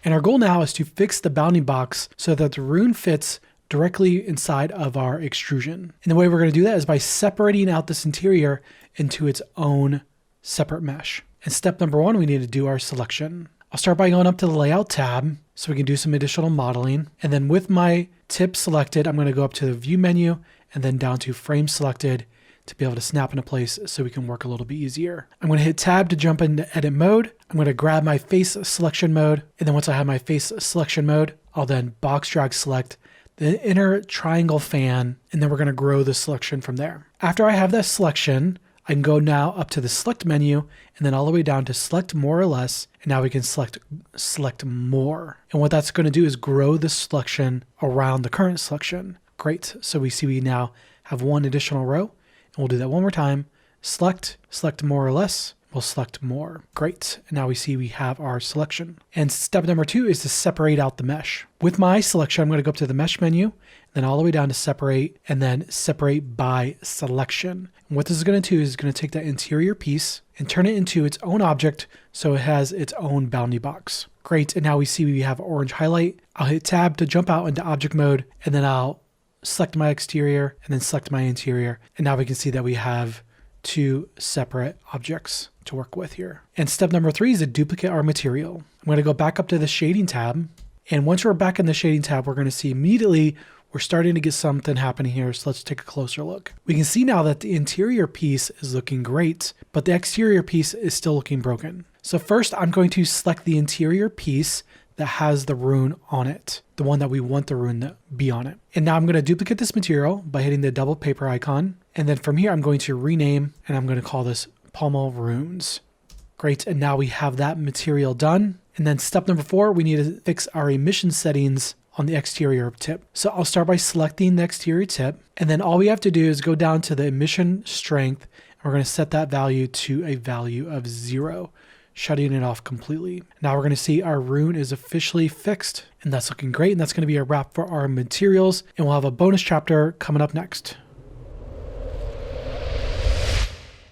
And our goal now is to fix the bounding box so that the rune fits directly inside of our extrusion. And the way we're going to do that is by separating out this interior into its own separate mesh. And step number 1, we need to do our selection. I'll start by going up to the layout tab so we can do some additional modeling. And then with my tip selected, I'm going to go up to the view menu and then down to frame selected to be able to snap into place so we can work a little bit easier. I'm going to hit tab to jump into edit mode. I'm going to grab my face selection mode. And then once I have my face selection mode, I'll then box drag select the inner triangle fan, and then we're going to grow the selection from there. After I have that selection, I can go now up to the select menu and then all the way down to select more or less. And now we can select more. And what that's going to do is grow the selection around the current selection. Great. So we see we now have one additional row, and we'll do that one more time. Select more or less. We'll select more. Great. And now we see we have our selection. And step number 2 is to separate out the mesh. With my selection, I'm going to go up to the mesh menu, then all the way down to separate, and then separate by selection. And what this is going to do is going to take that interior piece and turn it into its own object so it has its own bounding box. Great. And now we see we have orange highlight. I'll hit tab to jump out into object mode, and then I'll select my exterior and then select my interior. And now we can see that we have 2 separate objects to work with here. And step number 3 is to duplicate our material. I'm going to go back up to the shading tab. And once we're back in the shading tab, we're going to see immediately we're starting to get something happening here. So let's take a closer look. We can see now that the interior piece is looking great, but the exterior piece is still looking broken. So first I'm going to select the interior piece that has the rune on it, the one that we want the rune to be on it. And now I'm going to duplicate this material by hitting the double paper icon. And then from here, I'm going to rename, and I'm going to call this Pommel Runes. Great. And now we have that material done. And then step number 4, we need to fix our emission settings on the exterior tip. So I'll start by selecting the exterior tip. And then all we have to do is go down to the emission strength. And we're going to set that value to a value of 0. Shutting it off completely. Now we're going to see our rune is officially fixed, and that's looking great. And that's going to be a wrap for our materials, and we'll have a bonus chapter coming up next.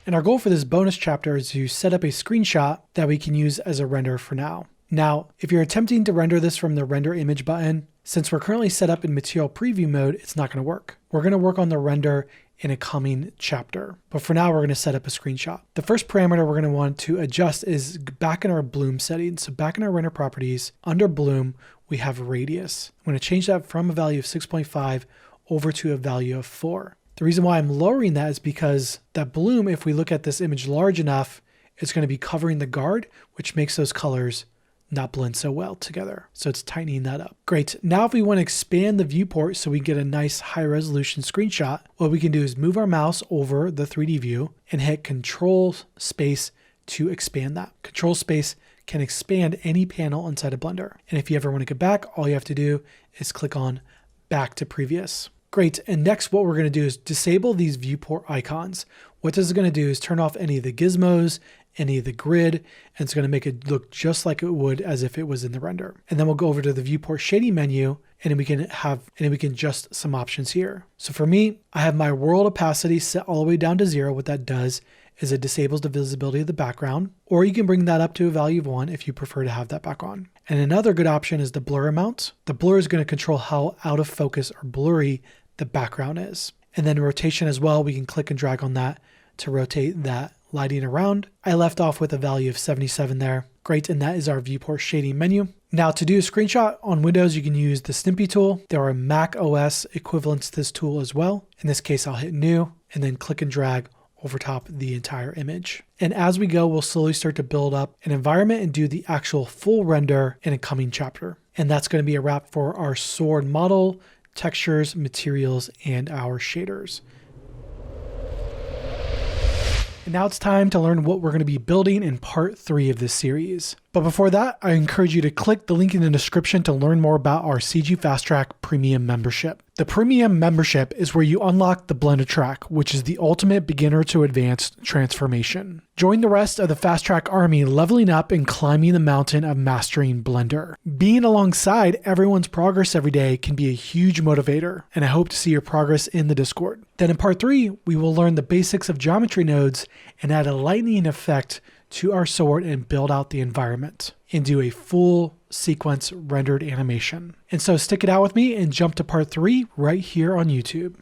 And our goal for this bonus chapter is to set up a screenshot that we can use as a render for now. Now, if you're attempting to render this from the render image button, since we're currently set up in material preview mode, it's not going to work. We're going to work on the render in a coming chapter. But for now, we're going to set up a screenshot. The first parameter we're going to want to adjust is back in our bloom settings. So back in our render properties, under bloom, we have radius. I'm going to change that from a value of 6.5 over to a value of 4. The reason why I'm lowering that is because that bloom, if we look at this image large enough, it's going to be covering the guard, which makes those colors not blend so well together. So it's tightening that up. Great. Now if we want to expand the viewport so we get a nice high resolution screenshot, what we can do is move our mouse over the 3D view and hit Control Space to expand that. Control Space can expand any panel inside a Blender. And if you ever want to go back, all you have to do is click on Back to Previous. Great. And next what we're going to do is disable these viewport icons. What this is going to do is turn off any of the gizmos, any of the grid, and it's going to make it look just like it would as if it was in the render. And then we'll go over to the viewport shading menu and we can adjust some options here. So for me, I have my world opacity set all the way down to 0. What that does is it disables the visibility of the background, or you can bring that up to a value of 1 if you prefer to have that back on. And another good option is the blur amount. The blur is going to control how out of focus or blurry the background is. And then rotation as well, we can click and drag on that to rotate that lighting around. I left off with a value of 77 there. Great, and that is our viewport shading menu. Now to do a screenshot on Windows, you can use the Snippy tool. There are Mac OS equivalents to this tool as well. In this case, I'll hit New and then click and drag over top the entire image. And as we go, we'll slowly start to build up an environment and do the actual full render in a coming chapter. And that's going to be a wrap for our sword model, textures, materials, and our shaders. And now it's time to learn what we're going to be building in part 3 of this series. But before that, I encourage you to click the link in the description to learn more about our CG Fast Track Premium membership. The Premium membership is where you unlock the Blender track, which is the ultimate beginner to advanced transformation. Join the rest of the Fast Track army leveling up and climbing the mountain of mastering Blender. Being alongside everyone's progress every day can be a huge motivator, and I hope to see your progress in the Discord. Then in part 3, we will learn the basics of geometry nodes and add a lightning effect to our sword and build out the environment and do a full sequence rendered animation. And so stick it out with me and jump to part 3 right here on YouTube.